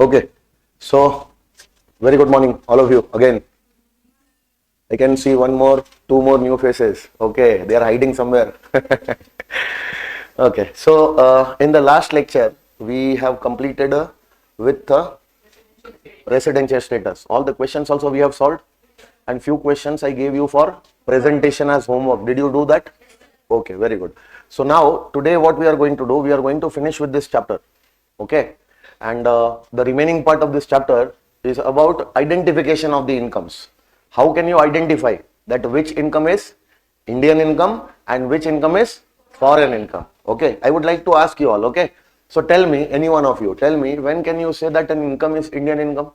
Okay, so very good morning, all of you. Again, I can see two more new faces. Okay, they are hiding somewhere. Okay, so in the last lecture, we have completed with residential status. All the questions also we have solved, and few questions I gave you for presentation as homework. Did you do that? Okay, very good. So now today what we are going to do, we are going to finish with this chapter. Okay, and the remaining part of this chapter is about identification of the incomes. How can you identify that which income is Indian income and which income is foreign income? Okay, I would like to ask you all. Okay, so tell me, any one of you, tell me, when can you say that an income is Indian income,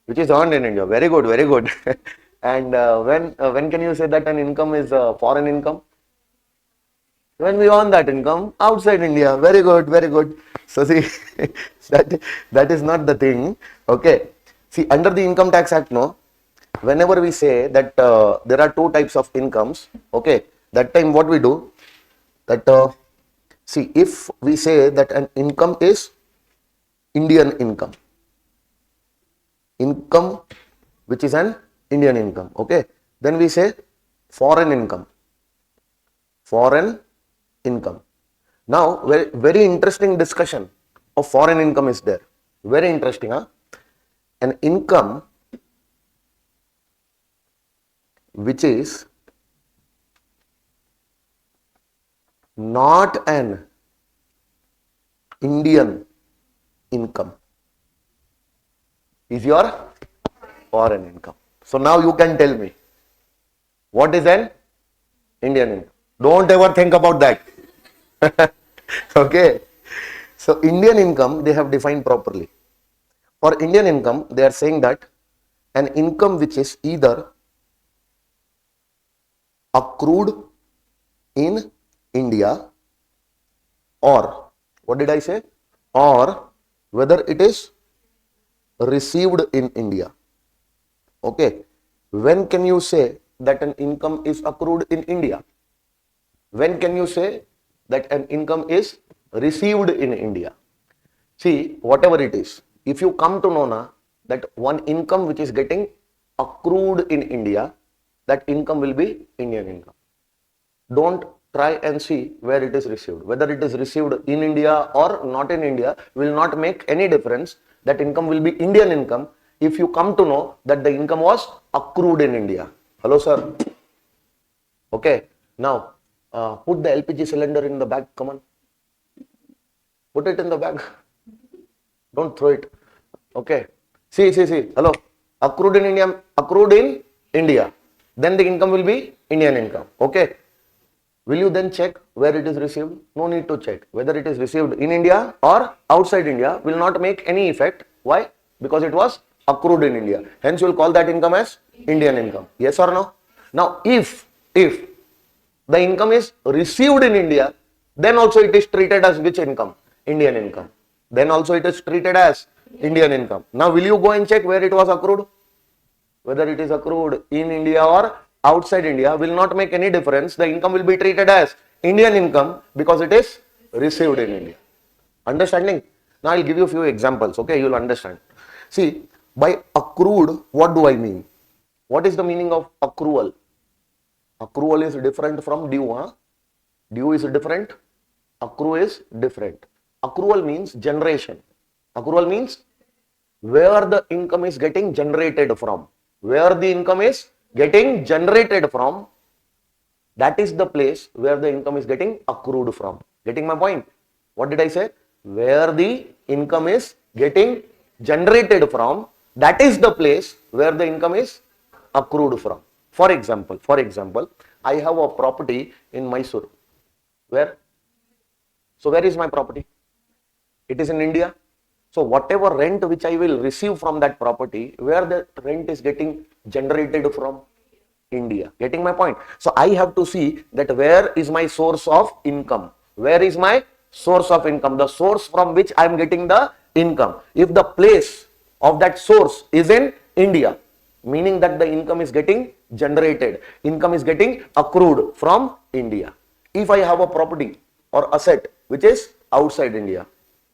which is earned in India? Very good, very good. And when can you say that an income is foreign income? When we earn that income outside India. Very good, very good. So see, that is not the thing. Okay. See, under the Income Tax Act, no, whenever we say that there are two types of incomes, okay, that time what we do, that see, if we say that an income is Indian income which is an Indian income, okay, then we say foreign income. Now, very interesting discussion of foreign income is there. Very interesting, huh? An income which is not an Indian income is your foreign income. So now you can tell me, what is an Indian income? Don't ever think about that. Okay. So Indian income, they have defined properly. For Indian income, they are saying that an income which is either accrued in India, or, what did I say? Or whether it is received in India. Okay. When can you say that an income is accrued in India? When can you say that an income is received in India? See, whatever it is, if you come to know now that one income which is getting accrued in India, that income will be Indian income. Don't try and see where it is received. Whether it is received in India or not in India will not make any difference. That income will be Indian income if you come to know that the income was accrued in India. Hello, sir. Okay. Now, put the LPG cylinder in the bag. Come on. Put it in the bag. Don't throw it. Okay. See. Hello. Accrued in India. Then the income will be Indian income. Okay. Will you then check where it is received? No need to check. Whether it is received in India or outside India will not make any effect. Why? Because it was accrued in India. Hence, you will call that income as Indian income. Yes or no? Now, if the income is received in India, then also it is treated as which income? Indian income. Then also it is treated as Indian income. Now, will you go and check where it was accrued? Whether it is accrued in India or outside India will not make any difference. The income will be treated as Indian income because it is received in India. Understanding? Now, I'll give you a few examples. Okay, you'll understand. See, by accrued, what do I mean? What is the meaning of accrual? Accrual is different from due. Huh? Due is different. Accrue is different. Accrual means generation. Accrual means where the income is getting generated from. Where the income is getting generated from, that is the place where the income is getting accrued from. Getting my point? What did I say? Where the income is getting generated from, that is the place where the income is accrued from. For example, I have a property in Mysore. Where? So where is my property? It is in India. So whatever rent which I will receive from that property, where the rent is getting generated from? India. Getting my point? So I have to see that where is my source of income? Where is my source of income? The source from which I am getting the income. If the place of that source is in India, meaning that the income is getting generated, income is getting accrued from India. If I have a property or asset which is outside India,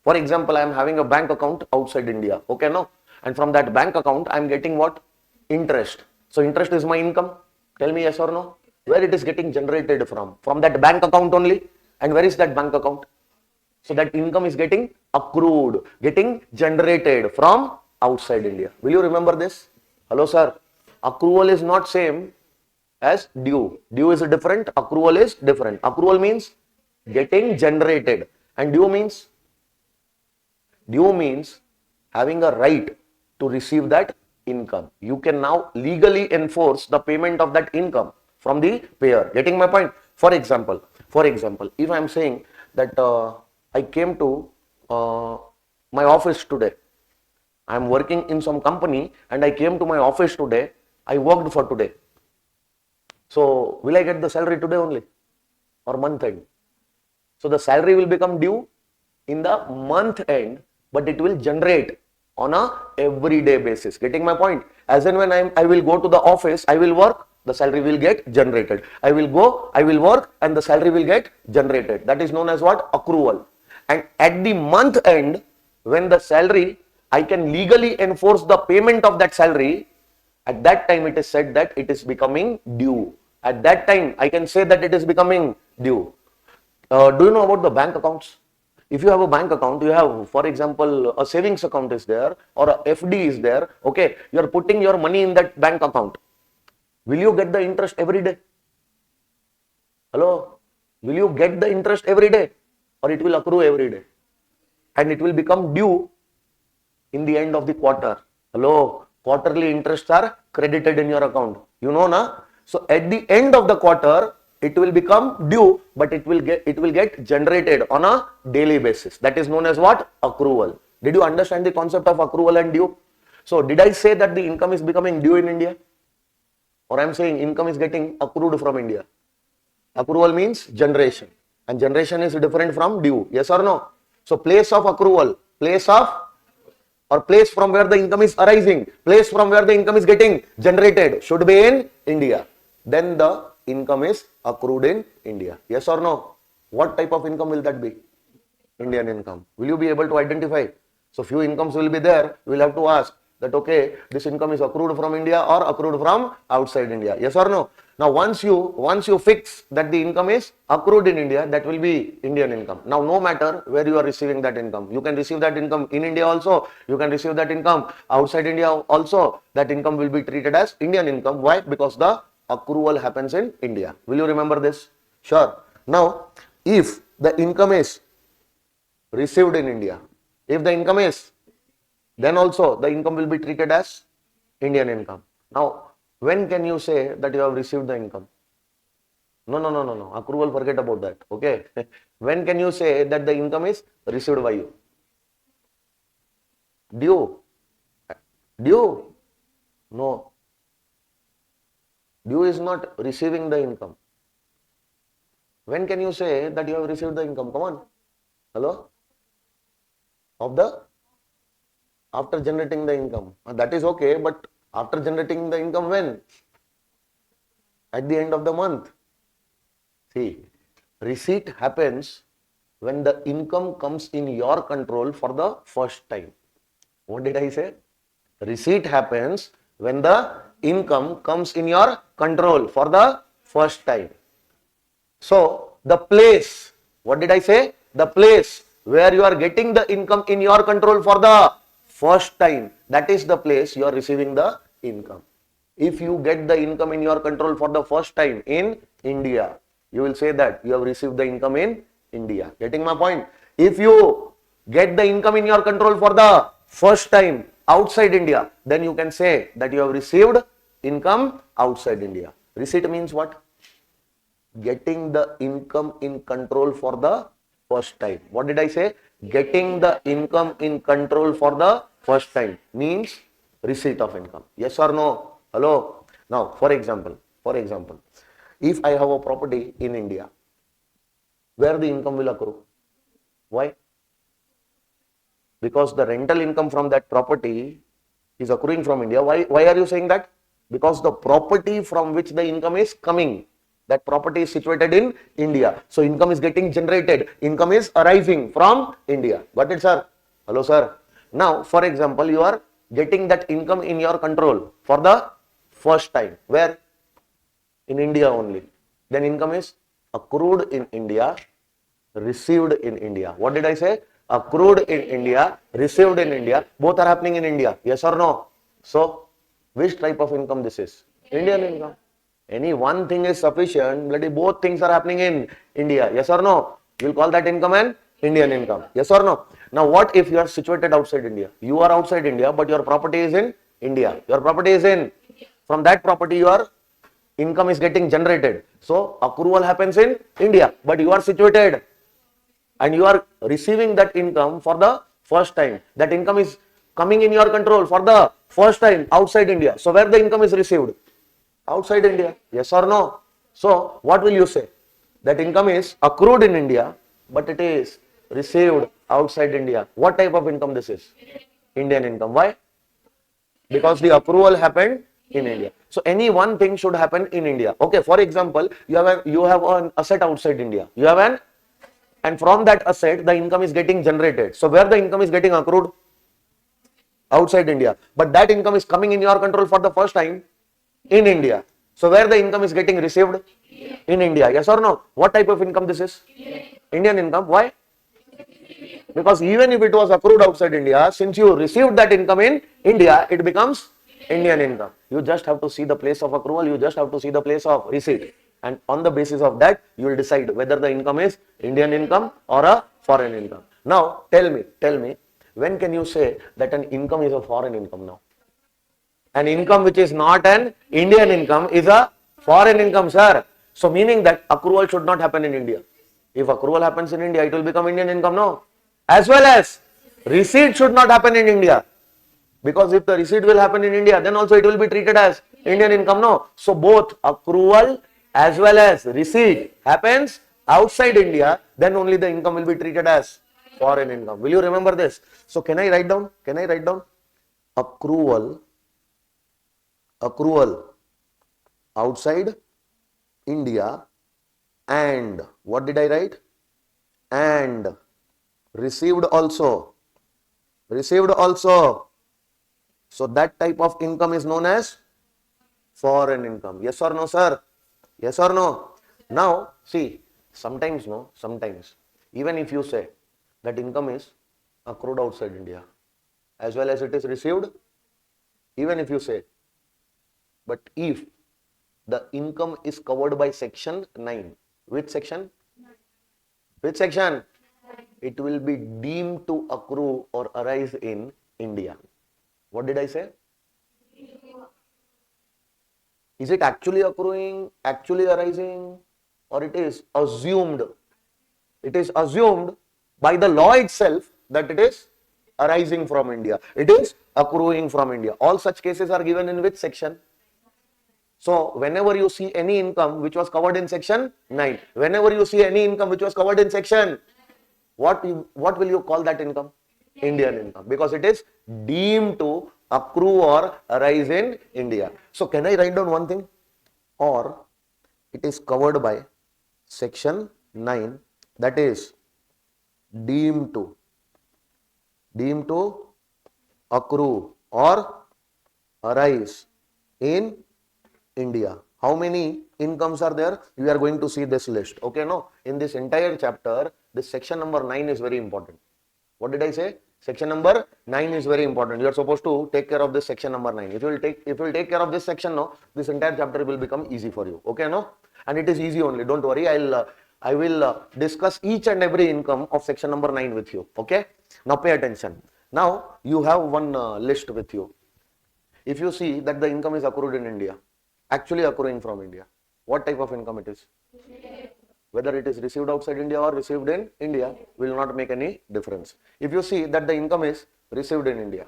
For example, I am having a bank account outside India. Okay, no? And from that bank account, I am getting what? Interest. So interest is my income. Tell me yes or no. Where it is getting generated from? From that bank account only. And where is that bank account? So that income is getting accrued, getting generated from outside India. Will you remember this? Hello, sir. Accrual is not same as due. Due is different. Accrual is different. Accrual means getting generated. And due means having a right to receive that income. You can now legally enforce the payment of that income from the payer. Getting my point? For example, if I am saying that I came to my office today. I am working in some company and I came to my office today. I worked for today. So will I get the salary today only or month end? So the salary will become due in the month end, but it will generate on a everyday basis. Getting my point? As in when I will go to the office, I will work, the salary will get generated. I will go, I will work, and the salary will get generated. That is known as what? Accrual. And at the month end, when the salary, I can legally enforce the payment of that salary. At that time, it is said that it is becoming due. At that time, I can say that it is becoming due. Do you know about the bank accounts? If you have a bank account, you have, for example, a savings account is there or a FD is there. Okay, you are putting your money in that bank account. Will you get the interest every day? Hello? Will you get the interest every day? Or it will accrue every day? And it will become due in the end of the quarter. Hello? Quarterly interests are credited in your account. You know, na? So at the end of the quarter, it will become due, but it will get generated on a daily basis. That is known as what? Accrual. Did you understand the concept of accrual and due? So did I say that the income is becoming due in India? Or I am saying income is getting accrued from India? Accrual means generation. And generation is different from due. Yes or no? So place of accrual, place from where the income is arising, place from where the income is getting generated should be in India. Then the income is accrued in India. Yes or no? What type of income will that be? Indian income. Will you be able to identify? So few incomes will be there. We will have to ask that, okay, this income is accrued from India or accrued from outside India. Yes or no? Now once you fix that the income is accrued in India, that will be Indian income. Now no matter where you are receiving that income, you can receive that income in India also, you can receive that income outside India also, that income will be treated as Indian income. Why? Because the accrual happens in India. Will you remember this? Sure. Now if the income is received in India, if the income is, then also the income will be treated as Indian income. Now when can you say that you have received the income? No. Accrual, forget about that. Okay. When can you say that the income is received by you? Due? No. Due is not receiving the income. When can you say that you have received the income? Come on. Hello? After generating the income. That is okay, but after generating the income when? At the end of the month. See, receipt happens when the income comes in your control for the first time. What did I say? Receipt happens when the income comes in your control for the first time. So, the place, what did I say? The place where you are getting the income in your control for the first time, that is the place you are receiving the income. If you get the income in your control for the first time in India, you will say that you have received the income in India. Getting my point? If you get the income in your control for the first time outside India, then you can say that you have received income outside India. Receipt means what? Getting the income in control for the first time. What did I say? Getting the income in control for the first time means receipt of income. Yes or no? Hello? Now, for example, if I have a property in India, where the income will accrue? Why? Because the rental income from that property is accruing from India. Why are you saying that? Because the property from which the income is coming That property is situated in India. So income is getting generated. Income is arising from India. Got it, sir? Hello, sir. Now, for example, you are getting that income in your control for the first time. Where? In India only. Then income is accrued in India, received in India. What did I say? Accrued in India, received in India. Both are happening in India. Yes or no? So, which type of income this is? Indian income. Any one thing is sufficient, bloody both things are happening in India. Yes or no? We'll call that income an Indian income. Yes or no? Now, what if you are situated outside India? You are outside India, but your property is in India. Your property is in, from that property your income is getting generated. So, accrual happens in India, but you are situated and you are receiving that income for the first time. That income is coming in your control for the first time outside India. So, where the income is received? Outside India. Yes or no? So, what will you say? That income is accrued in India, but it is received outside India. What type of income this is? Indian income. Why? Because the accrual happened in India. So any one thing should happen in India. Okay, for example, you have an asset outside India. You have an, and from that asset the income is getting generated. So where the income is getting accrued? Outside India. But that income is coming in your control for the first time in India. So where the income is getting received? In India. Yes or no? What type of income this is? Indian income. Why? Because even if it was accrued outside India, since you received that income in India, it becomes Indian income. You just have to see the place of accrual, you just have to see the place of receipt. And on the basis of that, you will decide whether the income is Indian income or a foreign income. Now, tell me, when can you say that an income is a foreign income now? An income which is not an Indian income is a foreign income, sir. So, meaning that accrual should not happen in India. If accrual happens in India, it will become Indian income, no? As well as receipt should not happen in India. Because if the receipt will happen in India, then also it will be treated as Indian income, no? So both accrual as well as receipt happens outside India, then only the income will be treated as foreign income. Will you remember this? So can I write down? Accrual outside India, and what did I write? And received also. So that type of income is known as foreign income. Yes or no, sir? Yes or no? Now, see, sometimes even if you say that income is accrued outside India, as well as it is received, even if you say, but if the income is covered by section 9, which section? Which section? It will be deemed to accrue or arise in India. What did I say? Is it actually accruing, actually arising, or it is assumed? It is assumed by the law itself that it is arising from India. It is accruing from India. All such cases are given in which section? So, whenever you see any income which was covered in section 9, whenever you see any income which was covered in section, what will you call that income? Indian income, because it is deemed to accrue or arise in India. So, can I write down one thing? Or it is covered by section 9, that is deemed to accrue or arise in India. How many incomes are there? We are going to see this list. Okay, no? In this entire chapter, this section number 9 is very important. What did I say? Section number 9 is very important. You are supposed to take care of this section number 9. If you will take care of this section, no, this entire chapter will become easy for you. Okay, no? And it is easy only. Don't worry. I will discuss each and every income of section number 9 with you. Okay? Now pay attention. Now you have one list with you. If you see that the income is accrued in India, actually accruing from India, what type of income it is? Whether it is received outside India or received in India will not make any difference. If you see that the income is received in India,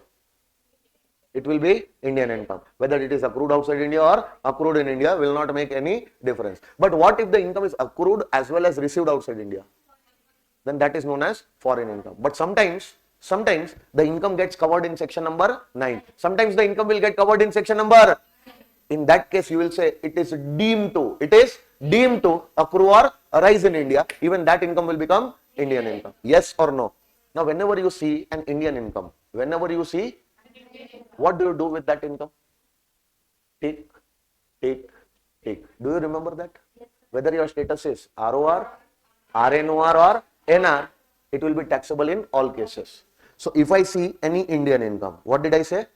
it will be Indian income. Whether it is accrued outside India or accrued in India will not make any difference. But what if the income is accrued as well as received outside India? Then that is known as foreign income. But sometimes the income gets covered in section number 9. Sometimes the income will get covered in section number. In that case, you will say it is deemed to deemed to accrue or arise in India, even that income will become Indian income. Yes or no? Now, whenever you see an Indian income, whenever you see, what do you do with that income? Tick, tick, tick. Do you remember that? Whether your status is ROR, RNOR or NR, it will be taxable in all cases. So if I see any Indian income, what did I say?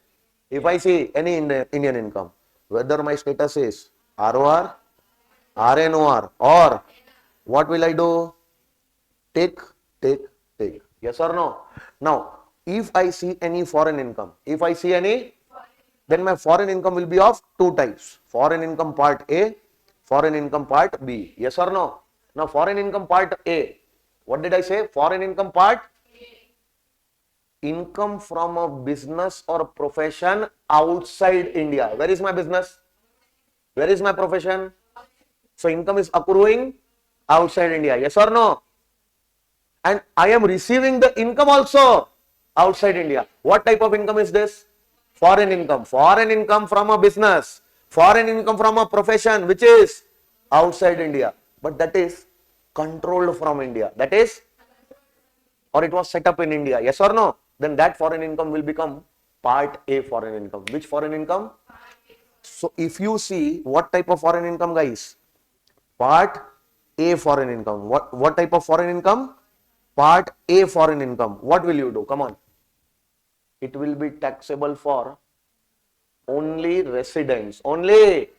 If I see any Indian income, whether my status is ROR, RNOR or what will I do? Tick, tick, tick. Yes or no? Now, if I see any foreign income, if I see any, then my foreign income will be of two types. Foreign income part A, foreign income part B. Yes or no? Now, foreign income part A, what did I say? Foreign income part, income from a business or profession outside India. Where is my business? Where is my profession? So, income is accruing outside India. Yes or no? And I am receiving the income also outside India. What type of income is this? Foreign income. Foreign income from a business. Foreign income from a profession which is outside India. But that is controlled from India. That is, or it was set up in India. Yes or no? Then that foreign income will become part A foreign income. Which foreign income? So if you see what type of foreign income, guys? Part A foreign income. What type of foreign income? Part A foreign income. What will you do? Come on. It will be taxable for only residents. Only.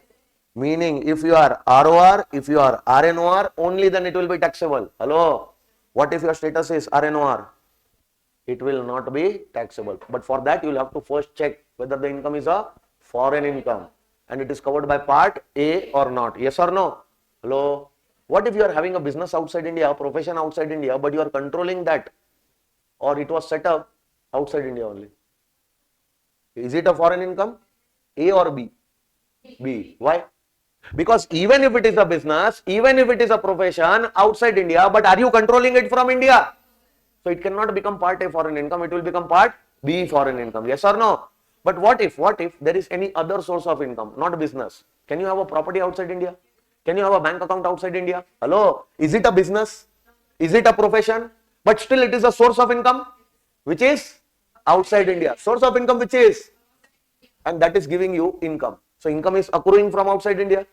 Meaning if you are ROR, if you are RNOR, only then it will be taxable. Hello. What if your status is RNOR? It will not be taxable. But for that you will have to first check whether the income is a foreign income and it is covered by part A or not. Yes or no? Hello. What if you are having a business outside India, a profession outside India, but you are controlling that, or it was set up outside India only? Is it a foreign income? A or B? B. Why? Because even if it is a business, even if it is a profession outside India, but are you controlling it from India? So it cannot become part A foreign income, it will become part B foreign income. Yes or no? But what if there is any other source of income, not business? Can you have a property outside India? Can you have a bank account outside India? Hello? Is it a business? Is it a profession? But still it is a source of income which is outside India. Source of income which is, and that is giving you income. So income is accruing from outside India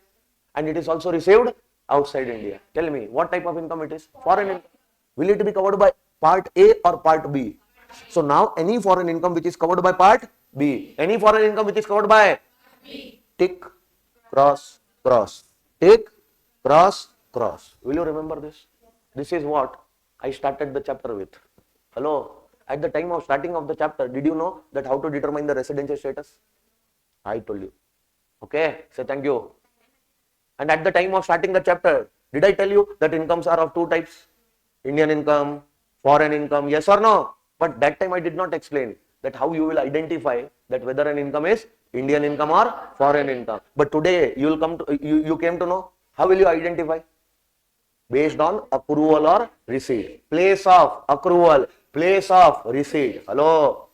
and it is also received outside India. Tell me what type of income it is? Foreign income. Will it be covered by part A or part B? So now any foreign income which is covered by part B, any foreign income which is covered by B. Tick, cross, cross. Tick, cross, cross. Will you remember this? This is what I started the chapter with. Hello. At the time of starting of the chapter, did you know that how to determine the residential status? I told you. Okay. Say thank you. And at the time of starting the chapter, did I tell you that incomes are of two types? Indian income, foreign income, yes or no? But that time I did not explain that how you will identify that whether an income is Indian income or foreign income. But today you will come to you came to know how will you identify? Based on accrual or receipt. Place of accrual, place of receipt. Hello.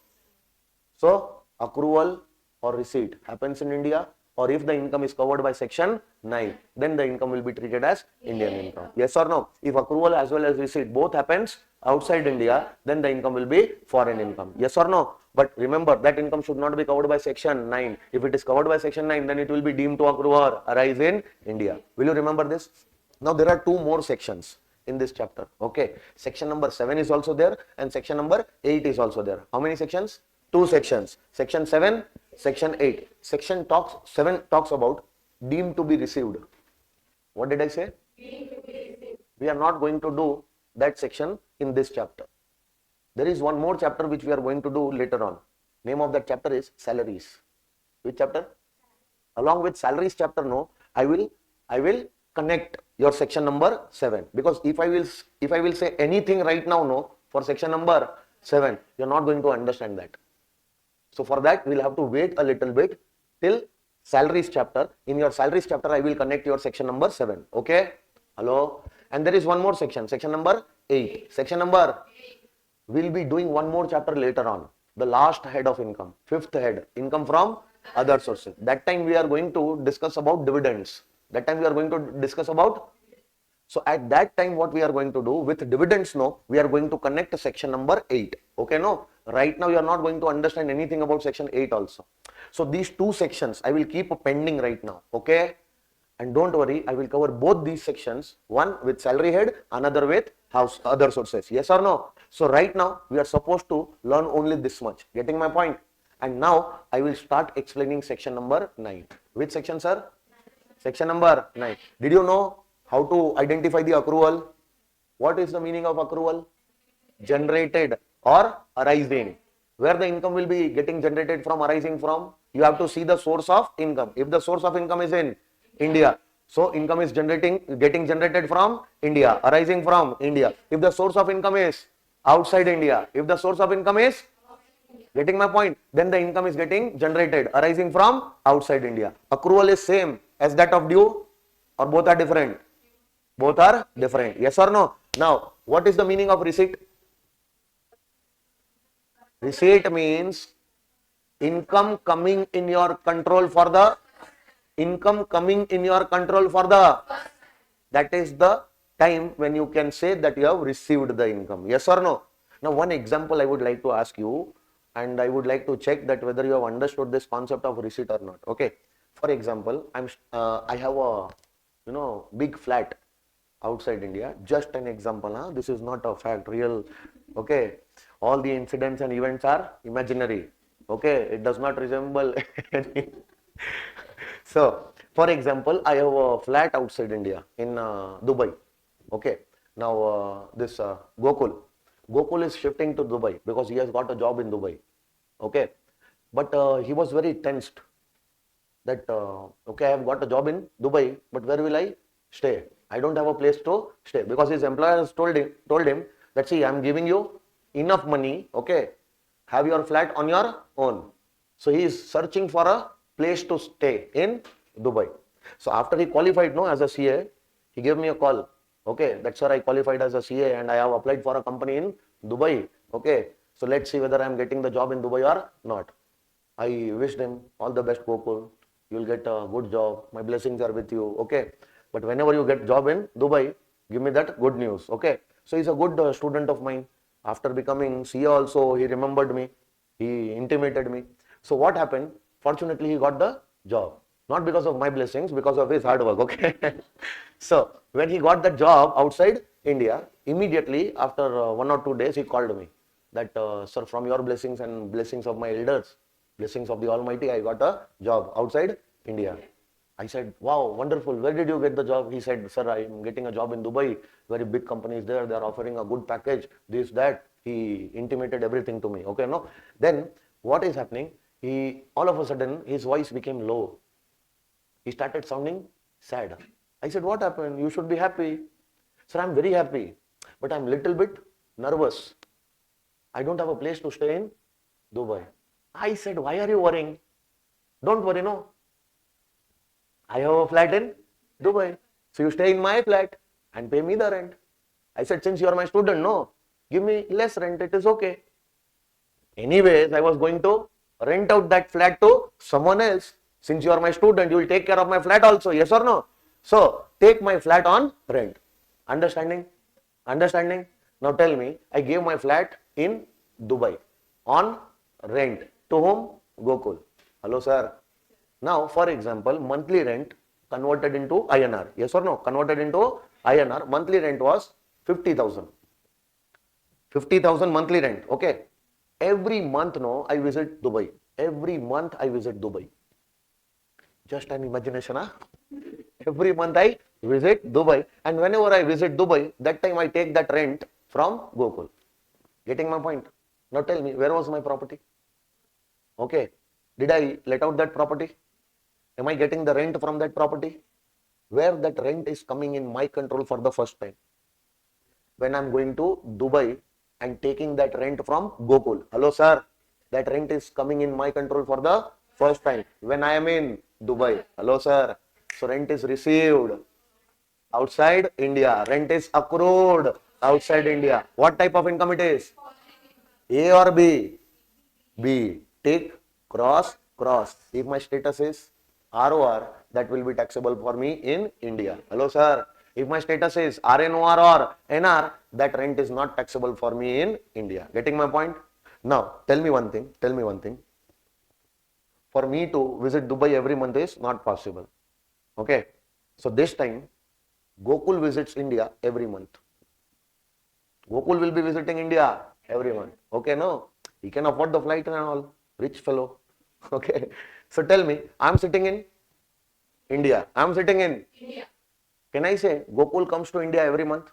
So accrual or receipt happens in India, or if the income is covered by section 9, then the income will be treated as Indian income. Yes or no? If accrual as well as receipt both happens outside India, then the income will be foreign income. Yes or no? But remember that income should not be covered by section 9. If it is covered by section 9, then it will be deemed to accrue or arise in India. Will you remember this? Now there are two more sections in this chapter. Okay. Section number 7 is also there and section number 8 is also there. How many sections? Two sections. Section 7, section 8. Section 7 talks about deemed to be received. What did I say? We are not going to do that section in this chapter. There is one more chapter which we are going to do later on. Name of that chapter is salaries. Which chapter? Along with salaries chapter, no, I will connect your section number 7, because if I will say anything right now, no, for section number 7, you are not going to understand that. So for that, we will have to wait a little bit till salaries chapter. In your salaries chapter, I will connect your section number 7. Okay? Hello? And there is one more section, section number 8. Section number, we will be doing one more chapter later on. The last head of income, 5th head, income from other sources. That time we are going to discuss about dividends. That time we are going to discuss about. So at that time, what we are going to do with dividends, no, we are going to connect section number 8. Okay, no. Right now, you are not going to understand anything about section 8 also. So these two sections, I will keep pending right now. Okay. And don't worry, I will cover both these sections, one with salary head, another with house, other sources. Yes or no? So right now, we are supposed to learn only this much. Getting my point? And now, I will start explaining section number 9. Which section, sir? Section number 9. Did you know how to identify the accrual? What is the meaning of accrual? Generated or arising. Where the income will be getting generated from, arising from? You have to see the source of income. If the source of income is in India, so income is getting generated from India, arising from India. If the source of income is outside India, if the source of income is, getting my point, then the income is getting generated, arising from outside India. Accrual is same as that of due, or both are different? Both are different. Yes or no? Now, what is the meaning of receipt? Receipt means income coming in your control for the that is the time when you can say that you have received the income. Yes or no? Now, one example I would like to ask you, and I would like to check that whether you have understood this concept of receipt or not. Okay. For example, I have a big flat outside India. Just an example. Huh? This is not a fact, real. Okay. All the incidents and events are imaginary. Okay. It does not resemble any. So, for example, I have a flat outside India in Dubai. Okay. Now, this Gokul is shifting to Dubai because he has got a job in Dubai. Okay. But he was very tensed that, okay, I have got a job in Dubai, but where will I stay? I don't have a place to stay because his employer has told him that, see, I'm giving you enough money. Okay. Have your flat on your own. So he is searching for a place to stay in Dubai. So after he qualified as a CA, he gave me a call. Okay, that's where I qualified as a CA and I have applied for a company in Dubai. Okay, so let's see whether I am getting the job in Dubai or not. I wished him all the best, Gokul. You'll get a good job. My blessings are with you. Okay, but whenever you get job in Dubai, give me that good news. Okay, so he's a good student of mine. After becoming CA also, he remembered me. He intimated me. So what happened? Fortunately, he got the job. Not because of my blessings, because of his hard work. Okay. So when he got that job outside India, immediately after 1 or 2 days, he called me that, sir, from your blessings and blessings of my elders, blessings of the Almighty, I got a job outside India. I said, wow, wonderful. Where did you get the job? He said, sir, I am getting a job in Dubai. Very big companies there. They are offering a good package. This, that. He intimated everything to me. Okay, no. Then what is happening? All of a sudden, his voice became low. He started sounding sad. I said, what happened? You should be happy. Sir, I'm very happy, but I'm little bit nervous. I don't have a place to stay in Dubai. I said, why are you worrying? Don't worry, no. I have a flat in Dubai. So you stay in my flat and pay me the rent. I said, since you are my student, no, give me less rent. It is okay. Anyways, I was going to rent out that flat to someone else. Since you are my student, you will take care of my flat also. Yes or no? So take my flat on rent. Understanding? Understanding? Now tell me, I gave my flat in Dubai on rent. To whom? Gokul. Hello, sir. Now, for example, monthly rent converted into INR. Yes or no? Converted into INR. Monthly rent was 50,000. 50,000 monthly rent. Okay. Every month, no, I visit Dubai. Every month I visit Dubai. Just an imagination, huh? Every month I visit Dubai. And whenever I visit Dubai, that time I take that rent from Gokul. Getting my point? Now tell me, where was my property? Okay. Did I let out that property? Am I getting the rent from that property? Where that rent is coming in my control for the first time? When I'm going to Dubai and taking that rent from Gokul. Hello, sir. That rent is coming in my control for the first time. When I am in Dubai. Hello, sir. So rent is received outside India. Rent is accrued outside India. What type of income it is? A or B? B. Tick, cross, cross. If my status is ROR, that will be taxable for me in India. Hello, sir. If my status is RNOR or NR, that rent is not taxable for me in India. Getting my point? Now, tell me one thing. Tell me one thing. For me to visit Dubai every month is not possible. Okay. So this time, Gokul visits India every month. Gokul will be visiting India every month. Okay, no? He can afford the flight and all. Rich fellow. Okay. So tell me, I'm sitting in India. I'm sitting in India. Can I say Gokul comes to India every month?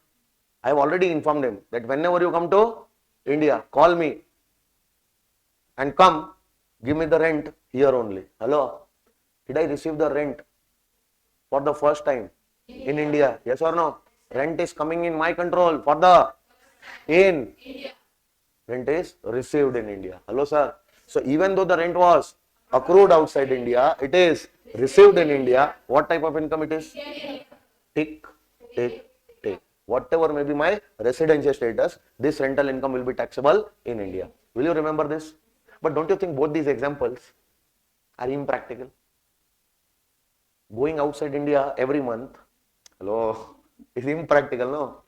I have already informed him that whenever you come to India, call me and come, give me the rent here only. Hello? Did I receive the rent for the first time in India? Yes or no? Rent is coming in my control for the in India. Rent is received in India. Hello, sir. So even though the rent was accrued outside India, it is received in India. What type of income it is? Tick, tick, tick. Whatever may be my residential status, this rental income will be taxable in India. Will you remember this? But don't you think both these examples are impractical? Going outside India every month, hello, is impractical, no?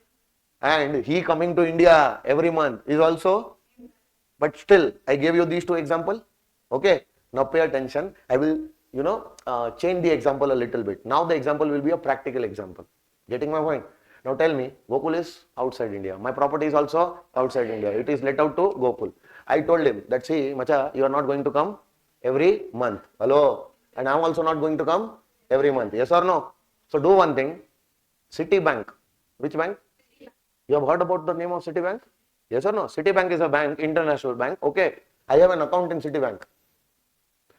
And he coming to India every month is also, but still, I gave you these two examples. Okay, now pay attention. I will, change the example a little bit. Now the example will be a practical example. Getting my point? Now tell me, Gokul is outside India. My property is also outside India. It is let out to Gokul. I told him that, see, Macha, you are not going to come every month. Hello? And I am also not going to come every month. Yes or no? So do one thing. Citibank. Which bank? You have heard about the name of Citibank? Yes or no? Citibank is a bank, international bank. Okay. I have an account in Citibank.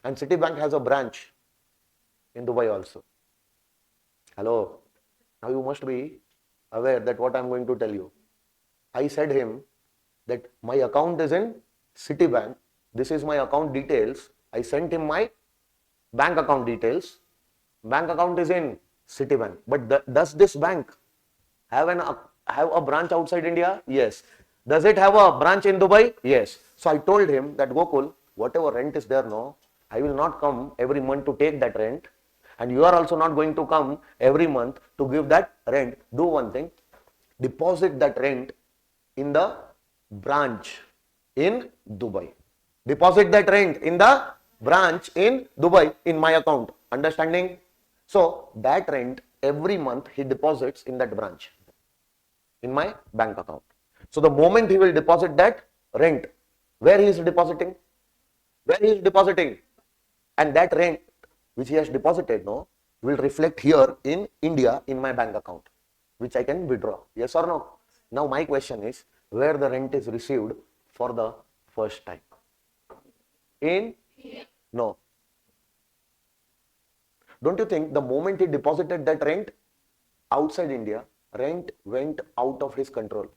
And Citibank has a branch in Dubai also. Hello. Now you must be aware that what I am going to tell you. I said him that my account is in Citibank. This is my account details. I sent him my bank account details. Bank account is in Citibank. But does this bank have a branch outside India? Yes. Does it have a branch in Dubai? Yes. So I told him that Gokul, whatever rent is there, no, I will not come every month to take that rent. And you are also not going to come every month to give that rent. Do one thing. Deposit that rent in the branch in Dubai. Deposit that rent in the branch in Dubai in my account. Understanding? So that rent every month he deposits in that branch in my bank account. So the moment he will deposit that rent, where he is depositing? Where he is depositing? And that rent which he has deposited, no, will reflect here in India in my bank account, which I can withdraw. Yes or no? Now my question is, where the rent is received for the first time? In? No. Don't you think the moment he deposited that rent outside India, rent went out of his control?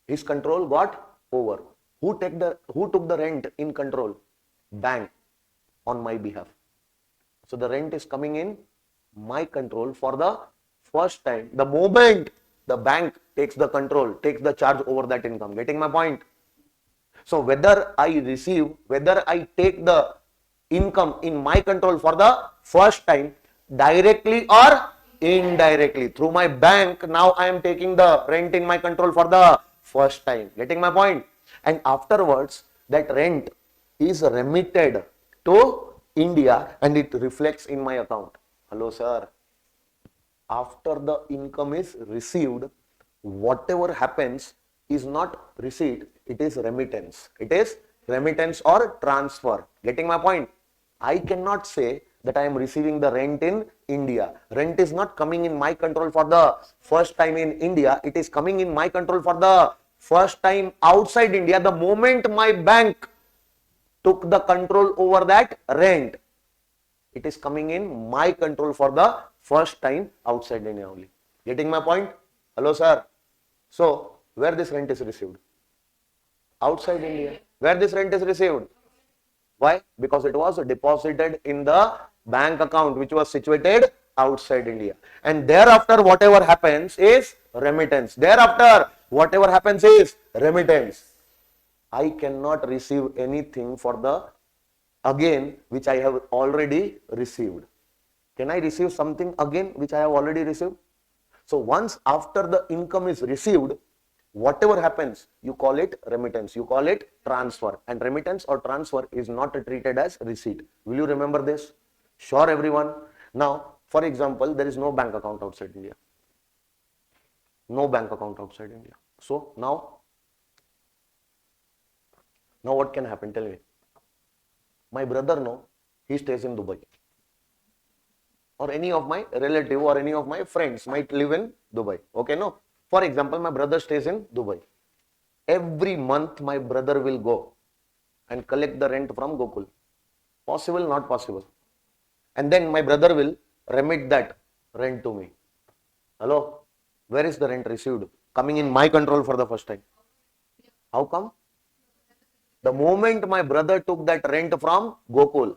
His control got over. Who took the rent in control? Bank on my behalf. So the rent is coming in my control for the first time. The moment the bank takes the control, takes the charge over that income. Getting my point? So whether I take the income in my control for the first time, directly or indirectly, through my bank, now I am taking the rent in my control for the first time. Getting my point? And afterwards, that rent is remitted to India and it reflects in my account. Hello, sir. After the income is received, whatever happens is not receipt, it is remittance. It is remittance or transfer. Getting my point? I cannot say that I am receiving the rent in India. Rent is not coming in my control for the first time in India. It is coming in my control for the first time outside India. The moment my bank took the control over that rent, it is coming in my control for the first time outside India only. Getting my point? Hello, sir. So, where this rent is received? Outside India. Where this rent is received? Why? Because it was deposited in the bank account which was situated outside India. And thereafter, whatever happens is remittance. Thereafter, whatever happens is remittance. I cannot receive anything for the again which I have already received. Can I receive something again which I have already received? So once after the income is received, whatever happens, you call it remittance, you call it transfer, and remittance or transfer is not treated as receipt. Will you remember this? Sure, everyone. Now, for example, there is no bank account outside India. No bank account outside India. So now what can happen? Tell me. My brother, no, he stays in Dubai. Or any of my relative or any of my friends might live in Dubai. Okay, no? For example, my brother stays in Dubai. Every month, my brother will go and collect the rent from Gokul. Possible, not possible. And then my brother will remit that rent to me. Hello? Where is the rent received? Coming in my control for the first time. How come? The moment my brother took that rent from Gokul,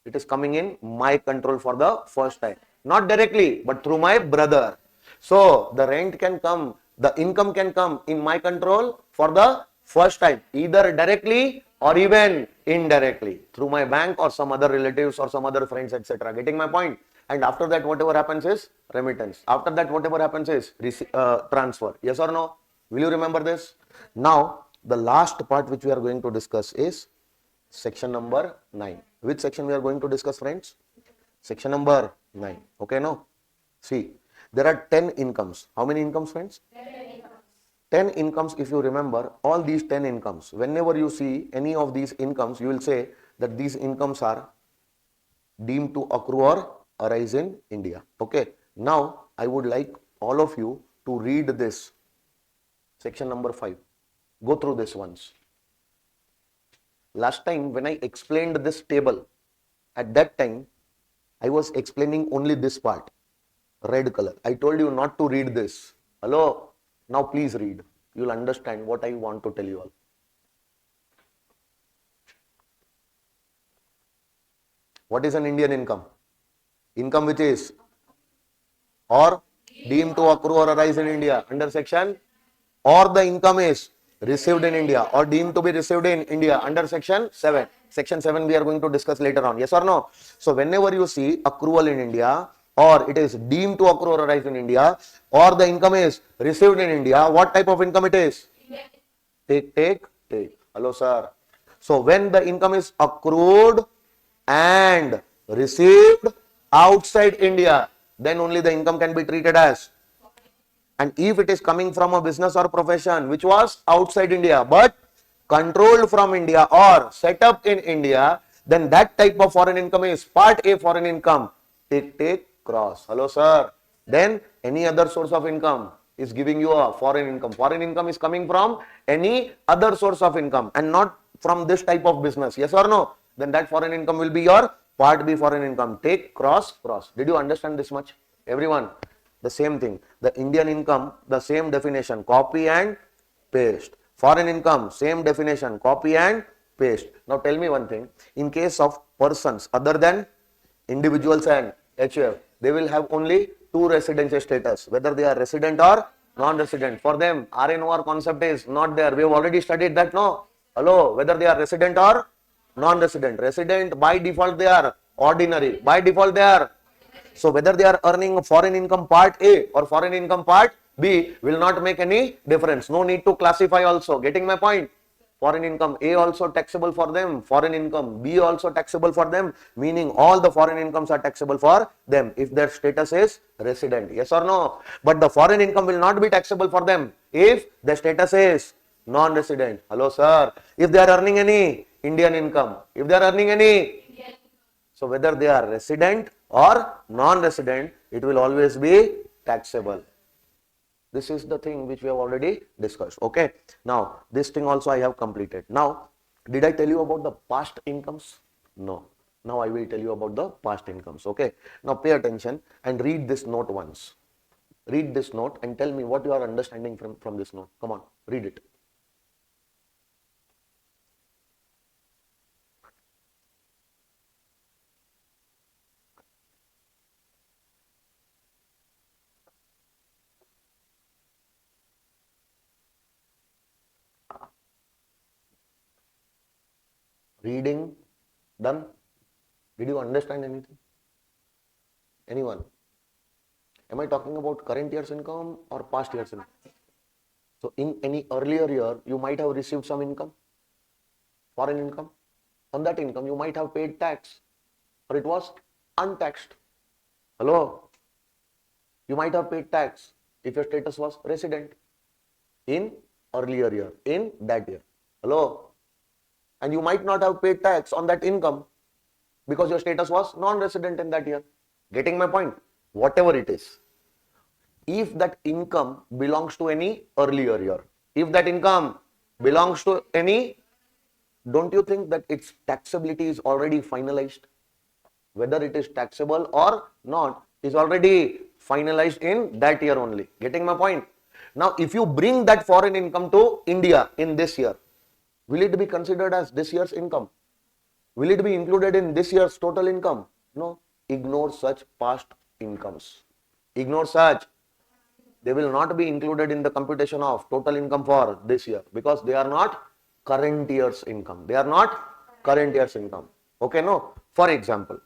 it is coming in my control for the first time. Not directly, but through my brother. So the rent can come, the income can come in my control for the first time, either directly or even indirectly through my bank or some other relatives or some other friends, etc. Getting my point? And after that, whatever happens is remittance. After that, whatever happens is transfer. Yes or no? Will you remember this? Now, the last part which we are going to discuss is section number 9. Which section we are going to discuss, friends? Section number 9. Okay, no? See, there are 10 incomes. How many incomes, friends? 10 incomes. If you remember, all these 10 incomes, whenever you see any of these incomes, you will say that these incomes are deemed to accrue or arise in India. Okay. Now, I would like all of you to read this section number 5. Go through this once. Last time when I explained this table, at that time, I was explaining only this part, red color. I told you not to read this. Hello? Now please read. You'll understand what I want to tell you all. What is an Indian income? Income which is or deemed to accrue or arise in India under section, or the income is received in India or deemed to be received in India under section 7. Section 7 we are going to discuss later on. Yes or no? So whenever you see accrual in India, or it is deemed to accrue or arise in India, or the income is received in India, what type of income it is? Take. Hello, sir. So when the income is accrued and received outside India, then only the income can be treated as. And if it is coming from a business or profession which was outside India but controlled from India or set up in India, then that type of foreign income is part A foreign income. Take, cross. Hello, sir. Then any other source of income is giving you a foreign income. Foreign income is coming from any other source of income and not from this type of business. Yes or no? Then that foreign income will be your part B foreign income. Take, cross. Did you understand this much? Everyone? The same thing. The Indian income, the same definition, copy and paste. Foreign income, same definition, copy and paste. Now tell me one thing. In case of persons other than individuals and HUF, they will have only two residency status, whether they are resident or non-resident. For them, RNOR concept is not there. We have already studied that, no? Hello, whether they are resident or non-resident. Resident, by default they are ordinary. By default they are. So whether they are earning foreign income part A or foreign income part B will not make any difference. No need to classify also. Getting my point? Foreign income A also taxable for them. Foreign income B also taxable for them. Meaning all the foreign incomes are taxable for them if their status is resident. Yes or no? But the foreign income will not be taxable for them if the status is non-resident. Hello, sir. If they are earning any Indian income. If they are earning any. So whether they are resident or non-resident, it will always be taxable. This is the thing which we have already discussed. Okay. Now, this thing also I have completed. Now, did I tell you about the past incomes? No. Now I will tell you about the past incomes. Okay. Now pay attention and read this note once. Read this note and tell me what you are understanding from this note. Come on, read it. Reading done. Did you understand anything? Anyone? Am I talking about current year's income or past year's income? So in any earlier year, you might have received some income, foreign income. On that income, you might have paid tax, or it was untaxed. Hello? You might have paid tax if your status was resident in earlier year, in that year. Hello? And you might not have paid tax on that income because your status was non-resident in that year. Getting my point? Whatever it is. If that income belongs to any earlier year, if that income belongs to any, don't you think that its taxability is already finalized? Whether it is taxable or not is already finalized in that year only. Getting my point? Now, if you bring that foreign income to India in this year, will it be considered as this year's income? Will it be included in this year's total income? No. Ignore such past incomes. Ignore such. They will not be included in the computation of total income for this year because they are not current year's income. They are not current year's income. Okay, no? For example,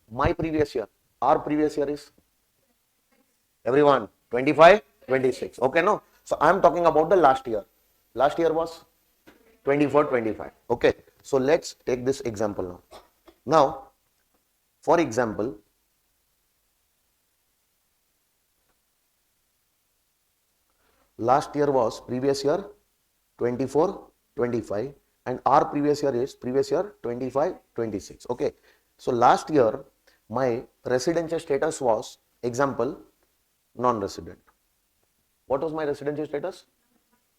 my previous year, our previous year is everyone 25, 26. Okay, no? So I am talking about the last year. Last year was 24, 25. Okay, so let's take this example now. Now, for example, last year was previous year 24, 25 and our previous year is previous year 25, 26. Okay, so last year my residential status was, example, non-resident. What was my residential status?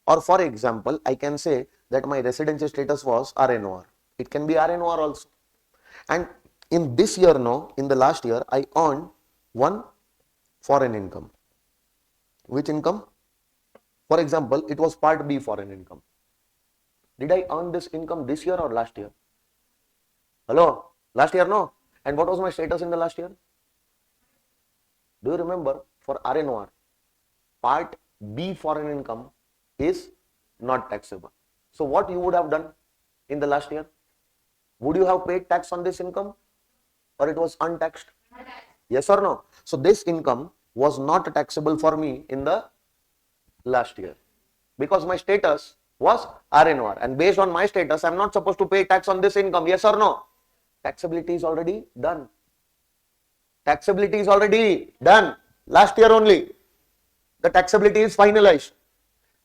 Or for example, I can say that my residential status was RNOR. It can be RNOR also. And in this year, no, in the last year, I earned one foreign income. Which income? For example, it was part B foreign income. Did I earn this income this year or last year? Hello? Last year, no? And what was my status in the last year? Do you remember? For RNOR, part B foreign income is not taxable. So what you would have done in the last year? Would you have paid tax on this income or it was untaxed? Yes or no? So this income was not taxable for me in the last year because my status was RNOR and based on my status I am not supposed to pay tax on this income. Yes or no? Taxability is already done. Taxability is already done. Last year only. The taxability is finalized.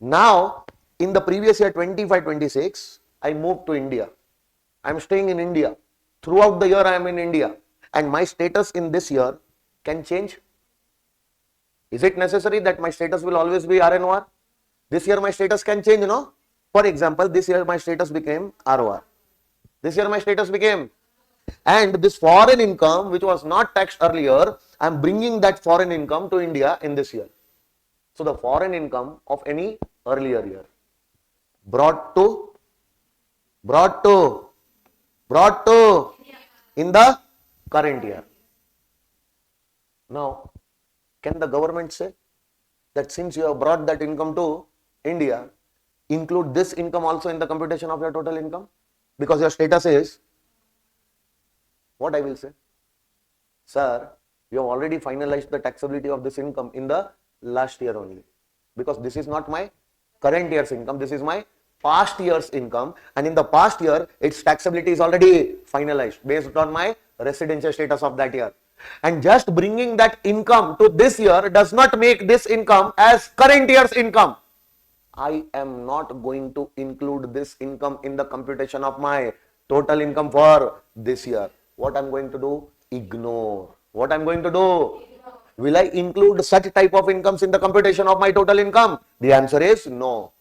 Now, in the previous year 25-26, I moved to India. I am staying in India. Throughout the year I am in India. And my status in this year can change. Is it necessary that my status will always be RNOR? This year my status can change, no? For example, this year my status became ROR. This year my status became. And this foreign income which was not taxed earlier, I am bringing that foreign income to India in this year. So the foreign income of any earlier year brought to in the current year. Now, can the government say that since you have brought that income to India, include this income also in the computation of your total income? Because your status is, what I will say? Sir, you have already finalized the taxability of this income in the last year only. Because this is not my current year's income, this is my past year's income, and in the past year, its taxability is already finalized based on my residential status of that year. And just bringing that income to this year does not make this income as current year's income. I am not going to include this income in the computation of my total income for this year. What I am going to do? Ignore. What I am going to do? Will I include such type of incomes in the computation of my total income? The answer is no.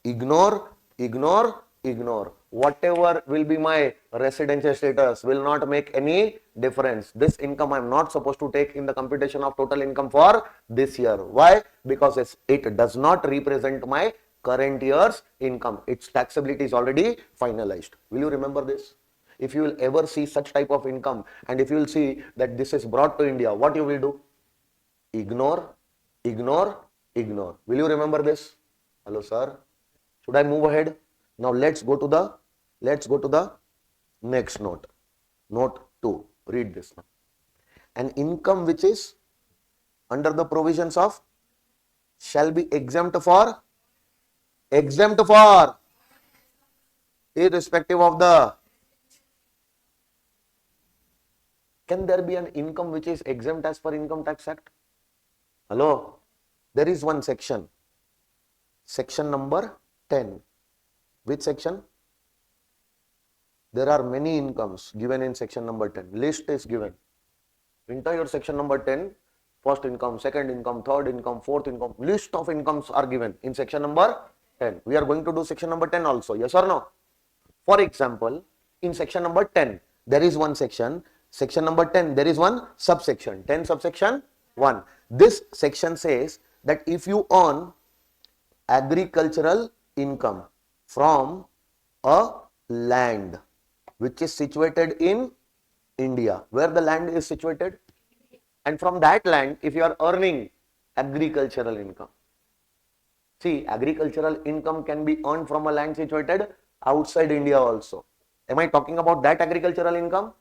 Ignore, ignore, ignore. Whatever will be my residential status will not make any difference. This income I am not supposed to take in the computation of total income for this year. Why? Because it does not represent my current year's income. Its taxability is already finalized. Will you remember this? If you will ever see such type of income and if you will see that this is brought to India, what you will do? Ignore, ignore, ignore. Will you remember this? Hello, sir. Should I move ahead? Now let's go to the next note. Note 2. Read this now. An income which is under the provisions of shall be exempt for irrespective of the. Can there be an income which is exempt as per Income Tax Act? Hello? There is one section. Section number 10. Which section? There are many incomes given in section number 10. List is given. Entire section number 10. First income, second income, third income, fourth income. List of incomes are given in section number 10. We are going to do section number 10 also. Yes or no? For example, in section number 10, there is one section. Section number 10, there is one subsection. 10 subsection 1. This section says that if you earn agricultural income from a land which is situated in India, where the land is situated, and from that land, if you are earning agricultural income. See, agricultural income can be earned from a land situated outside India also. Am I talking about that agricultural income?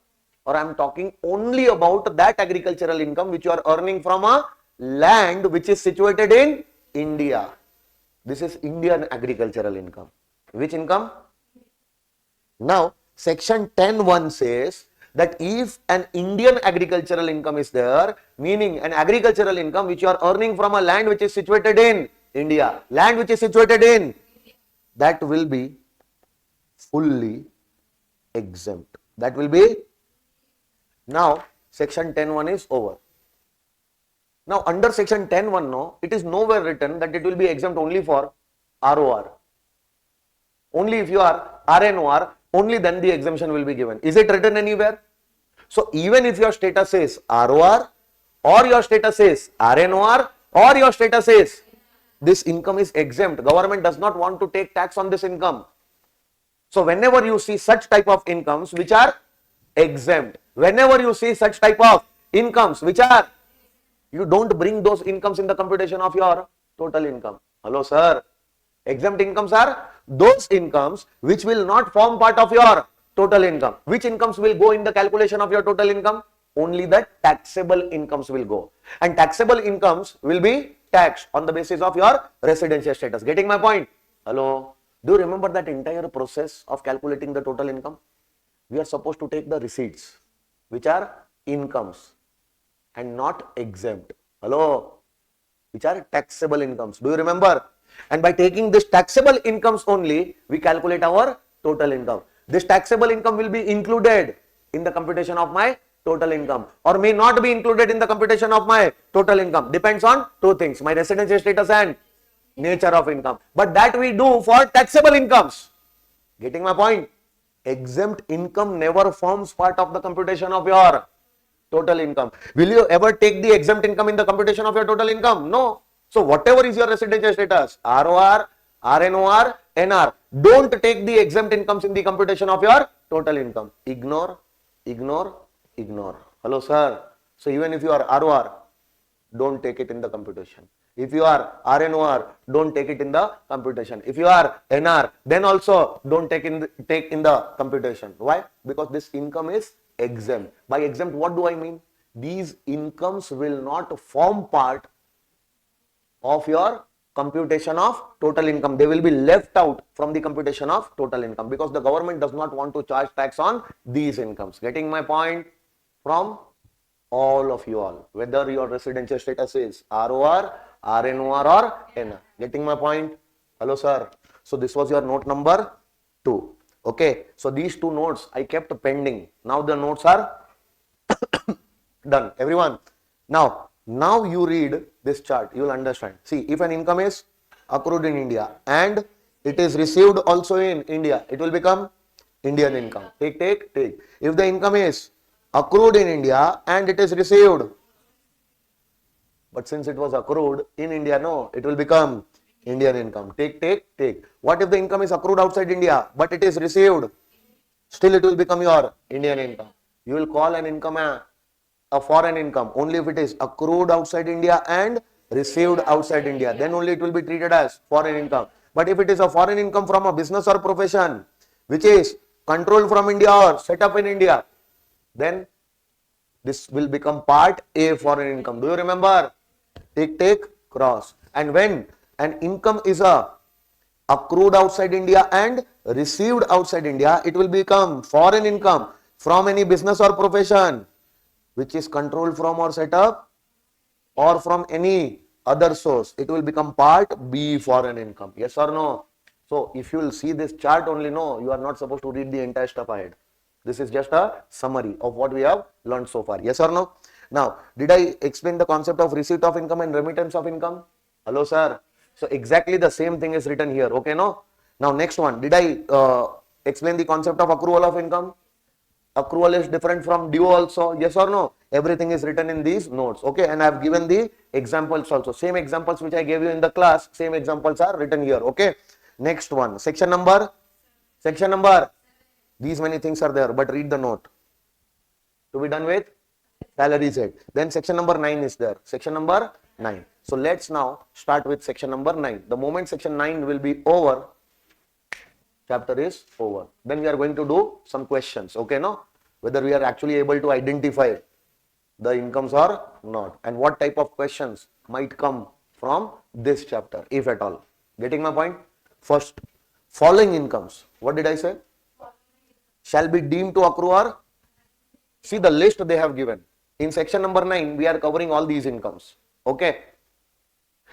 Or I am talking only about that agricultural income which you are earning from a land which is situated in India. This is Indian agricultural income. Which income? Now, section 10(1) says that if an Indian agricultural income is there, meaning an agricultural income which you are earning from a land which is situated in India, land which is situated in, that will be fully exempt. That will be. Now, section 10(1) is over. Now, under section 10(1), no, it is nowhere written that it will be exempt only for ROR. Only if you are RNOR, only then the exemption will be given. Is it written anywhere? So, even if your status is ROR, or your status is RNOR, or your status is this income is exempt, government does not want to take tax on this income. So, whenever you see such type of incomes which are exempt, whenever you see such type of incomes which are, you don't bring those incomes in the computation of your total income. Hello, sir. Exempt incomes are those incomes which will not form part of your total income. Which incomes will go in the calculation of your total income? Only the taxable incomes will go. And taxable incomes will be taxed on the basis of your residential status. Getting my point? Hello. Do you remember that entire process of calculating the total income? We are supposed to take the receipts, which are incomes and not exempt. Hello. Which are taxable incomes. Do you remember? And by taking this taxable incomes only, we calculate our total income. This taxable income will be included in the computation of my total income, or may not be included in the computation of my total income. Depends on two things: my residential status and nature of income. But that we do for taxable incomes. Getting my point? Exempt income never forms part of the computation of your total income. Will you ever take the exempt income in the computation of your total income? No. So whatever is your residential status, ROR, RNOR, NR, don't take the exempt incomes in the computation of your total income. Ignore, ignore, ignore. Hello, sir. So even if you are ROR, don't take it in the computation. If you are RNOR, don't take it in the computation. If you are NR, then also don't take in the computation. Why? Because this income is exempt. By exempt, what do I mean? These incomes will not form part of your computation of total income. They will be left out from the computation of total income because the government does not want to charge tax on these incomes. Getting my point? From all of you all, whether your residential status is ROR, RNOR or NR. Getting my point? Hello, sir. So this was your note number 2. Okay. So these 2 notes I kept pending. Now the notes are done. Everyone. Now you read this chart. You will understand. See, if an income is accrued in India and it is received also in India, it will become Indian income. Take. If the income is accrued in India and it is received, but since it was accrued in India, no, it will become Indian income. Take. What if the income is accrued outside India, but it is received? Still it will become your Indian income. You will call an income a foreign income only if it is accrued outside India and received outside India. Then only it will be treated as foreign income. But if it is a foreign income from a business or profession which is controlled from India or set up in India, then This will become part A, foreign income. Do you remember? Take, cross. And when an income is accrued outside India and received outside India, it will become foreign income from any business or profession which is controlled from or set up or from any other source. It will become part B, foreign income. Yes or no? So if you will see this chart only, no, you are not supposed to read the entire stuff ahead. This is just a summary of what we have learned so far. Yes or no? Now, did I explain the concept of receipt of income and remittance of income? Hello, sir. So exactly the same thing is written here. Okay, no? Now, next one. Did I explain the concept of accrual of income? Accrual is different from due also. Yes or no? Everything is written in these notes. Okay, and I have given the examples also. Same examples which I gave you in the class, same examples are written here. Okay. Next one. Section number. These many things are there, but read the note. To be done with salary set. Then section number 9 is there. Section number 9. So let's now start with section number 9. The moment section 9 will be over, chapter is over. Then we are going to do some questions. Okay, no? Whether we are actually able to identify the incomes or not, and what type of questions might come from this chapter, if at all. Getting my point? First, following incomes. What did I say? Shall be deemed to accrue or? See the list they have given. In section number 9, we are covering all these incomes. Okay.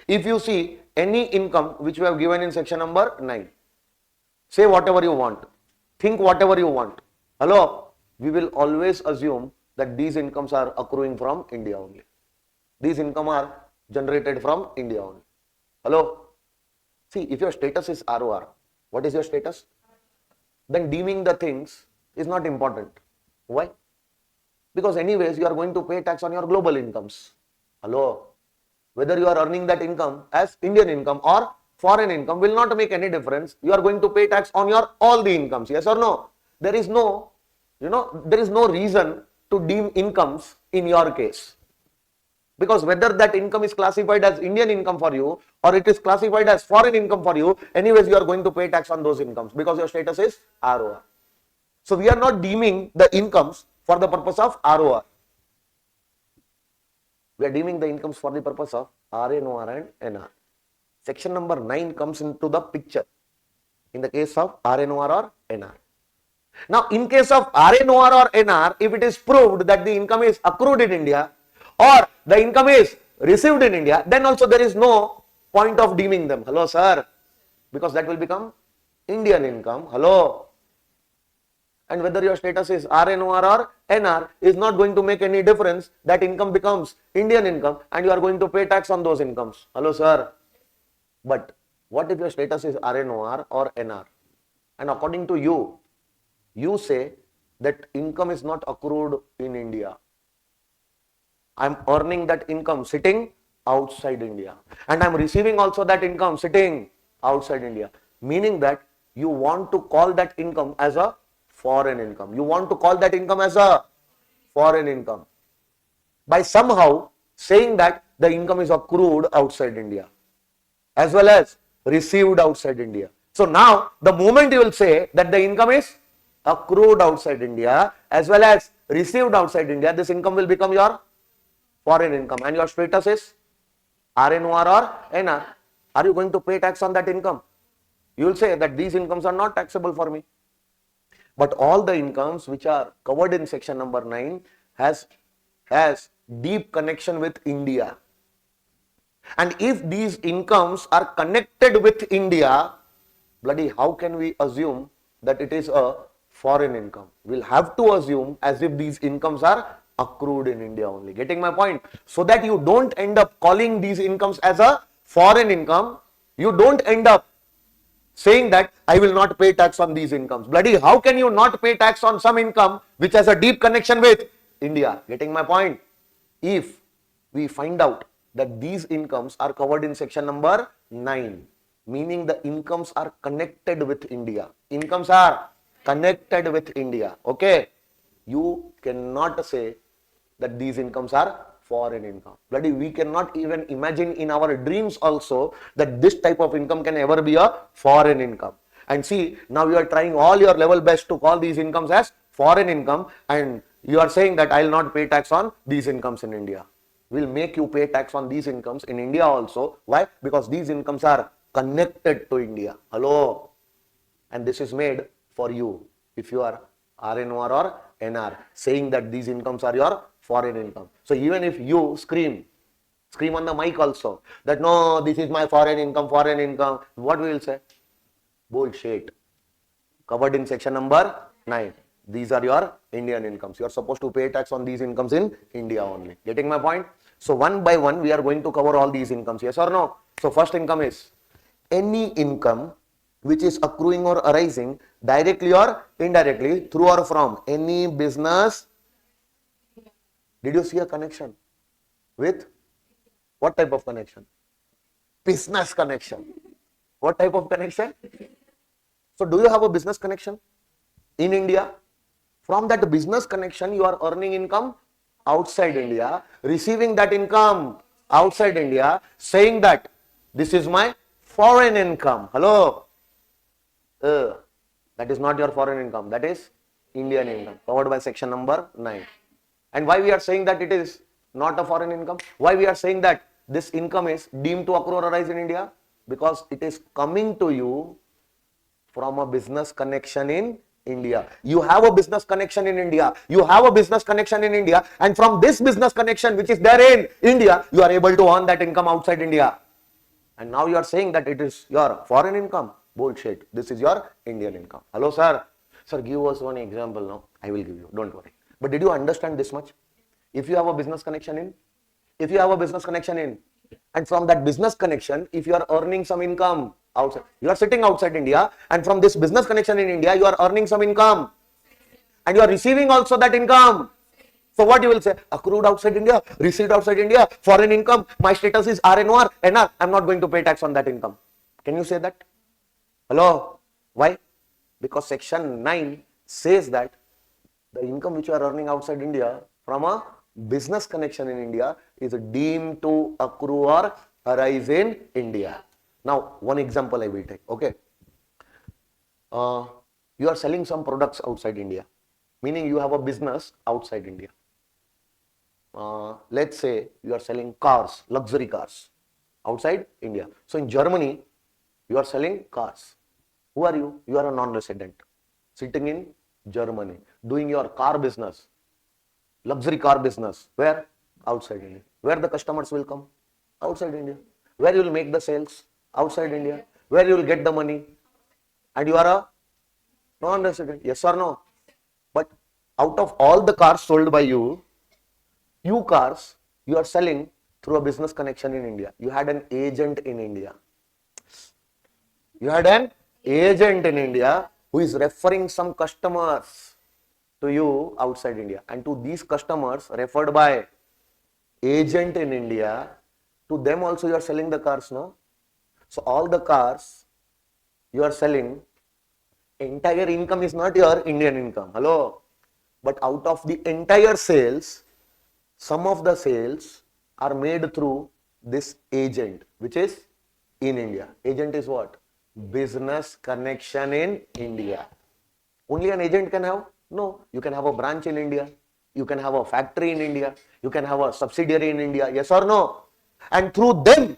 If you see any income which we have given in section number 9, say whatever you want. Think whatever you want. Hello? We will always assume that these incomes are accruing from India only. These income are generated from India only. Hello? See, if your status is ROR, what is your status? Then deeming the things is not important. Why? Because anyways, you are going to pay tax on your global incomes. Hello? Whether you are earning that income as Indian income or foreign income will not make any difference. You are going to pay tax on your all the incomes. Yes or no? There is no, there is no reason to deem incomes in your case. Because whether that income is classified as Indian income for you or it is classified as foreign income for you, anyways you are going to pay tax on those incomes because your status is ROR. So we are not deeming the incomes for the purpose of ROR. We are deeming the incomes for the purpose of RNOR and NR. Section number 9 comes into the picture in the case of RNOR or NR. Now, in case of RNOR or NR, if it is proved that the income is accrued in India or the income is received in India, then also there is no point of deeming them. Hello, sir. Because that will become Indian income. Hello. And whether your status is RNOR or NR is not going to make any difference. That income becomes Indian income and you are going to pay tax on those incomes. Hello, sir. But what if your status is RNOR or NR? And according to you, you say that income is not accrued in India. I am earning that income sitting outside India. And I am receiving also that income sitting outside India. Meaning that you want to call that income as a foreign income. You want to call that income as a foreign income. By somehow saying that the income is accrued outside India as well as received outside India. So now the moment you will say that the income is accrued outside India as well as received outside India, this income will become your foreign income and your status is RNOR or NR. Are you going to pay tax on that income? You will say that these incomes are not taxable for me. But all the incomes which are covered in section number 9 has deep connection with India. And if these incomes are connected with India, bloody how can we assume that it is a foreign income? We'll have to assume as if these incomes are accrued in India only. Getting my point? So that you don't end up calling these incomes as a foreign income. You don't end up saying that I will not pay tax on these incomes. Bloody, how can you not pay tax on some income which has a deep connection with India? Getting my point? If we find out that these incomes are covered in section number 9, meaning the incomes are connected with India. Incomes are connected with India. Okay? You cannot say that these incomes are foreign income. Bloody, we cannot even imagine in our dreams also that this type of income can ever be a foreign income. And see, now you are trying all your level best to call these incomes as foreign income, and You are saying that I will not pay tax on these incomes in India. We'll make you pay tax on these incomes in India also. Why? Because these incomes are connected to India. Hello? And this is made for you. If you are RNOR or NR, saying that these incomes are your foreign income. So even if you scream on the mic also, that no, this is my foreign income, what we will say? Bullshit. Covered in section number 9. These are your Indian incomes. You are supposed to pay tax on these incomes in India only. Getting my point? So one by one, we are going to cover all these incomes. Yes or no? So first income is any income which is accruing or arising directly or indirectly through or from any business. Did you see a connection with what type of connection? Business connection. What type of connection? So do you have a business connection in India? From that business connection, you are earning income outside India, receiving that income outside India, saying that this is my foreign income. Hello? That is not your foreign income. That is Indian income, covered by section number 9. And why we are saying that it is not a foreign income? Why we are saying that this income is deemed to accrue or arise in India? Because it is coming to you from a business connection in India. You have a business connection in India. You have a business connection in India. And from this business connection, which is there in India, you are able to earn that income outside India. And now you are saying that it is your foreign income. Bullshit. This is your Indian income. Hello, sir. Sir, give us one example now. I will give you. Don't worry. But did you understand this much? If you have a business connection in, and from that business connection, if you are earning some income outside, you are sitting outside India, and from this business connection in India, you are earning some income, and you are receiving also that income. So what you will say? Accrued outside India, received outside India, foreign income, my status is RNOR, NR, I'm not going to pay tax on that income. Can you say that? Hello? Why? Because section 9 says that the income which you are earning outside India from a business connection in India is deemed to accrue or arise in India. Now, one example I will take. Okay. You are selling some products outside India, meaning you have a business outside India. Let's say you are selling cars, luxury cars outside India. So in Germany, you are selling cars. Who are you? You are a non-resident sitting in Germany, doing your car business, luxury car business. Where? Outside India. Where the customers will come? Outside India. Where you will make the sales? Outside India. Where you will get the money? And you are a non-resident. Yes or no? But out of all the cars sold by you, few cars you are selling through a business connection in India. You had an agent in India. You had an agent in India who is referring some customers to you outside India. And to these customers referred by agent in India, to them also you are selling the cars, no? So all the cars you are selling, entire income is not your Indian income. Hello? But out of the entire sales, some of the sales are made through this agent, which is in India. Agent is what? Business connection in India. Only an agent can have? No. You can have a branch in India. You can have a factory in India. You can have a subsidiary in India. Yes or no? And through them,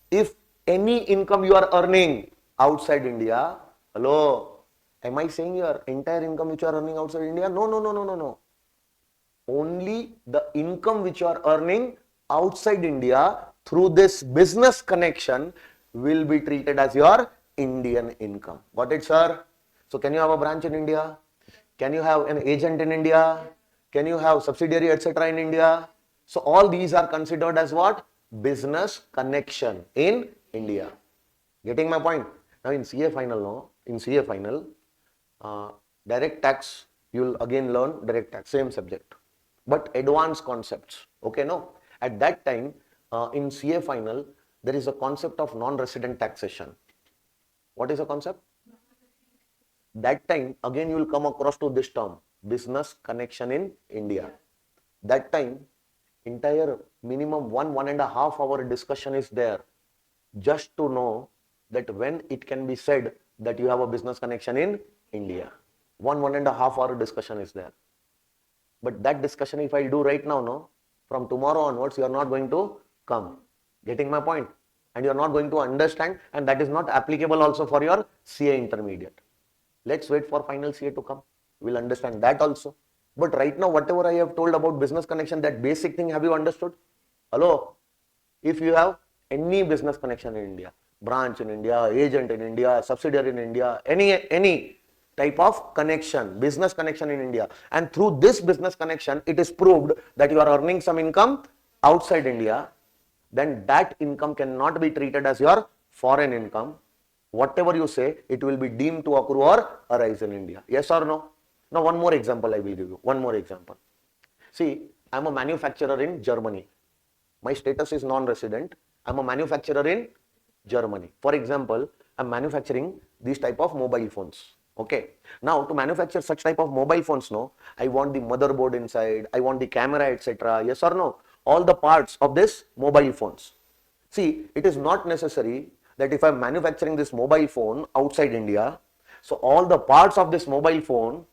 if any income you are earning outside India, hello, am I saying your entire income which you are earning outside India? No, no, no, no, no, no. Only the income which you are earning outside India through this business connection will be treated as your Indian income. Got it, sir? So can you have a branch in India? Can you have an agent in India? Can you have subsidiary, etc. in India? So all these are considered as what? Business connection in India. Getting my point? Now in CA final, no? In CA final, direct tax, you will again learn direct tax, same subject, but advanced concepts. Okay, no? At that time, in CA final, there is a concept of non-resident taxation. What is a concept? That time, again you will come across to this term, business connection in India. That time, entire minimum 1.5 hour discussion is there just to know that when it can be said that you have a business connection in India. 1.5 hour discussion is there. But that discussion, if I do right now, no, from tomorrow onwards, you are not going to come. Getting my point? And you are not going to understand, and that is not applicable also for your CA intermediate. Let's wait for final CA to come. We'll understand that also. But right now, whatever I have told about business connection, that basic thing, have you understood? Hello? If you have any business connection in India, branch in India, agent in India, subsidiary in India, any type of connection, business connection in India, and through this business connection, it is proved that you are earning some income outside India, then that income cannot be treated as your foreign income. Whatever you say, it will be deemed to accrue or arise in India. Yes or no? Now, one more example I will give you. One more example. See, I am a manufacturer in Germany. My status is non-resident. I am a manufacturer in Germany. For example, I am manufacturing these type of mobile phones. Okay. Now, to manufacture such type of mobile phones, no, I want the motherboard inside, I want the camera, etc. Yes or no? All the parts of this mobile phones. See, it is not necessary that if I am manufacturing this mobile phone outside India, so all the parts of this mobile phone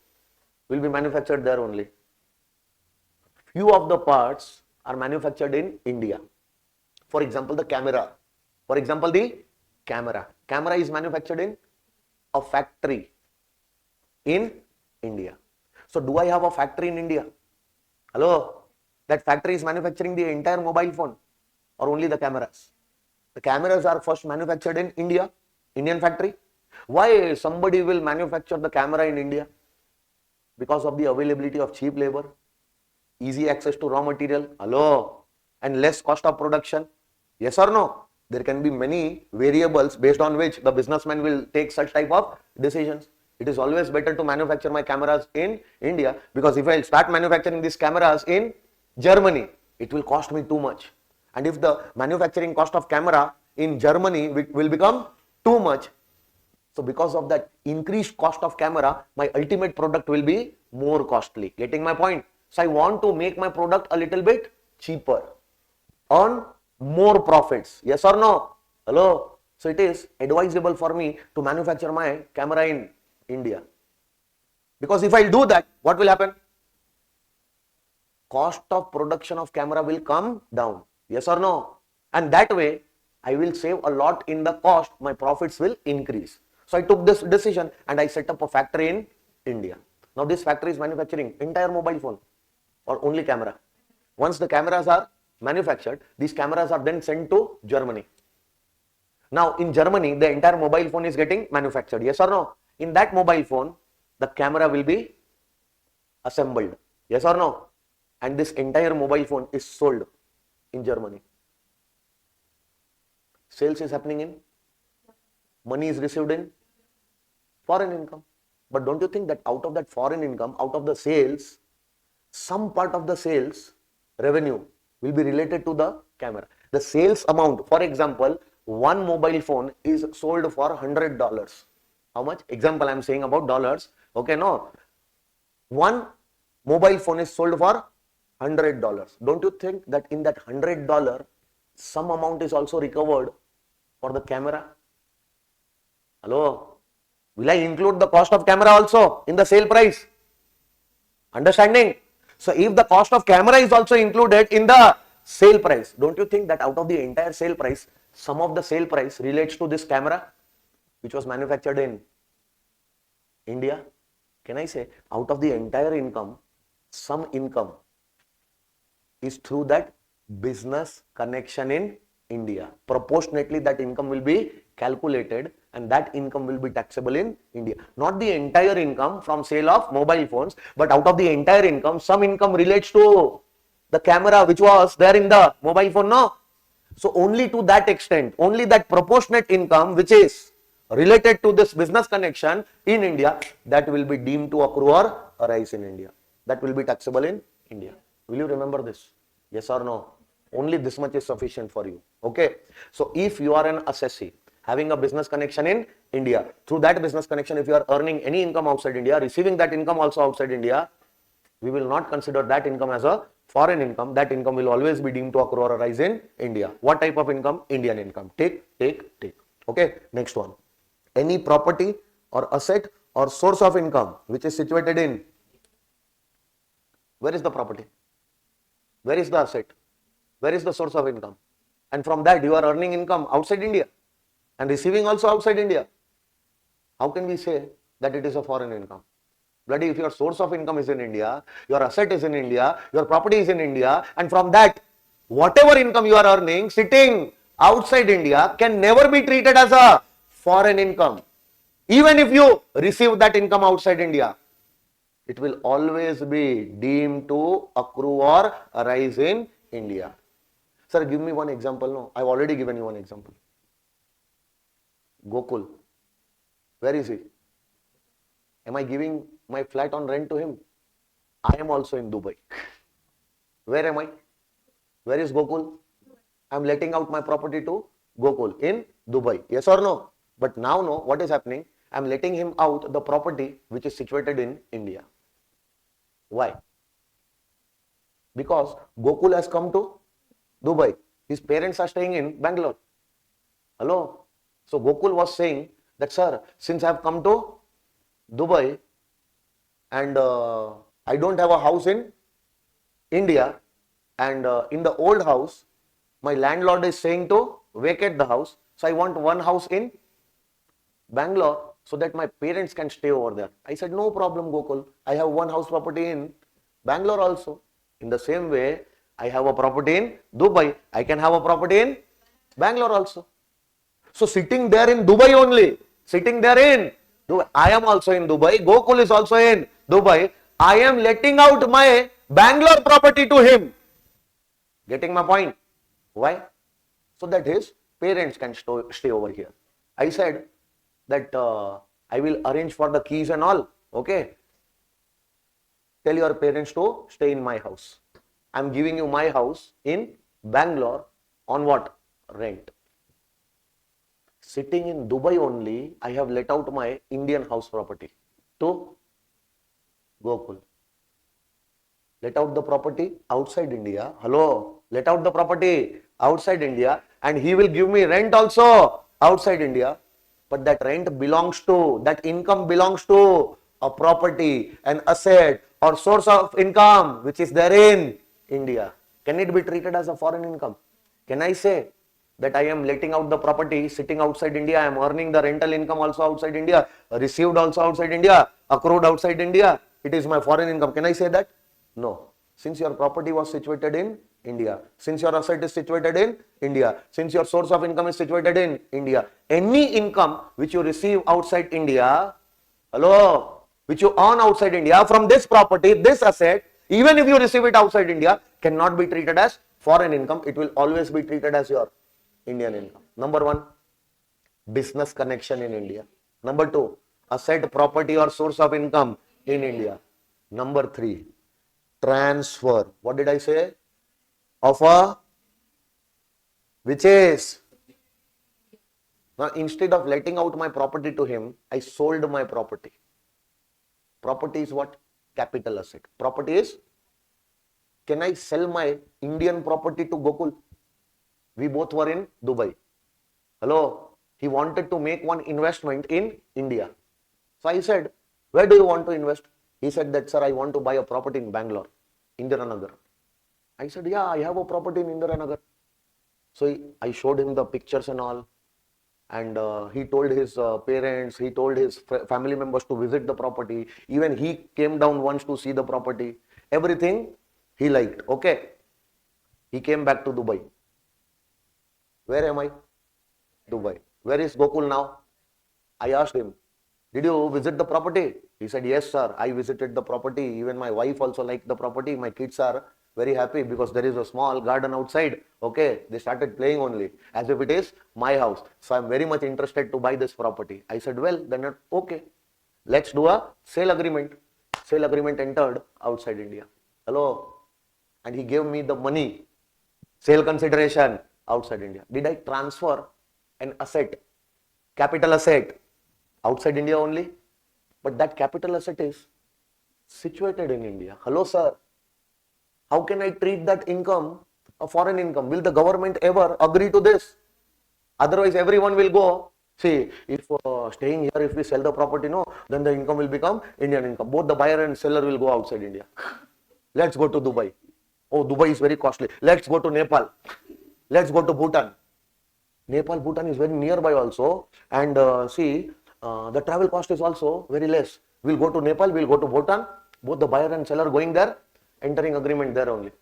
will be manufactured there only. Few of the parts are manufactured in India. For example, the camera. For example, the camera. Camera is manufactured in a factory in India. So, do I have a factory in India? Hello? That factory is manufacturing the entire mobile phone or only the cameras? The cameras are first manufactured in India, Indian factory. Why somebody will manufacture the camera in India? Because of the availability of cheap labor, easy access to raw material, hello, and less cost of production. Yes or no? There can be many variables based on which the businessman will take such type of decisions. It is always better to manufacture my cameras in India, because if I start manufacturing these cameras in Germany, it will cost me too much. And if the manufacturing cost of camera in Germany will become too much, so because of that increased cost of camera, my ultimate product will be more costly. Getting my point? So I want to make my product a little bit cheaper, earn more profits. Yes or no? Hello? So it is advisable for me to manufacture my camera in India. Because if I do that, what will happen? Cost of production of camera will come down. Yes or no? And that way, I will save a lot in the cost. My profits will increase. So I took this decision and I set up a factory in India. Now this factory is manufacturing entire mobile phone or only camera. Once the cameras are manufactured, these cameras are then sent to Germany. Now in Germany, the entire mobile phone is getting manufactured. Yes or no? In that mobile phone, the camera will be assembled. Yes or no? And this entire mobile phone is sold in Germany. Sales is happening in, money is received in foreign income. But don't you think that out of that foreign income, out of the sales, some part of the sales revenue will be related to the camera? The sales amount, for example, one mobile phone is sold for $100. How much? Example, I am saying about dollars. Okay, no. One mobile phone is sold for $100. Don't you think that in that $100, some amount is also recovered for the camera? Hello? Will I include the cost of camera also in the sale price? Understanding? So if the cost of camera is also included in the sale price, don't you think that out of the entire sale price, some of the sale price relates to this camera which was manufactured in India? Can I say out of the entire income, some income is through that business connection in India. Proportionately, that income will be calculated and that income will be taxable in India. Not the entire income from sale of mobile phones, but out of the entire income, some income relates to the camera which was there in the mobile phone, no? So only to that extent, only that proportionate income which is related to this business connection in India, that will be deemed to accrue or arise in India. That will be taxable in India. Will you remember this? Yes or no? Only this much is sufficient for you. Okay. So if you are an assessee having a business connection in India, through that business connection, if you are earning any income outside India, receiving that income also outside India, we will not consider that income as a foreign income. That income will always be deemed to accrue or arise in India. What type of income? Indian income. Take. Okay. Next one. Any property or asset or source of income which is situated in Where is the property? Where is the asset? Where is the source of income? And from that you are earning income outside India and receiving also outside India. How can we say that it is a foreign income? Bloody, if your source of income is in India, your asset is in India, your property is in India, and from that, whatever income you are earning sitting outside India can never be treated as a foreign income. Even if you receive that income outside India, it will always be deemed to accrue or arise in India. Sir, give me one example. No, I've already given you one example. Gokul. Where is he? Am I giving my flat on rent to him? I am also in Dubai. Where am I? Where is Gokul? I am letting out my property to Gokul in Dubai. Yes or no? But now, no, what is happening? I am letting him out the property which is situated in India. Why? Because Gokul has come to Dubai. His parents are staying in Bangalore. Hello? So Gokul was saying that, sir, since I have come to Dubai and I don't have a house in India, and in the old house, my landlord is saying to vacate the house. So I want one house in Bangalore so that my parents can stay over there. I said, no problem, Gokul. I have one house property in Bangalore also. In the same way, I have a property in Dubai. I can have a property in Bangalore also. So sitting there in Dubai only, sitting there in Dubai, I am also in Dubai. Gokul is also in Dubai. I am letting out my Bangalore property to him. Getting my point? Why? So that his parents can stay over here. I said that I will arrange for the keys and all. Okay. Tell your parents to stay in my house. I am giving you my house in Bangalore on what? Rent. Sitting in Dubai only, I have let out my Indian house property to Gokul. Let out the property outside India. Hello, let out the property outside India and he will give me rent also outside India. But that rent belongs to, that income belongs to a property, an asset or source of income which is there in India. Can it be treated as a foreign income? Can I say that I am letting out the property sitting outside India, I am earning the rental income also outside India, received also outside India, accrued outside India, it is my foreign income? Can I say that? No. Since your property was situated in India, since your asset is situated in India, since your source of income is situated in India, any income which you receive outside India, hello, which you earn outside India from this property, this asset, even if you receive it outside India, cannot be treated as foreign income. It will always be treated as your Indian income. Number one, business connection in India. Number two, asset, property or source of income in India. Number three, transfer. What did I say? Of a, which is, now instead of letting out my property to him, I sold my property. Property is what? Capital asset. Property is, can I sell my Indian property to Gokul? We both were in Dubai. Hello, he wanted to make one investment in India. So I said, where do you want to invest? He said that, sir, I want to buy a property in Bangalore, Indiranagar. I said, yeah, I have a property in Indiranagar. So I showed him the pictures and all. And he told his parents, he told his family members to visit the property. Even he came down once to see the property. Everything he liked. Okay. He came back to Dubai. Where am I? Dubai. Where is Gokul now? I asked him, did you visit the property? He said, yes, sir. I visited the property. Even my wife also liked the property. My kids are very happy because there is a small garden outside. Okay. They started playing only as if it is my house. So I'm very much interested to buy this property. I said, well, then okay. Let's do a sale agreement. Sale agreement entered outside India. Hello. And he gave me the money. Sale consideration outside India. Did I transfer an asset, capital asset, outside India only? But that capital asset is situated in India. Hello, sir. How can I treat that income a foreign income? Will the government ever agree to this? Otherwise, everyone will go. See, if staying here, if we sell the property, no, then the income will become Indian income. Both the buyer and seller will go outside India. Let's go to Dubai. Oh, Dubai is very costly. Let's go to Nepal. Let's go to Bhutan. Nepal, Bhutan is very nearby also. And the travel cost is also very less. We'll go to Nepal, we'll go to Bhutan. Both the buyer and seller going there, entering agreement there only.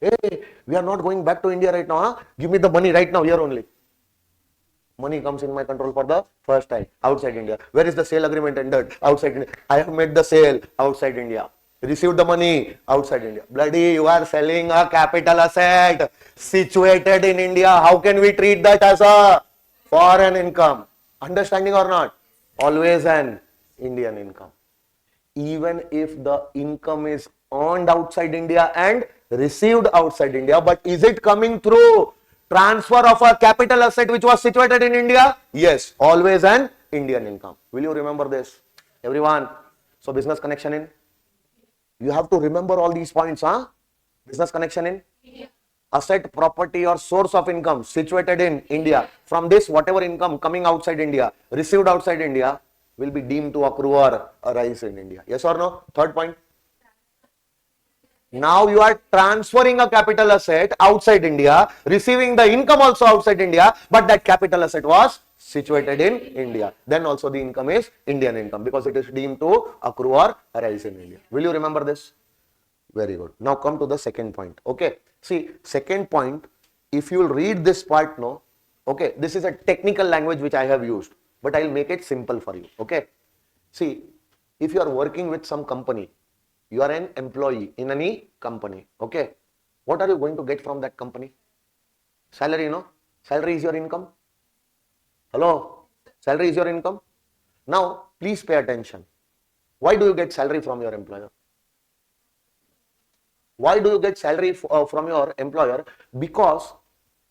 Hey, we are not going back to India right now. Huh? Give me the money right now, here only. Money comes in my control for the first time outside India. Where is the sale agreement entered? Outside India. I have made the sale outside India. Received the money outside India. Bloody, you are selling a capital asset situated in India. How can we treat that as a foreign income? Understanding or not? Always an Indian income. Even if the income is earned outside India and received outside India, but is it coming through transfer of a capital asset which was situated in India? Yes, always an Indian income. Will you remember this? Everyone. So business connection in? You have to remember all these points, huh? Business connection in? Yeah. Asset, property or source of income situated in India. From this, whatever income coming outside India, received outside India, will be deemed to accrue or arise in India. Yes or no? Third point. Now you are transferring a capital asset outside India, receiving the income also outside India, but that capital asset was situated in India. Then also the income is Indian income because it is deemed to accrue or arise in India. Will you remember this? Very good. Now come to the second point. Okay. See, second point, if you will read this part, no, okay, this is a technical language which I have used, but I will make it simple for you. Okay. See, if you are working with some company, you are an employee in any company. Okay. What are you going to get from that company? Salary, no? Salary is your income. Hello? Salary is your income. Now, please pay attention. Why do you get salary from your employer? Why do you get salary from your employer? Because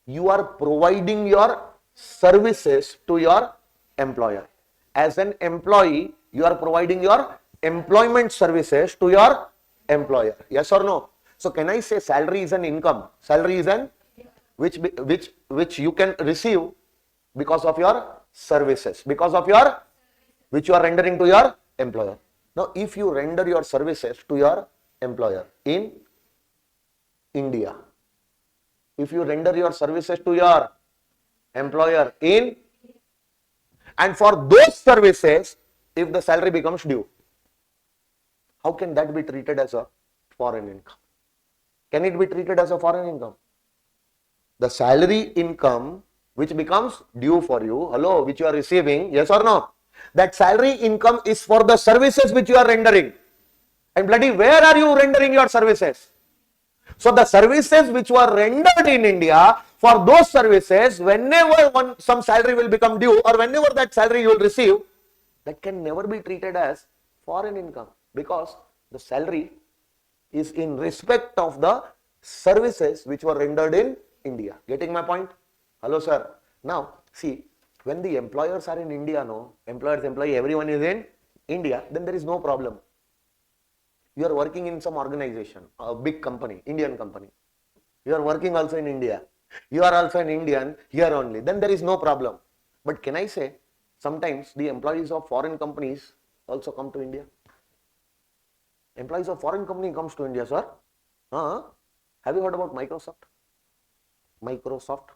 you are providing your services to your employer. As an employee, you are providing your employment services to your employer. Yes or no? So can I say salary is an income? Salary is an which you can receive because of your services, because of your which you are rendering to your employer. Now, if you render your services to your employer in India, if you render your services to your employer in, and for those services, if the salary becomes due, how can that be treated as a foreign income? Can it be treated as a foreign income? The salary income which becomes due for you, hello, which you are receiving, yes or no? That salary income is for the services which you are rendering. And bloody, where are you rendering your services? So the services which were rendered in India, for those services, whenever some salary will become due or whenever that salary you will receive, that can never be treated as foreign income because the salary is in respect of the services which were rendered in India. Getting my point? Hello, sir. Now, see, when the employers are in India, no, employers, employee, everyone is in India, then there is no problem. You are working in some organization, a big company, Indian company. You are working also in India. You are also an Indian here only. Then there is no problem. But can I say, sometimes the employees of foreign companies also come to India. Employees of foreign company comes to India, sir. Have you heard about Microsoft? Microsoft.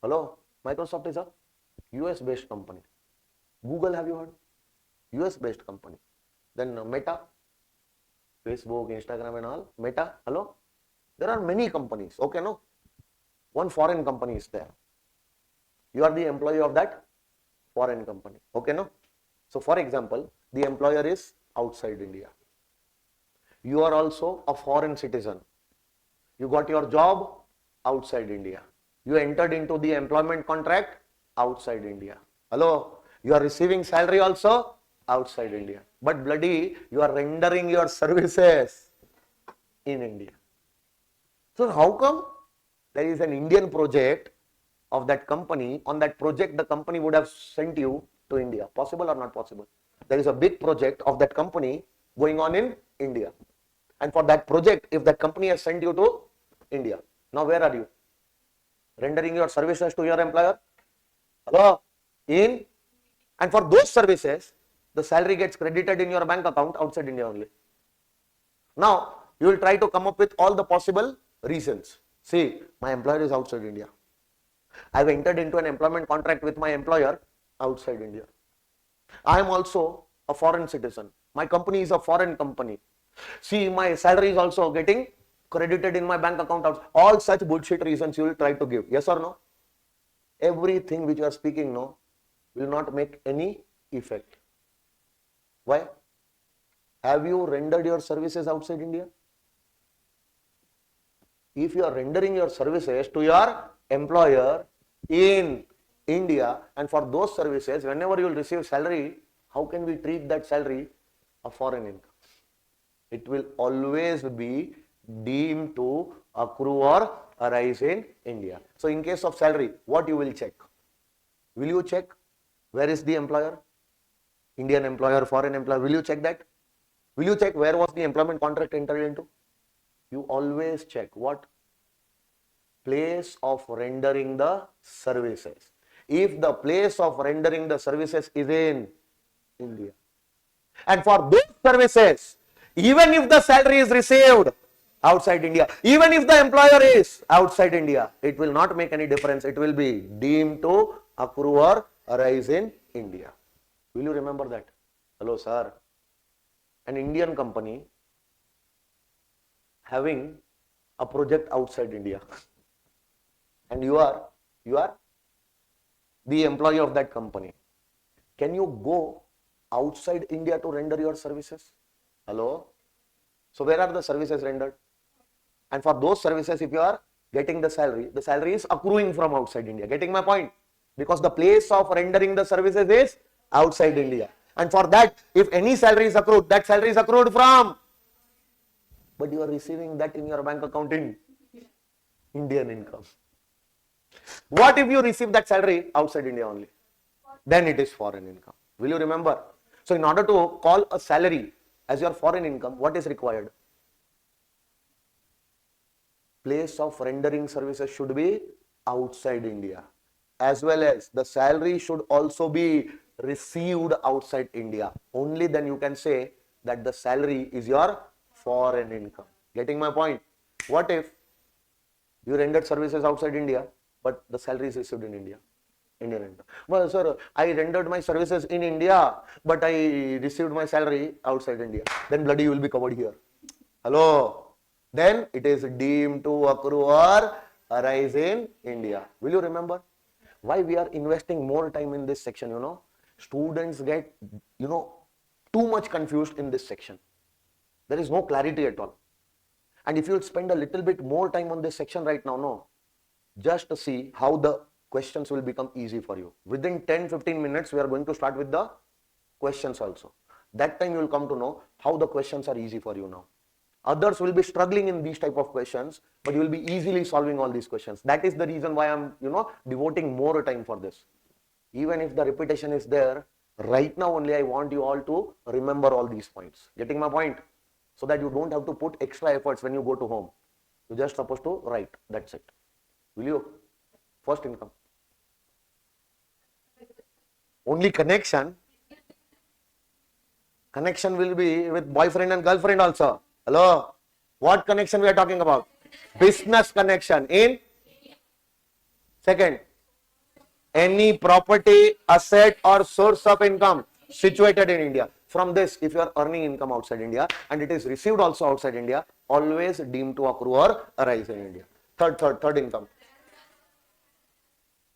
Hello? Microsoft is a US based company. Google, have you heard? US based company. Then Meta. Facebook, Instagram and all, Meta, hello? There are many companies, okay, no? One foreign company is there. You are the employee of that foreign company, okay, no? So, for example, the employer is outside India. You are also a foreign citizen. You got your job outside India. You entered into the employment contract outside India. Hello? You are receiving salary also outside India. But bloody, you are rendering your services in India. So how come there is an Indian project of that company? On that project, the company would have sent you to India. Possible or not possible? There is a big project of that company going on in India. And for that project, if that company has sent you to India, now where are you? Rendering your services to your employer? Hello? In? And for those services, the salary gets credited in your bank account outside India only. Now, You will try to come up with all the possible reasons. See, my employer is outside India. I have entered into an employment contract with my employer outside India. I am also a foreign citizen. My company is a foreign company. See, my salary is also getting credited in my bank account. All such bullshit reasons you will try to give. Yes or no? Everything which you are speaking no will not make any effect. Why? Have you rendered your services outside India? If you are rendering your services to your employer in India, and for those services, whenever you will receive salary, how can we treat that salary a foreign income? It will always be deemed to accrue or arise in India. So in case of salary, what you will check? Will you check where is the employer? Indian employer, foreign employer, will you check that? Will you check where was the employment contract entered into? You always check what? Place of rendering the services. If the place of rendering the services is in India, and for those services, even if the salary is received outside India, even if the employer is outside India, it will not make any difference. It will be deemed to accrue or arise in India. Will you remember that? Hello, sir. An Indian company having a project outside India and you are the employee of that company. Can you go outside India to render your services? Hello? So where are the services rendered? And for those services, if you are getting the salary is accruing from outside India. Getting my point? Because the place of rendering the services is outside India. And for that, if any salary is accrued, that salary is accrued from, but you are receiving that in your bank account in Indian income. What if you receive that salary outside India only? Then it is foreign income. Will you remember? So in order to call a salary as your foreign income, what is required? Place of rendering services should be outside India, as well as the salary should also be received outside India. Only then you can say that the salary is your foreign income. Getting my point? What if you rendered services outside India, but the salary is received in India? Indian income. Well, sir, I rendered my services in India, but I received my salary outside India. Then bloody you will be covered here. Hello? Then it is deemed to accrue or arise in India. Will you remember? Why we are investing more time in this section, Students get, too much confused in this section. There is no clarity at all. And if you spend a little bit more time on this section right now, just to see how the questions will become easy for you. Within 10-15 minutes, we are going to start with the questions also. That time you will come to know how the questions are easy for you now. Others will be struggling in these type of questions, but you will be easily solving all these questions. That is the reason why I am, devoting more time for this. Even if the repetition is there, right now only I want you all to remember all these points. Getting my point? So that you don't have to put extra efforts when you go to home. You're just supposed to write. That's it. Will you? First income. Only connection will be with boyfriend and girlfriend also. Hello? What connection we are talking about? Business connection in second. Any property, asset or source of income situated in India. From this, if you are earning income outside India and it is received also outside India, always deemed to accrue or arise in India. Third income.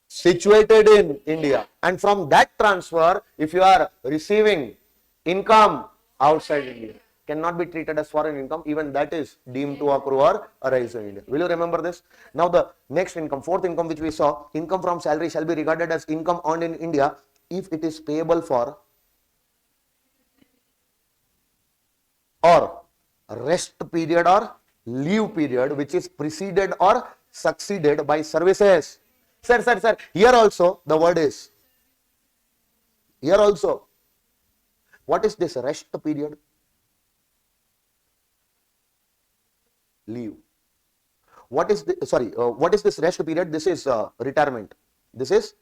Situated in India. And from that transfer, if you are receiving income outside India, cannot be treated as foreign income. Even that is deemed to accrue or arise in India. Will you remember this? Now the next income, fourth income which we saw, income from salary shall be regarded as income earned in India if it is payable for or rest period or leave period which is preceded or succeeded by services. Sir, here also the word is, here also, what is this rest period? Leave. What is this rest period? This is retirement. This is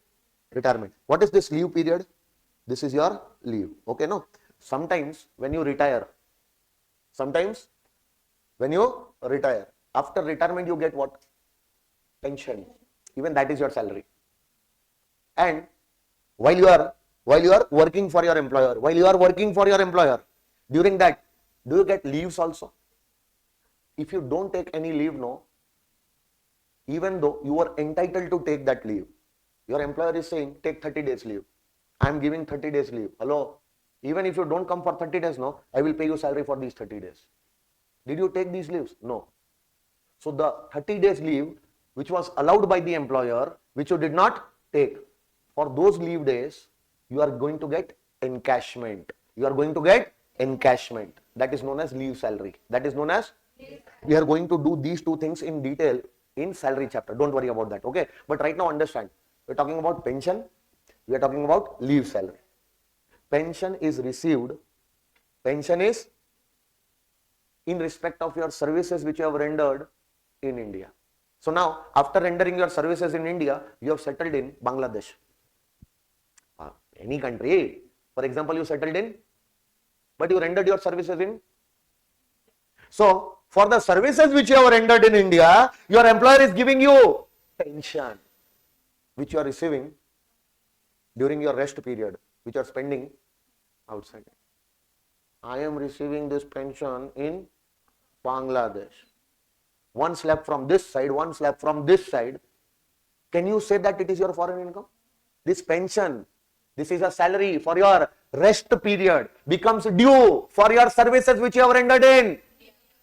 retirement. What is this leave period? This is your leave. Okay, no? Sometimes when you retire, sometimes When you retire. After retirement, you get what? Pension. Even that is your salary. And while you are working for your employer, during that, do you get leaves also? If you don't take any leave, no, even though you are entitled to take that leave, your employer is saying take 30 days leave. I am giving 30 days leave. Hello, even if you don't come for 30 days, no, I will pay you salary for these 30 days. Did you take these leaves? No. So the 30 days leave which was allowed by the employer, which you did not take, for those leave days, you are going to get encashment. You are going to get encashment. That is known as leave salary. That is known as, we are going to do these two things in detail in salary chapter. Don't worry about that, okay? But right now understand, we are talking about pension, we are talking about leave salary. Pension is received, pension is in respect of your services which you have rendered in India. So now, after rendering your services in India, you have settled in Bangladesh. Any country. For example, you settled in, but you rendered your services in. So, for the services which you have rendered in India, your employer is giving you pension, which you are receiving during your rest period, which you are spending outside. I am receiving this pension in Bangladesh. One slab from this side, one slab from this side. Can you say that it is your foreign income? This pension, this is a salary for your rest period, becomes due for your services which you have rendered in.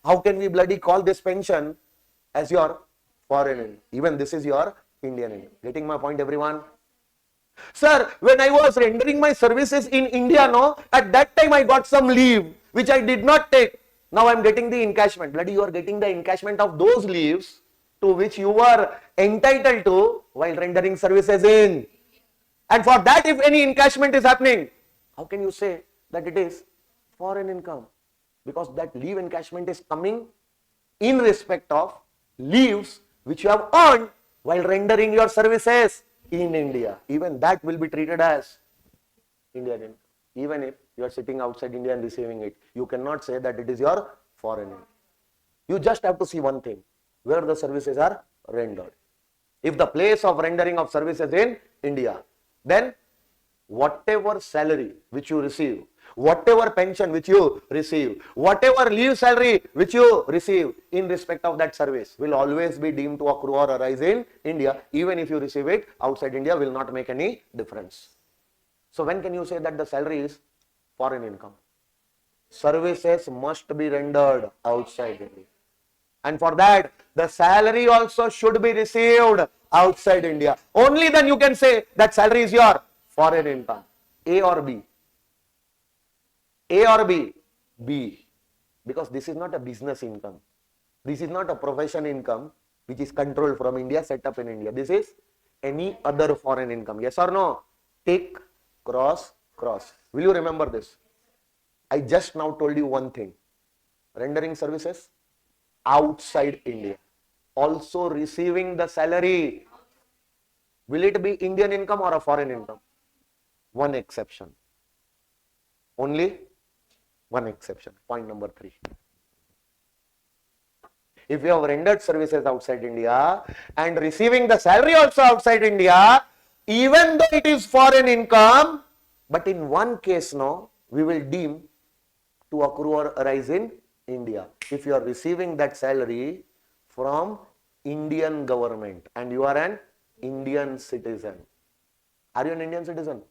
How can we bloody call this pension as your foreign income? Even this is your Indian income. Getting my point, everyone? Sir, when I was rendering my services in India, no, at that time I got some leave which I did not take. Now I am getting the encashment. Bloody, you are getting the encashment of those leaves to which you were entitled to while rendering services in. And for that, if any encashment is happening, how can you say that it is foreign income? Because that leave encashment is coming in respect of leaves which you have earned while rendering your services in India. Even that will be treated as Indian income. Even if you are sitting outside India and receiving it, you cannot say that it is your foreign income. You just have to see one thing, where the services are rendered. If the place of rendering of services in India, then whatever salary which you receive, whatever pension which you receive, whatever leave salary which you receive in respect of that service will always be deemed to accrue or arise in India. Even if you receive it outside India, will not make any difference. So when can you say that the salary is foreign income? Services must be rendered outside India. And for that, the salary also should be received outside India. Only then you can say that salary is your foreign income. A or B? A or B? B. Because this is not a business income. This is not a profession income which is controlled from India, set up in India. This is any other foreign income. Yes or no? Tick, cross, cross. Will you remember this? I just now told you one thing. Rendering services outside India. Also receiving the salary. Will it be Indian income or a foreign income? One exception. Only one exception. Point number 3. If you have rendered services outside India and receiving the salary also outside India, even though it is foreign income, but in one case, no, we will deem to accrue or arise in India. If you are receiving that salary from Indian government and you are an Indian citizen. Are you an Indian citizen?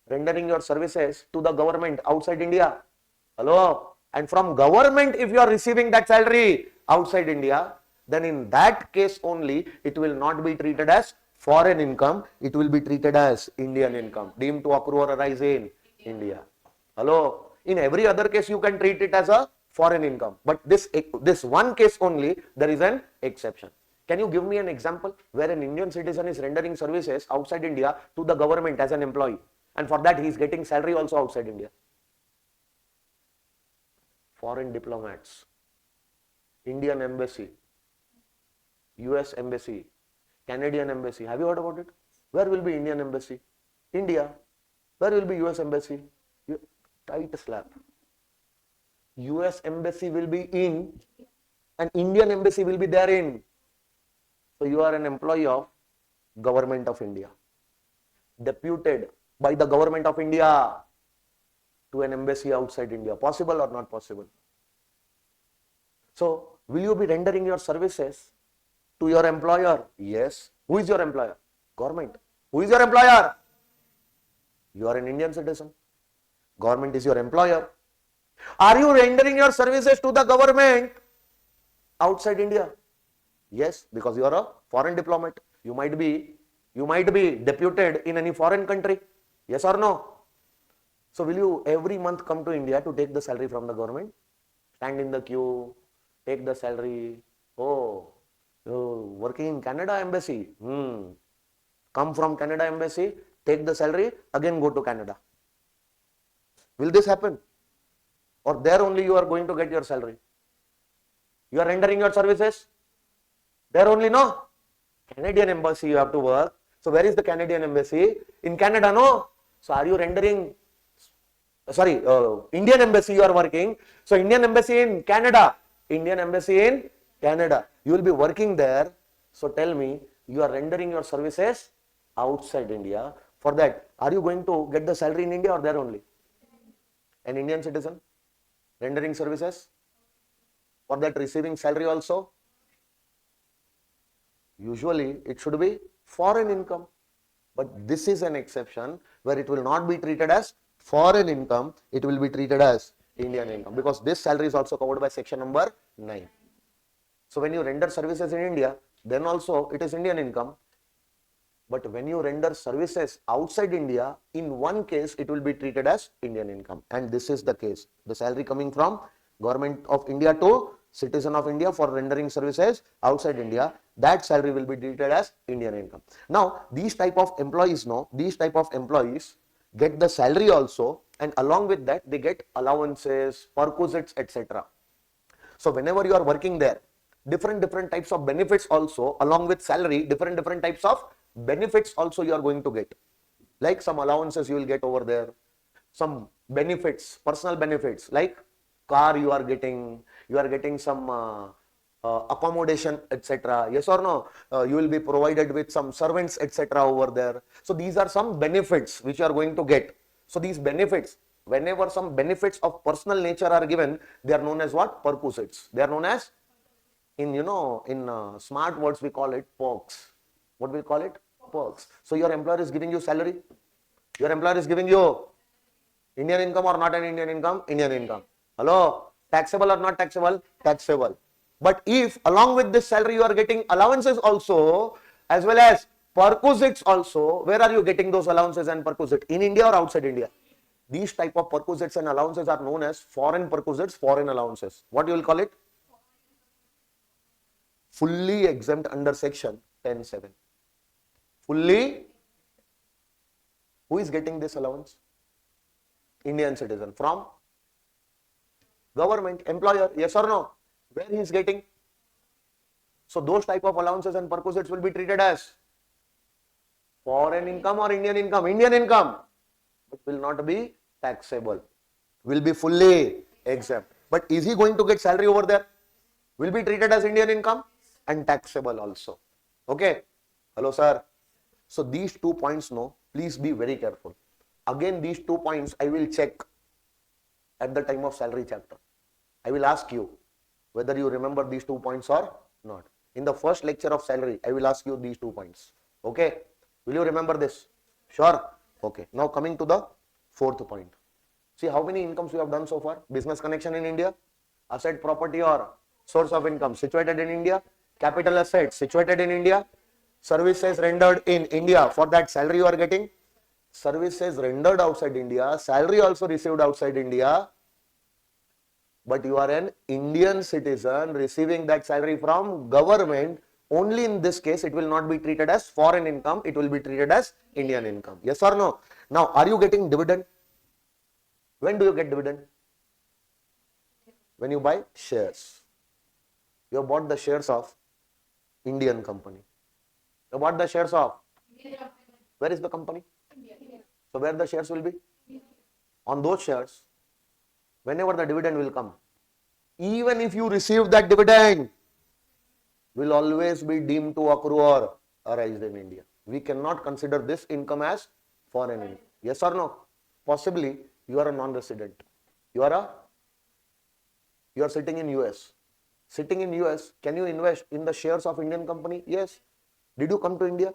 Rendering your services to the government outside India. Hello? And from government, if you are receiving that salary outside India, then in that case only, it will not be treated as foreign income. It will be treated as Indian income, deemed to accrue or arise in India. Hello? In every other case, you can treat it as a foreign income. But this one case only, there is an exception. Can you give me an example where an Indian citizen is rendering services outside India to the government as an employee? And for that, he is getting salary also outside India. Foreign diplomats, Indian embassy, US embassy, Canadian embassy. Have you heard about it? Where will be Indian embassy? India. Where will be US embassy? Tight slap. US embassy will be in and Indian embassy will be therein. So you are an employee of government of India, deputed by the government of India to an embassy outside India. Possible or not possible? So will you be rendering your services to your employer? Yes. Who is your employer? Government. Who is your employer? You are an Indian citizen. Government is your employer. Are you rendering your services to the government outside India? Yes, because you are a foreign diplomat. You might be deputed in any foreign country. Yes or no? So will you every month come to India to take the salary from the government? Stand in the queue, take the salary. Oh, you working in Canada embassy. Come from Canada embassy, take the salary, again go to Canada. Will this happen? Or there only you are going to get your salary? You are rendering your services? There only, no? Canadian embassy you have to work. So where is the Canadian embassy? In Canada, no? So are you rendering, Indian embassy you are working. So Indian embassy in Canada. Indian embassy in Canada. You will be working there. So tell me, you are rendering your services outside India. For that, are you going to get the salary in India or there only? An Indian citizen rendering services? For that, receiving salary also? Usually it should be foreign income, but this is an exception where it will not be treated as foreign income, it will be treated as Indian income, because this salary is also covered by section number 9. So when you render services in India, then also it is Indian income. But when you render services outside India, in one case it will be treated as Indian income, and this is the case. The salary coming from government of India to citizen of India for rendering services outside India, that salary will be treated as Indian income. Now these type of employees get the salary also, and along with that they get allowances, perquisites, etc. So whenever you are working there, different types of benefits also, along with salary, different types of benefits also you are going to get. Like some allowances you will get over there, some benefits, personal benefits, like car you are getting some accommodation, etc. Yes or no? You will be provided with some servants, etc. over there. So these are some benefits which you are going to get. So these benefits, whenever some benefits of personal nature are given, they are known as what? Perquisites. They are known as, in smart words we call it perks. What we call it? Perks. So your employer is giving you salary. Your employer is giving you Indian income or not an Indian income? Indian income. Hello? Taxable or not taxable? Taxable. But if along with this salary you are getting allowances also, as well as perquisites also, where are you getting those allowances and perquisites? In India or outside India? These type of perquisites and allowances are known as foreign perquisites, foreign allowances. What you will call it? Fully exempt under section 10(7). Fully, who is getting this allowance? Indian citizen from government, employer, yes or no? Where he is getting? So those type of allowances and perquisites will be treated as foreign income or Indian income? Indian income, but will not be taxable, will be fully exempt. But is he going to get salary over there? Will be treated as Indian income and taxable also. Okay? Hello, sir. So these 2 points, no, please be very careful. Again, these 2 points I will check at the time of salary chapter. I will ask you whether you remember these 2 points or not. In the first lecture of salary, I will ask you these 2 points. Okay? Will you remember this? Sure? Okay. Now coming to the 4th point. See how many incomes we have done so far? Business connection in India, asset, property or source of income situated in India, capital assets situated in India, services rendered in India, for that salary you are getting, services rendered outside India, salary also received outside India, but you are an Indian citizen receiving that salary from government. Only in this case it will not be treated as foreign income, it will be treated as Indian income. Yes or no? Now are you getting dividend? When do you get dividend? When you buy shares. You have bought the shares of Indian company. You bought the shares of? Where is the company? So where the shares will be? On those shares, whenever the dividend will come, even if you receive that dividend, will always be deemed to accrue or arise in India. We cannot consider this income as foreign income. Yes or no? Possibly you are a non-resident. You are a you are sitting in US. Sitting in US, can you invest in the shares of Indian company? Yes. Did you come to India?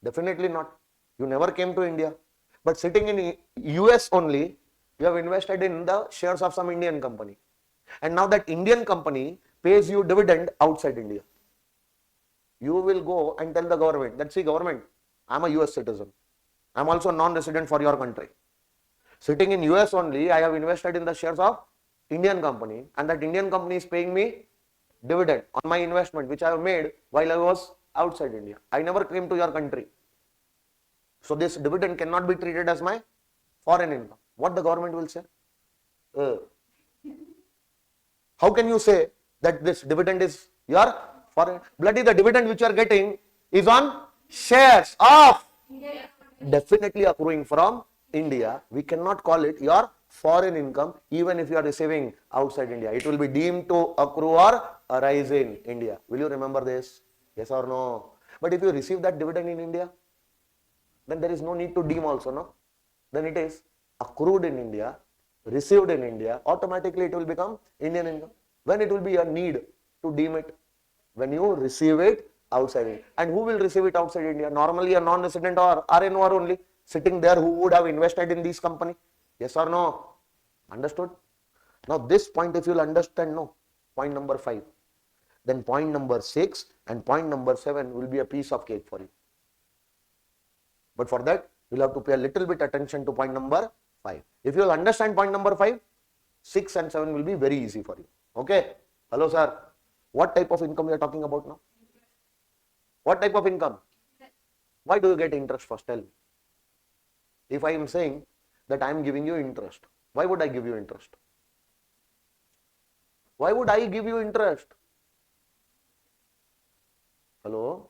Definitely not. You never came to India. But sitting in US only, you have invested in the shares of some Indian company. And now that Indian company pays you dividend outside India. You will go and tell the government that, see government, I'm a US citizen. I'm also non-resident for your country. Sitting in US only, I have invested in the shares of Indian company, and that Indian company is paying me dividend on my investment which I have made while I was outside India. I never came to your country. So this dividend cannot be treated as my foreign income. What the government will say? How can you say that this dividend is your foreign? Bloody the dividend which you are getting is on shares of definitely accruing from India. We cannot call it your foreign income even if you are receiving outside India. It will be deemed to accrue or arise in India. Will you remember this? Yes or no? But if you receive that dividend in India, then there is no need to deem also, no? Then it is accrued in India, received in India, automatically it will become Indian income. When it will be a need to deem it? When you receive it outside India. And who will receive it outside India? Normally a non-resident or RNOR only sitting there who would have invested in this company. Yes or no? Understood? Now this point if you will understand, no, point number 5. Then point number 6 and point number 7 will be a piece of cake for you. But for that, you will have to pay a little bit attention to point number 5. If you will understand point number 5, 6 and 7 will be very easy for you. Okay? Hello sir. What type of income we are talking about now? What type of income? Why do you get interest first? Tell me. If I am saying that I am giving you interest, why would I give you interest? Why would I give you interest? Hello?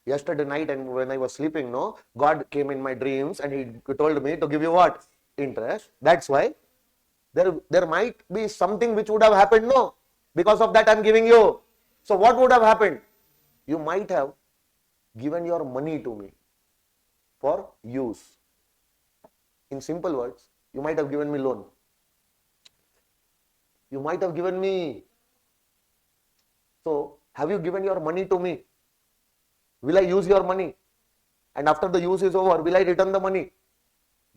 Yesterday night and when I was sleeping, no, God came in my dreams and he told me to give you what? Interest. That's why there might be something which would have happened, no? Because of that I am giving you. So what would have happened? You might have given your money to me for use. In simple words, you might have given me loan. You might have given me. So have you given your money to me? Will I use your money? And after the use is over, will I return the money?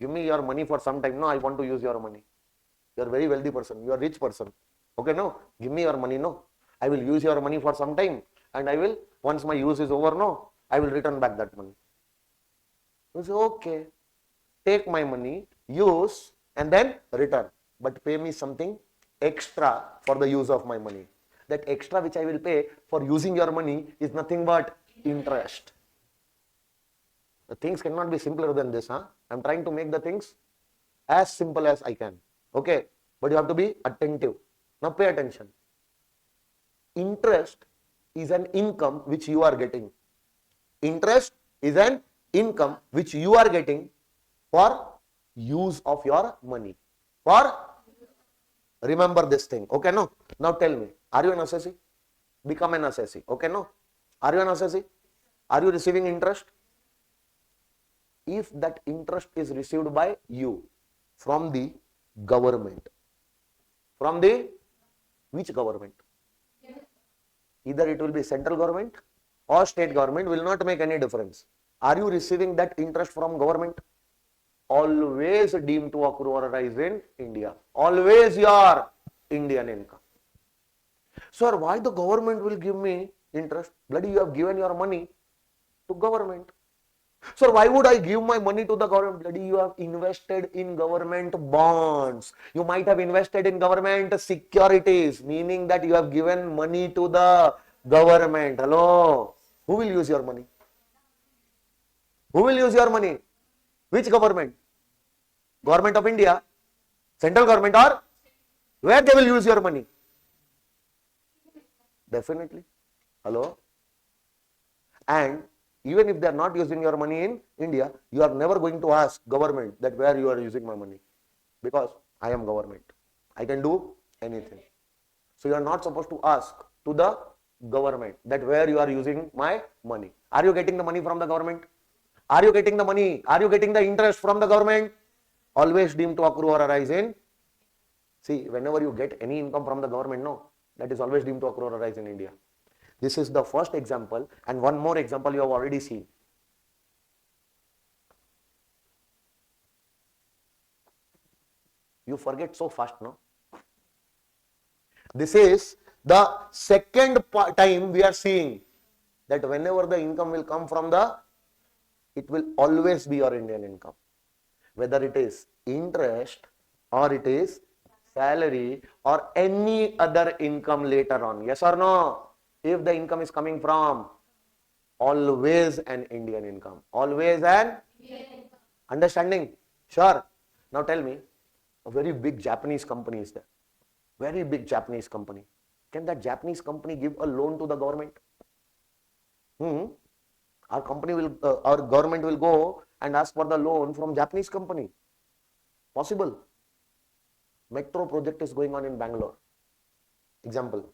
Give me your money for some time. No, I want to use your money. You are a very wealthy person. You are a rich person. Okay, no. Give me your money. No. I will use your money for some time. And I will, once my use is over, no, I will return back that money. You say, okay. Take my money, use, and then return. But pay me something extra for the use of my money. That extra which I will pay for using your money is nothing but interest. The things cannot be simpler than this. I'm trying to make the things as simple as I can. Okay. But you have to be attentive. Now pay attention. Interest is an income which you are getting. Interest is an income which you are getting for use of your money. For remember this thing. Okay, no? Now tell me, are you an assessee? Become an assessee. Okay, no? Are you an assessee? Are you receiving interest? If that interest is received by you from the government, from the which government? Either it will be central government or state government, will not make any difference. Are you receiving that interest from government? Always deemed to accrue or arise in India. Always your Indian income. Sir, why the government will give me interest? Bloody, you have given your money to government. Sir, why would I give my money to the government? Bloody, you have invested in government bonds. You might have invested in government securities, meaning that you have given money to the government. Hello? Who will use your money? Who will use your money? Which government? Government of India? Central government or? Where they will use your money? Definitely. Hello? And even if they are not using your money in India, you are never going to ask government that where you are using my money. Because I am government. I can do anything. So you are not supposed to ask to the government that where you are using my money. Are you getting the money from the government? Are you getting the money? Are you getting the interest from the government? Always deemed to accrue or arise in. See, whenever you get any income from the government, no, that is always deemed to accrue or arise in India. This is the first example, and one more example you have already seen. You forget so fast, no? This is the second time we are seeing that whenever the income will come from the, it will always be your Indian income. Whether it is interest or it is salary or any other income later on. Yes or no? If the income is coming from, always an Indian income. Always an understanding. Sure. Now tell me, a very big Japanese company is there. Very big Japanese company. Can that Japanese company give a loan to the government? Our government will go and ask for the loan from Japanese company. Possible. Metro project is going on in Bangalore. Example.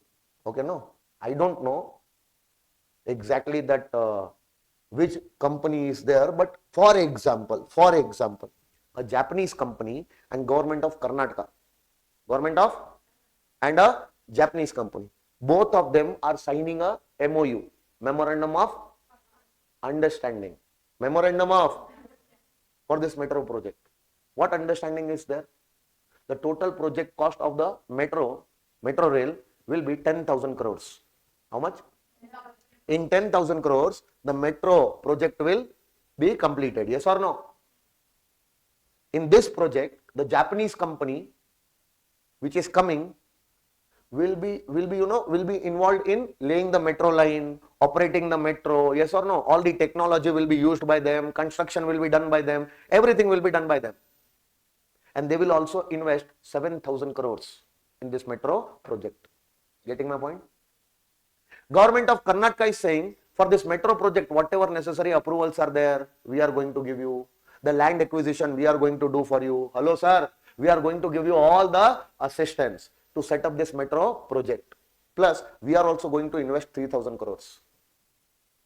Okay, no. I don't know exactly that which company is there, but for example, a Japanese company and government of Karnataka, and a Japanese company, both of them are signing a MOU, Memorandum of Understanding, for this metro project. What understanding is there? The total project cost of the metro rail will be 10,000 crores. How much? In 10,000 crores, the metro project will be completed. Yes or no? In this project, the Japanese company which is coming will be involved in laying the metro line, operating the metro. Yes or no? All the technology will be used by them, construction will be done by them, everything will be done by them. And they will also invest 7,000 crores in this metro project. Getting my point? Government of Karnataka is saying, for this metro project, whatever necessary approvals are there, we are going to give you. The land acquisition, we are going to do for you. Hello, sir. We are going to give you all the assistance to set up this metro project. Plus, we are also going to invest 3,000 crores.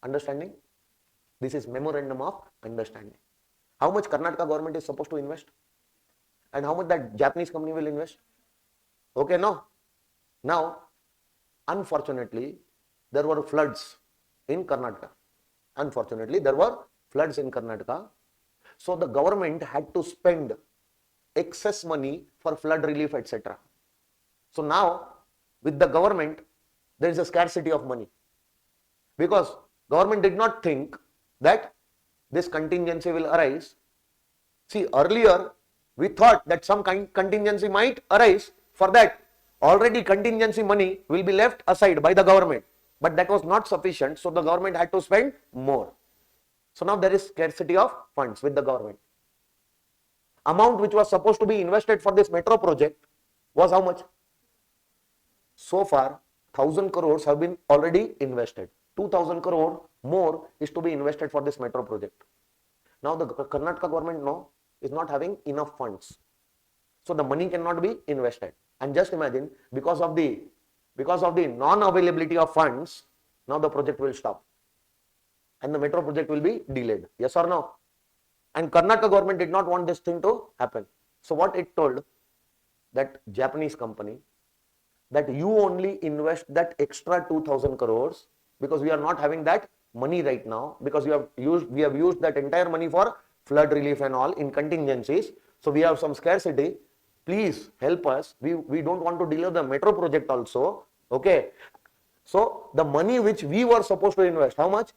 Understanding? This is Memorandum of Understanding. How much Karnataka government is supposed to invest? And how much that Japanese company will invest? Okay, no. Now, unfortunately, there were floods in Karnataka. So the government had to spend excess money for flood relief, etc. So now, with the government, there is a scarcity of money. Because government did not think that this contingency will arise. See, earlier, we thought that some contingency might arise. For that, already contingency money will be left aside by the government. But that was not sufficient, so the government had to spend more. So now there is scarcity of funds with the government. Amount which was supposed to be invested for this metro project was how much? So far, 1,000 crores have been already invested. 2,000 crore more is to be invested for this metro project. Now the Karnataka government is not having enough funds. So the money cannot be invested. And just imagine, because of the non-availability of funds, now the project will stop. And the metro project will be delayed. Yes or no? And Karnataka government did not want this thing to happen. So what it told that Japanese company, that you only invest that extra 2,000 crores because we are not having that money right now, because we have used that entire money for flood relief and all in contingencies. So we have some scarcity. Please help us. We don't want to delay the metro project also. Okay. So the money which we were supposed to invest, how much?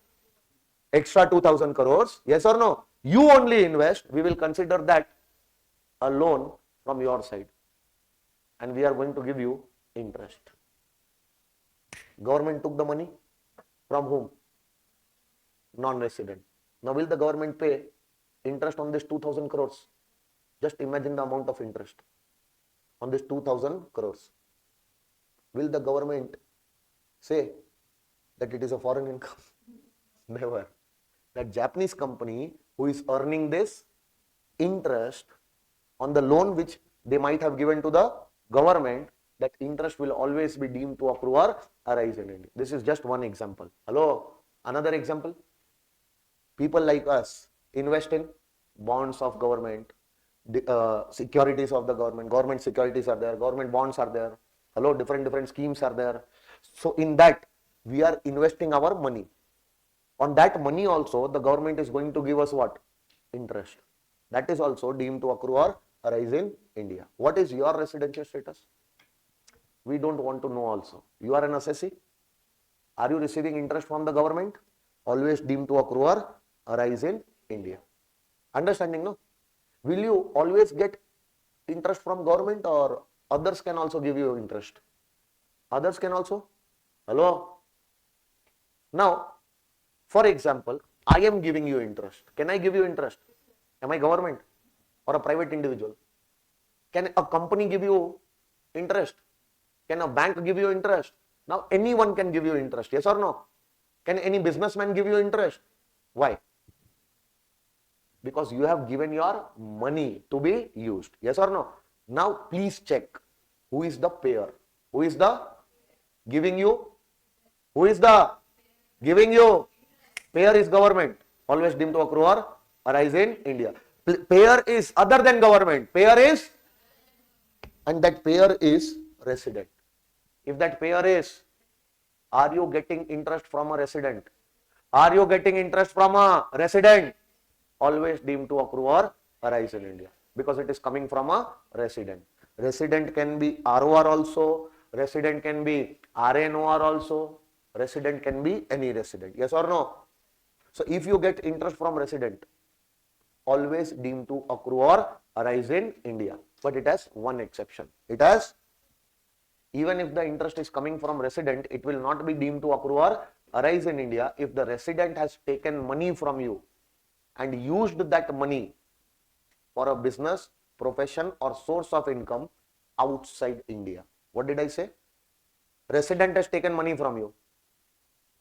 Extra 2,000 crores. Yes or no? You only invest. We will consider that a loan from your side. And we are going to give you interest. Government took the money from whom? Non-resident. Now will the government pay interest on this 2,000 crores? Just imagine the amount of interest on this 2,000 crores. Will the government say that it is a foreign income? Never. That Japanese company who is earning this interest on the loan which they might have given to the government that interest will always be deemed to accrue or arise in India. This is just one example. Hello, another example. People like us invest in bonds of government, securities of the government. Government securities are there, government bonds are there. Hello, different schemes are there. So in that we are investing our money. On that money also the government is going to give us what? Interest. That is also deemed to accrue or arise in India. What is your residential status? We don't want to know also. You are an assessee. Are you receiving interest from the government? Always deemed to accrue or arise in India. Understanding, no? Will you always get interest from government, or others can also give you interest? Others can also? Hello? Now, for example, I am giving you interest. Can I give you interest? Am I government or a private individual? Can a company give you interest? Can a bank give you interest? Now, anyone can give you interest, yes or no? Can any businessman give you interest? Why? Because you have given your money to be used, yes or no? Now, please check who is the payer. Who is the giving you? Who is the giving you? Payer is government, always deemed to accrue or arise in India. Payer is other than government. Payer is, and that payer is resident. If that payer is, are you getting interest from a resident? Are you getting interest from a resident? Always deemed to accrue or arise in India, because it is coming from a resident. Resident can be ROR also, resident can be RNOR also, resident can be any resident, yes or no? So if you get interest from resident, always deemed to accrue or arise in India. But it has one exception. It has, even if the interest is coming from resident, it will not be deemed to accrue or arise in India if the resident has taken money from you and used that money for a business, profession or source of income outside India. What did I say? Resident has taken money from you.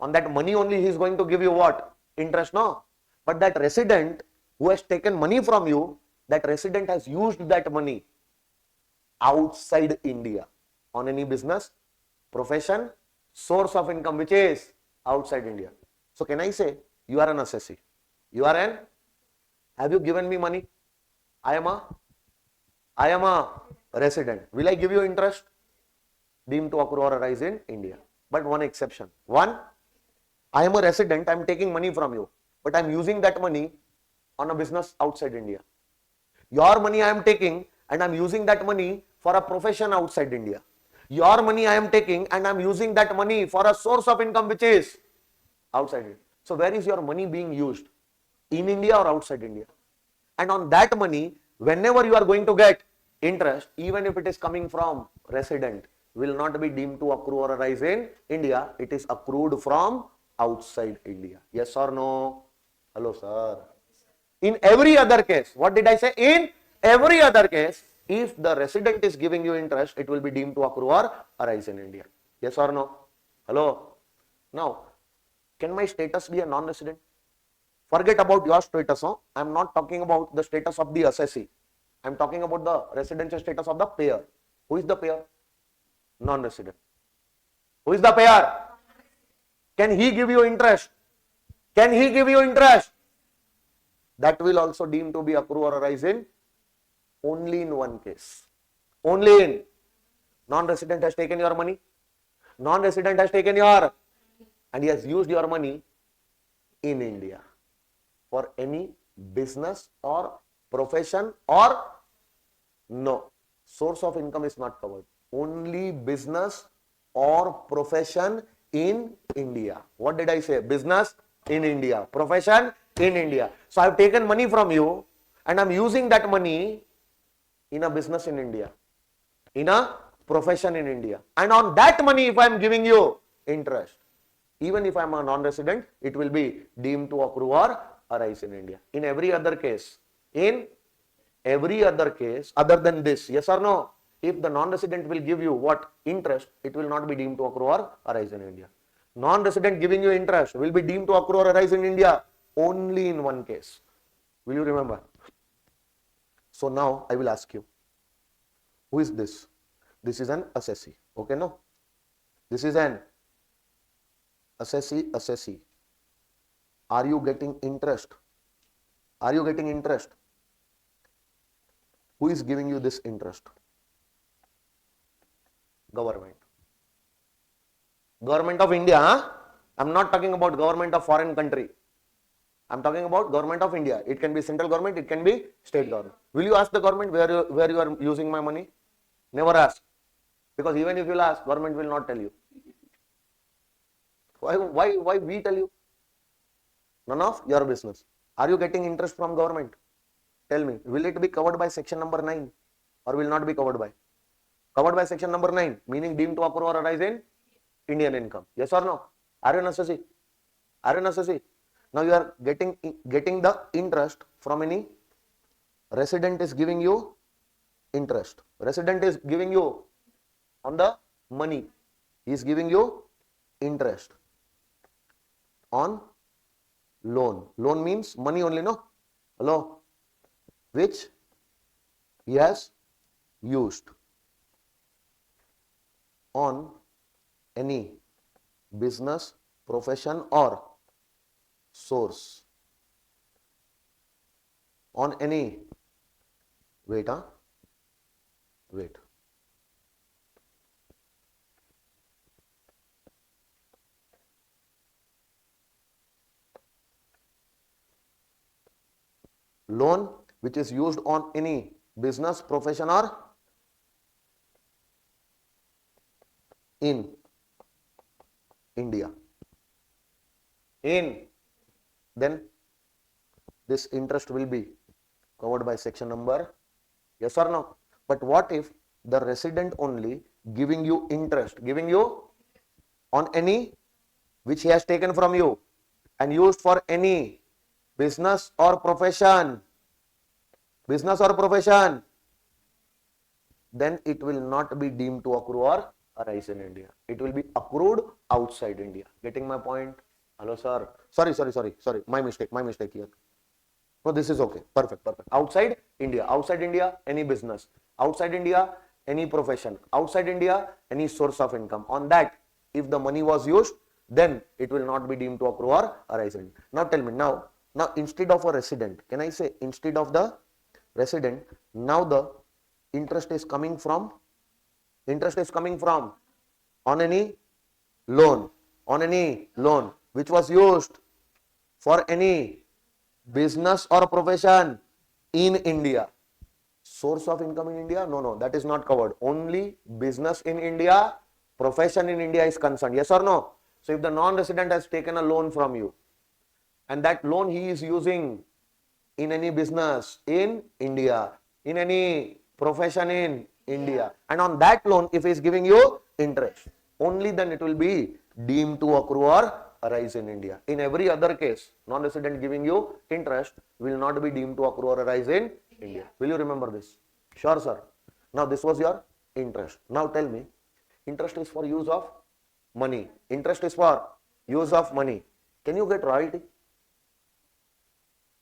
On that money only he is going to give you what? Interest, no? But that resident who has taken money from you, that resident has used that money outside India on any business, profession, source of income which is outside India. So can I say you are an assessee? You are an, have you given me money? I am a resident. Will I give you interest? Deemed to accrue or arise in India. But one exception. One, I am a resident, I am taking money from you, but I am using that money on a business outside India. Your money I am taking and I am using that money for a profession outside India. Your money I am taking and I am using that money for a source of income which is outside India. So where is your money being used? In India or outside India? And on that money, whenever you are going to get interest, even if it is coming from resident, will not be deemed to accrue or arise in India. It is accrued from outside India. Yes or no? Hello, sir. In every other case, what did I say? In every other case, if the resident is giving you interest, it will be deemed to accrue or arise in India. Yes or no? Hello? Now, can my status be a non-resident? Forget about your status. Huh? I am not talking about the status of the assessee. I am talking about the residential status of the payer. Who is the payer? Non-resident. Who is the payer? Can he give you interest? Can he give you interest? That will also deem to be accrue or arise in only in one case. Only in non-resident has taken your money. Non-resident has taken your, and he has used your money in India for any business or profession or no. Source of income is not covered. Only business or profession in India. What did I say? Business in India. Profession in India. So I have taken money from you and I am using that money in a business in India, in a profession in India. And on that money, if I am giving you interest, even if I am a non-resident, it will be deemed to accrue or arise in India. In every other case, other than this, yes or no? If the non-resident will give you what? Interest, it will not be deemed to accrue or arise in India. Non-resident giving you interest will be deemed to accrue or arise in India only in one case. Will you remember? So now I will ask you, who is this? This is an assessee. Okay, no? This is an assessee. Are you getting interest? Are you getting interest? Who is giving you this interest? Government. Government of India, huh? I'm not talking about government of foreign country. I'm talking about government of India. It can be central government, it can be state government. Will you ask the government where you are using my money? Never ask. Because even if you ask, government will not tell you. Why we tell you? None of your business. Are you getting interest from government? Tell me, will it be covered by section number 9 or will not be covered by? Covered by section number 9, meaning deemed to accrue or arise in Indian income. Yes or no? Are you necessary? Are you necessary? Now you are getting the interest from any resident is giving you interest. Resident is giving you on the money. He is giving you interest on loan. Loan means money only, no? Hello? Which he has used on any business, profession or source. On any, wait. Loan which is used on any business, profession or in India. Then this interest will be covered by section number, yes or no? But what if the resident only giving you interest, giving you on any which he has taken from you and used for any business or profession, then it will not be deemed to accrue or arise in India. It will be accrued outside India. Getting my point? Hello, sir. Sorry. My mistake here. No, this is okay. Perfect. Outside India, any business. Outside India, any profession. Outside India, any source of income. On that, if the money was used, then it will not be deemed to accrue or arise in India. Now tell me, now instead of a resident, can I say instead of the resident, now the interest is coming from on any loan which was used for any business or profession in India. Source of income in India? No, that is not covered. Only business in India, profession in India is concerned. Yes or no? So if the non-resident has taken a loan from you and that loan he is using in any business in India, in any profession in India, and on that loan if he is giving you interest, only then it will be deemed to accrue or arise in India. In every other case, non-resident giving you interest will not be deemed to accrue or arise in India. Will you remember this? Sure, sir. Now this was your interest. Now tell me, interest is for use of money. Interest is for use of money. Can you get royalty?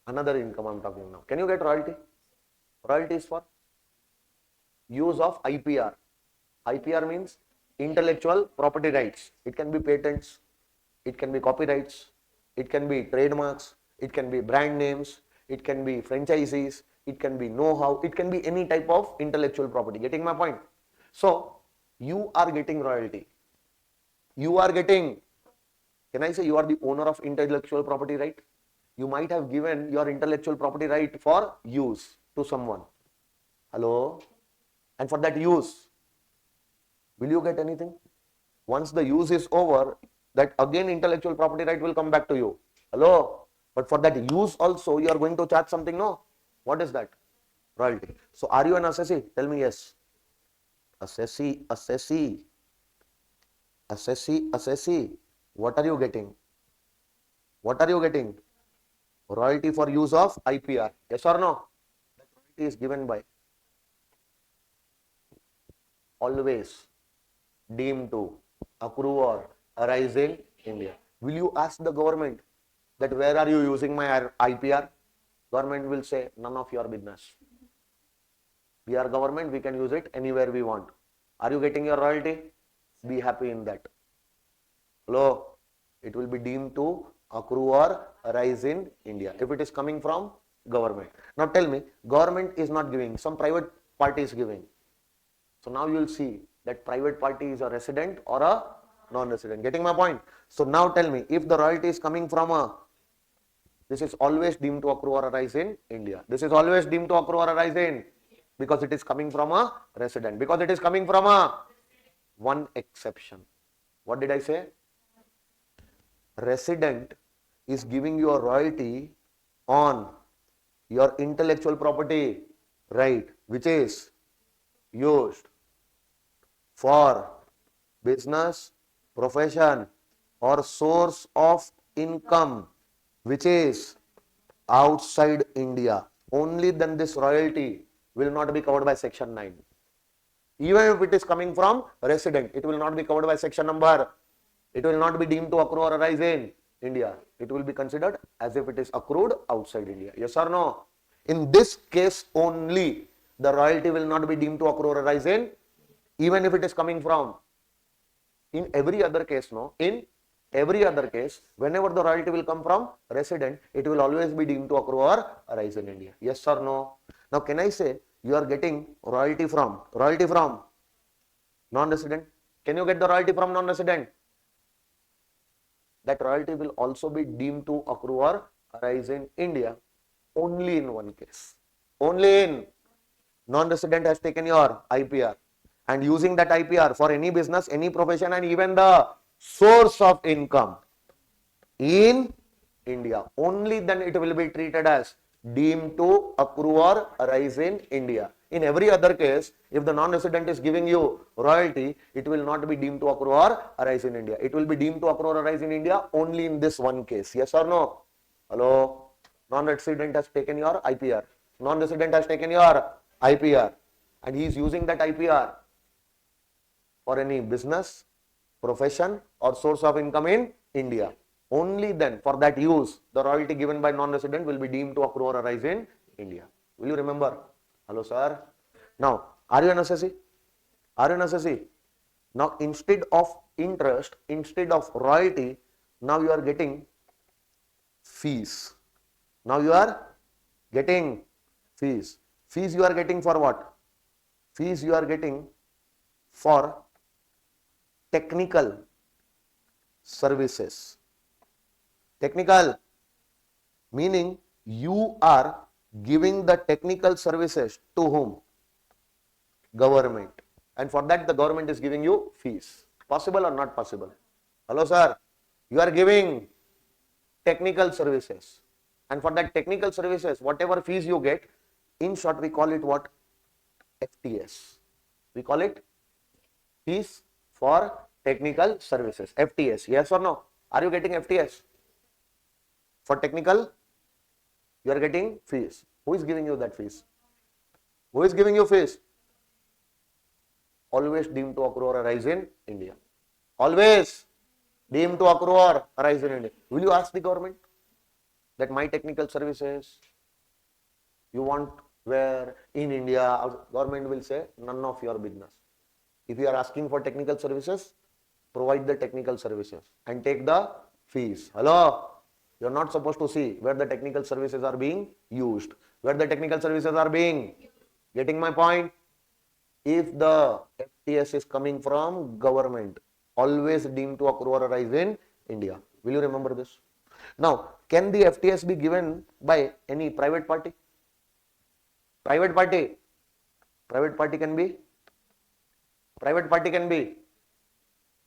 Another income I'm talking now. Can you get royalty? Royalty is for use of IPR. IPR means intellectual property rights. It can be patents, it can be copyrights, it can be trademarks, it can be brand names, it can be franchises, it can be know-how, it can be any type of intellectual property. Getting my point? So, you are getting royalty. You are getting, can I say you are the owner of intellectual property right? You might have given your intellectual property right for use to someone. Hello? And for that use, will you get anything? Once the use is over, that again intellectual property right will come back to you. Hello? But for that use also, you are going to charge something, no? What is that? Royalty. So are you an assessee? Tell me yes. Assessee. What are you getting? Royalty for use of IPR. Yes or no? That royalty is given by always deemed to accrue or arise in India. Will you ask the government that where are you using my IPR? Government will say none of your business. We are government, we can use it anywhere we want. Are you getting your royalty? Be happy in that. Hello? It will be deemed to accrue or arise in India if it is coming from government. Now tell me, government is not giving, some private party is giving. So now you will see that private party is a resident or a non-resident. Getting my point? So now tell me, if the royalty is coming from a, this is always deemed to accrue or arise in India. This is always deemed to accrue or arise in, because it is coming from a resident. Because it is coming from a, one exception. What did I say? Resident is giving you a royalty on your intellectual property, right, which is used for business, profession, or source of income, which is outside India. Only then this royalty will not be covered by section 9. Even if it is coming from resident, it will not be covered by section number. It will not be deemed to accrue or arise in India. It will be considered as if it is accrued outside India. Yes or no? In this case only, the royalty will not be deemed to accrue or arise in, even if it is coming from. In every other case, no? In every other case, whenever the royalty will come from resident, it will always be deemed to accrue or arise in India. Yes or no? Now, can I say you are getting royalty from non-resident? Can you get the royalty from non-resident? That royalty will also be deemed to accrue or arise in India only in one case. Only in non-resident has taken your IPR and using that IPR for any business, any profession, and even the source of income in India. Only then it will be treated as deemed to accrue or arise in India. In every other case, if the non-resident is giving you royalty, it will not be deemed to accrue or arise in India. It will be deemed to accrue or arise in India only in this one case. Yes or no? Hello? Non-resident has taken your IPR. Non-resident has taken your IPR and he is using that IPR for any business, profession, or source of income in India. Only then, for that use, the royalty given by non-resident will be deemed to accrue or arise in India. Will you remember? Hello, sir. Now, are you an assessee? Are you an assessee? Now, instead of interest, instead of royalty, now you are getting fees. Now you are getting fees. Fees you are getting for what? Fees you are getting for technical services. Technical meaning you are giving the technical services to whom? Government. And for that the government is giving you fees. Possible or not possible? Hello sir. You are giving technical services. And for that technical services, whatever fees you get, in short we call it what? FTS. We call it fees for technical services. FTS. Yes or no? Are you getting FTS? For technical, you are getting fees. Who is giving you that fees? Who is giving you fees? Always deemed to accrue or arise in India. Always deemed to accrue or arise in India. Will you ask the government that my technical services you want where in India? Government will say none of your business. If you are asking for technical services, provide the technical services and take the fees. Hello? You are not supposed to see where the technical services are being used, where the technical services are being. Getting my point? If the FTS is coming from government, always deemed to accrue or arise in India. Will you remember this? Now, can the FTS be given by any private party? Private party. Private party can be. Private party can be.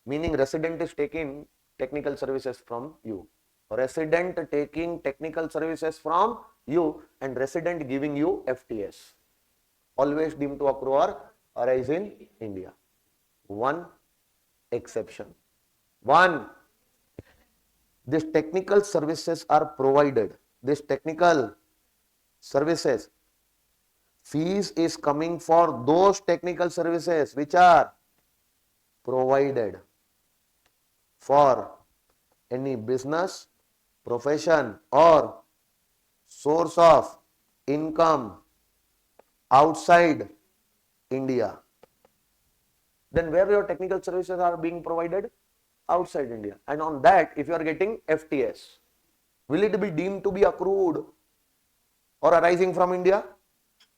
Meaning resident is taking technical services from you. Resident taking technical services from you and resident giving you FTS. Always deemed to accrue or arise in India. One exception. One. These technical services are provided. These technical services. Fees is coming for those technical services which are provided for any business, profession or source of income outside India. then where your technical services are being provided? Outside India. And on that, if you are getting FTS, will it be deemed to be accrued or arising from India?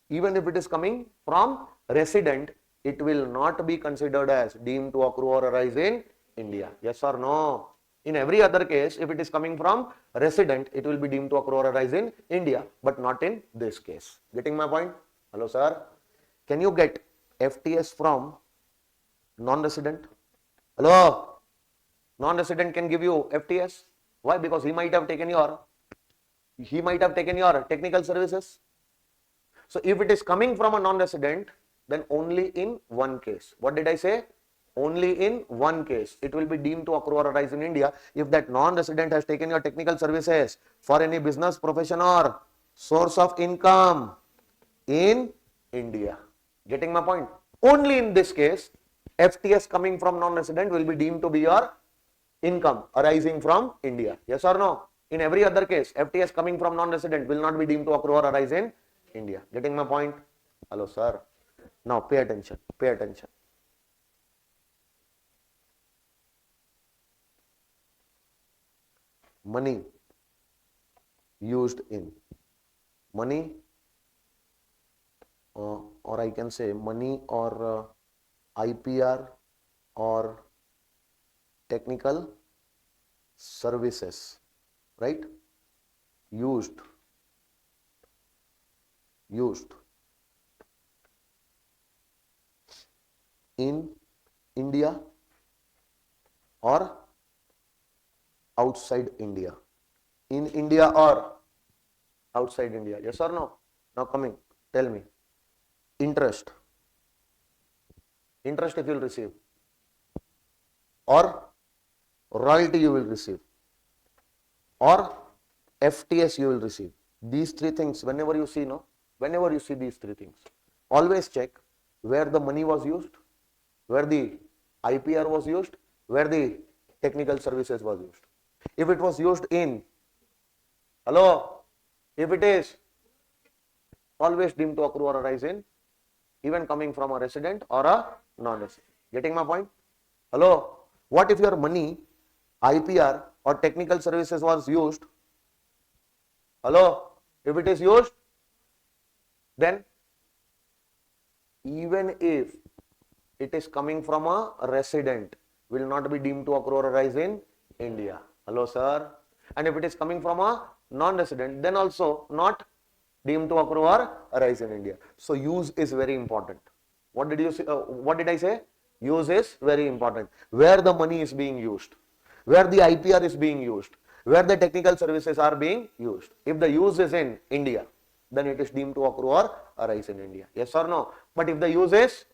Even if it is coming from resident, it will not be considered as deemed to accrue or arise in India. Yes or no? In every other case, if it is coming from resident, it will be deemed to accrue or arise in India, but not in this case. Getting my point? Hello, sir. Can you get FTS from non-resident? Hello? Non-resident can give you FTS. Why? Because he might have taken your technical services. So if it is coming from a non-resident, then only in one case. What did I say? Only in one case. It will be deemed to accrue or arise in India if that non-resident has taken your technical services for any business, profession or source of income in India. Getting my point? Only in this case, FTS coming from non-resident will be deemed to be your income arising from India. Yes or no? In every other case, FTS coming from non-resident will not be deemed to accrue or arise in India. Getting my point? Hello, sir. Now pay attention. Pay attention. Money used in or I can say money or IPR or technical services, right? Used in India or outside India. In India or outside India. Yes or no? Now coming, tell me. Interest if you will receive, or royalty you will receive, or FTS you will receive. These three things, whenever you see these three things, always check where the money was used, where the IPR was used, where the technical services was used. If it was used in, if it is always deemed to accrue or arise in, even coming from a resident or a non-resident. Getting my point? What if your money, IPR or technical services was used? If it is used, then even if it is coming from a resident, will not be deemed to accrue or arise in India. Hello, sir. And if it is coming from a non-resident, then also not deemed to accrue or arise in India. So use is very important. What did you say? What did I say? Use is very important. Where the money is being used, where the IPR is being used, where the technical services are being used. If the use is in India, then it is deemed to accrue or arise in India. Yes or no? But if the use is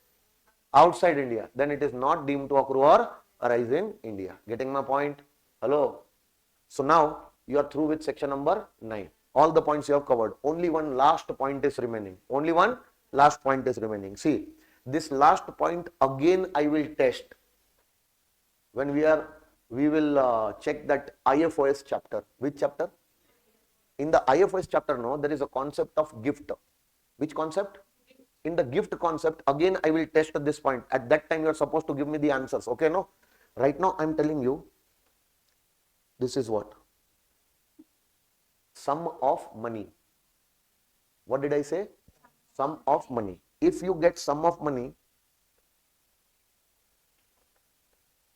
outside India, then it is not deemed to accrue or arise in India. Getting my point? Hello. So now you are through with section number 9. All the points you have covered. Only one last point is remaining. Only one last point is remaining. See, this last point again I will test when we will check that IFOS chapter. Which chapter? In the IFOS chapter, no, there is a concept of gift. Which concept? In the gift concept, again I will test this point. At that time you are supposed to give me the answers. Okay, no? Right now I am telling you, this is what? Sum of money. What did I say? Sum of money. If you get sum of money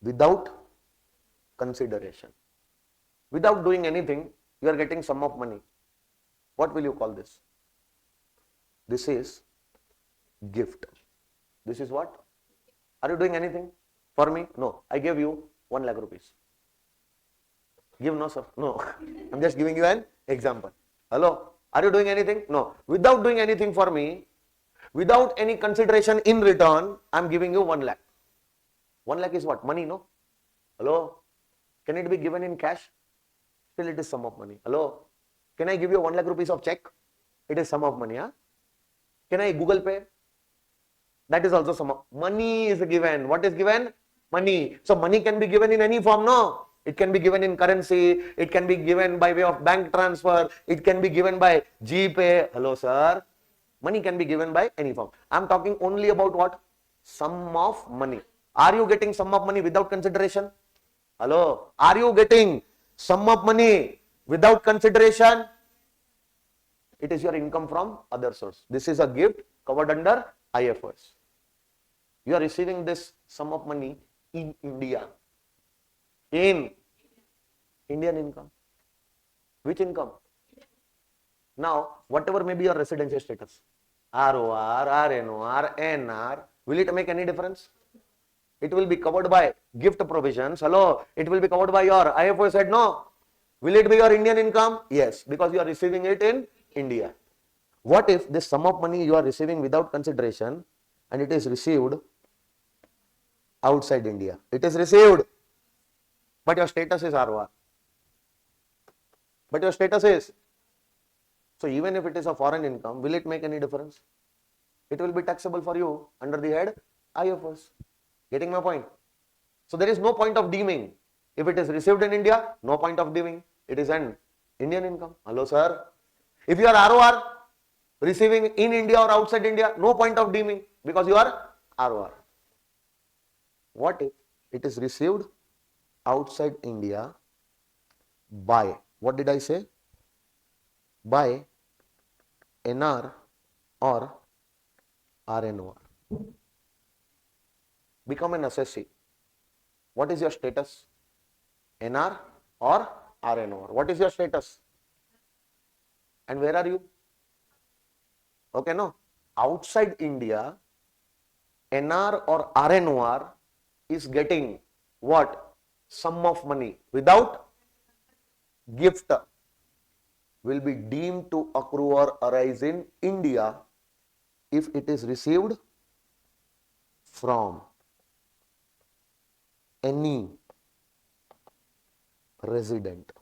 without consideration, without doing anything, you are getting sum of money. What will you call this? This is gift. This is what? Are you doing anything for me? No. I gave you 1 lakh rupees. Give no, sir. No. I'm just giving you an example. Hello. Are you doing anything? No. Without doing anything for me, without any consideration in return, I'm giving you 1 lakh. 1 lakh is what? Money, no? Hello. Can it be given in cash? Still it is sum of money. Hello. Can I give you 1 lakh rupees of check? It is sum of money. Huh? Can I Google Pay? That is also sum of money is given. What is given? Money. So money can be given in any form, no? It can be given in currency. It can be given by way of bank transfer. It can be given by GPay. Hello, sir. Money can be given by any form. I'm talking only about what? Sum of money. Are you getting sum of money without consideration? Hello? Are you getting sum of money without consideration? It is your income from other source. This is a gift covered under IFRS. You are receiving this sum of money in India. In Indian income. Which income? Now, whatever may be your residency status, ROR, RNOR, NR, will it make any difference? It will be covered by gift provisions. Hello, it will be covered by your IFO said no. Will it be your Indian income? Yes, because you are receiving it in India. What if this sum of money you are receiving without consideration and it is received outside India? It is received, but your status is ROR. But your status is. So even if it is a foreign income, will it make any difference? It will be taxable for you under the head IFRS. Getting my point? So there is no point of deeming. If it is received in India, no point of deeming. It is an Indian income. Hello, sir. If you are ROR, receiving in India or outside India, no point of deeming because you are ROR. What if it is received outside India by, what did I say? By NR or RNOR. Become an assessee. What is your status? NR or RNOR? What is your status? And where are you? Okay, no. Outside India, NR or RNOR is getting what? Sum of money without gift will be deemed to accrue or arise in India if it is received from any resident,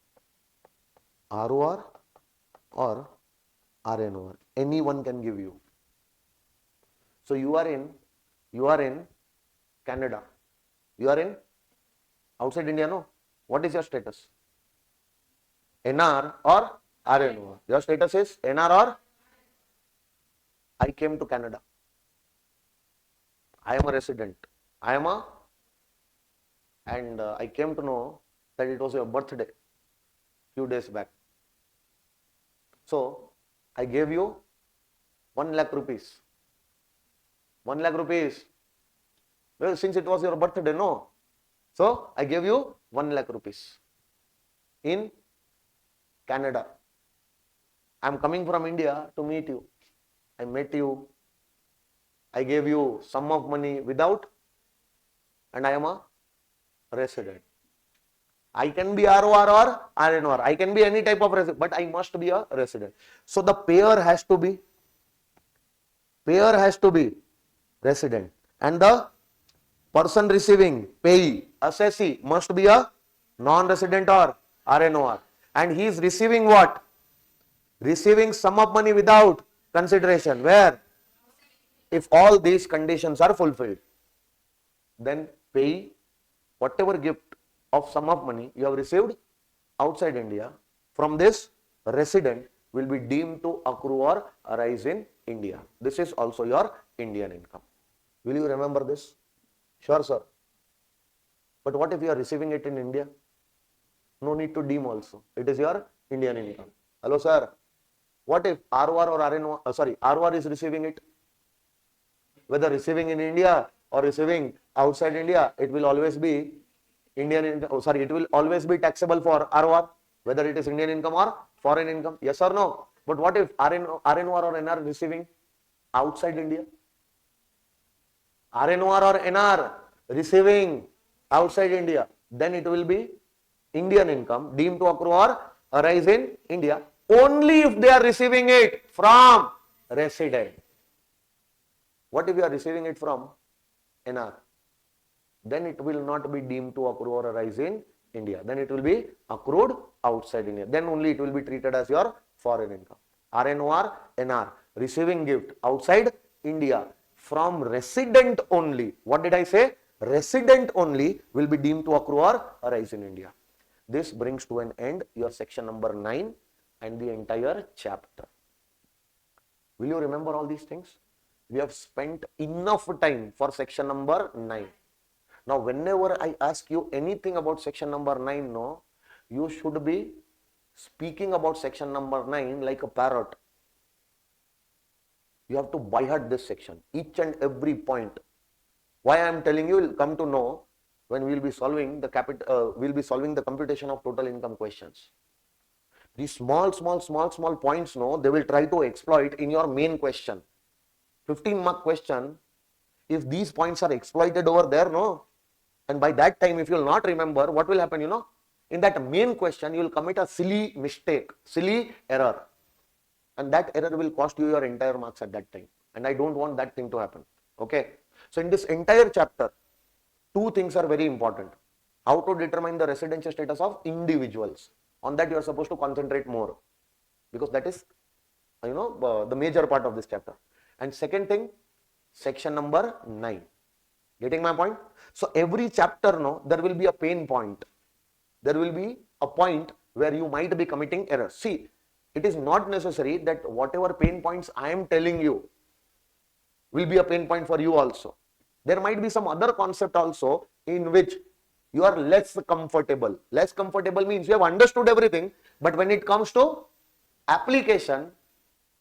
ROR or RNOR. Anyone can give you. So you are in Canada. You are in outside India, no? What is your status? NR or RNOR? Your status is NR or? I came to Canada. I am a resident. And I came to know that it was your birthday few days back. So I gave you 1 lakh rupees. 1 lakh rupees. Well, since it was your birthday, no. So I gave you 1 lakh rupees in Canada. I am coming from India to meet you. I met you. I gave you sum of money without, and I am a resident. I can be ROR or RNOR. I can be any type of resident, but I must be a resident. So the payer has to be resident, and the person receiving, payee, assessee must be a non-resident or RNOR. And he is receiving what? Receiving sum of money without consideration. Where? If all these conditions are fulfilled, then payee, whatever gift of sum of money you have received outside India from this resident will be deemed to accrue or arise in India. This is also your Indian income. Will you remember this? Sure, sir. But what if you are receiving it in India? No need to deem also. It is your Indian income. Hello, sir. What if ROR or RNO, ROR is receiving it? Whether receiving in India or receiving outside India, it will always be Indian income. It will always be taxable for ROR, whether it is Indian income or foreign income. Yes or no? But what if RNOR or NR receiving outside India? RNOR or NR receiving outside India, then it will be Indian income deemed to accrue or arise in India only if they are receiving it from resident. What if you are receiving it from NR? Then it will not be deemed to accrue or arise in India. Then it will be accrued outside India. Then only it will be treated as your foreign income. RNOR, NR, receiving gift outside India from resident only. What did I say? Resident only will be deemed to accrue or arise in India. This brings to an end your section number 9 and the entire chapter. Will you remember all these things? We have spent enough time for section number 9. Now, whenever I ask you anything about section number 9, no, you should be speaking about section number 9 like a parrot. You have to by heart this section, each and every point. Why I am telling you, will come to know when we will be solving the computation of total income questions. These small points, no, they will try to exploit in your main question. 15-mark question, if these points are exploited over there, no, and by that time, if you will not remember, what will happen, in that main question, you will commit a silly mistake, silly error. And that error will cost you your entire marks at that time. And I don't want that thing to happen. Okay. So in this entire chapter, two things are very important. How to determine the residential status of individuals. On that you are supposed to concentrate more, because that is, the major part of this chapter. And second thing, section number 9. Getting my point? So every chapter, no, there will be a pain point. There will be a point where you might be committing errors. See, it is not necessary that whatever pain points I am telling you will be a pain point for you also. There might be some other concept also in which you are less comfortable. Less comfortable means you have understood everything, but when it comes to application,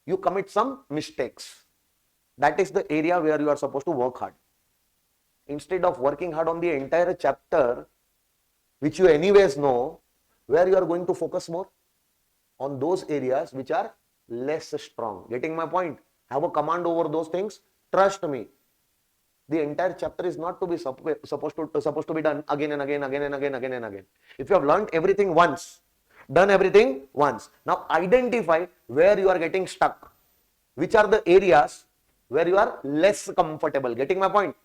you commit some mistakes. That is the area where you are supposed to work hard. Instead of working hard on the entire chapter, which you anyways know, where you are going to focus more? On those areas which are less strong. Getting my point? Have a command over those things. Trust me. The entire chapter is not to be supposed to be done again and again. If you have learned everything once, done everything once, now identify where you are getting stuck. Which are the areas where you are less comfortable. Getting my point?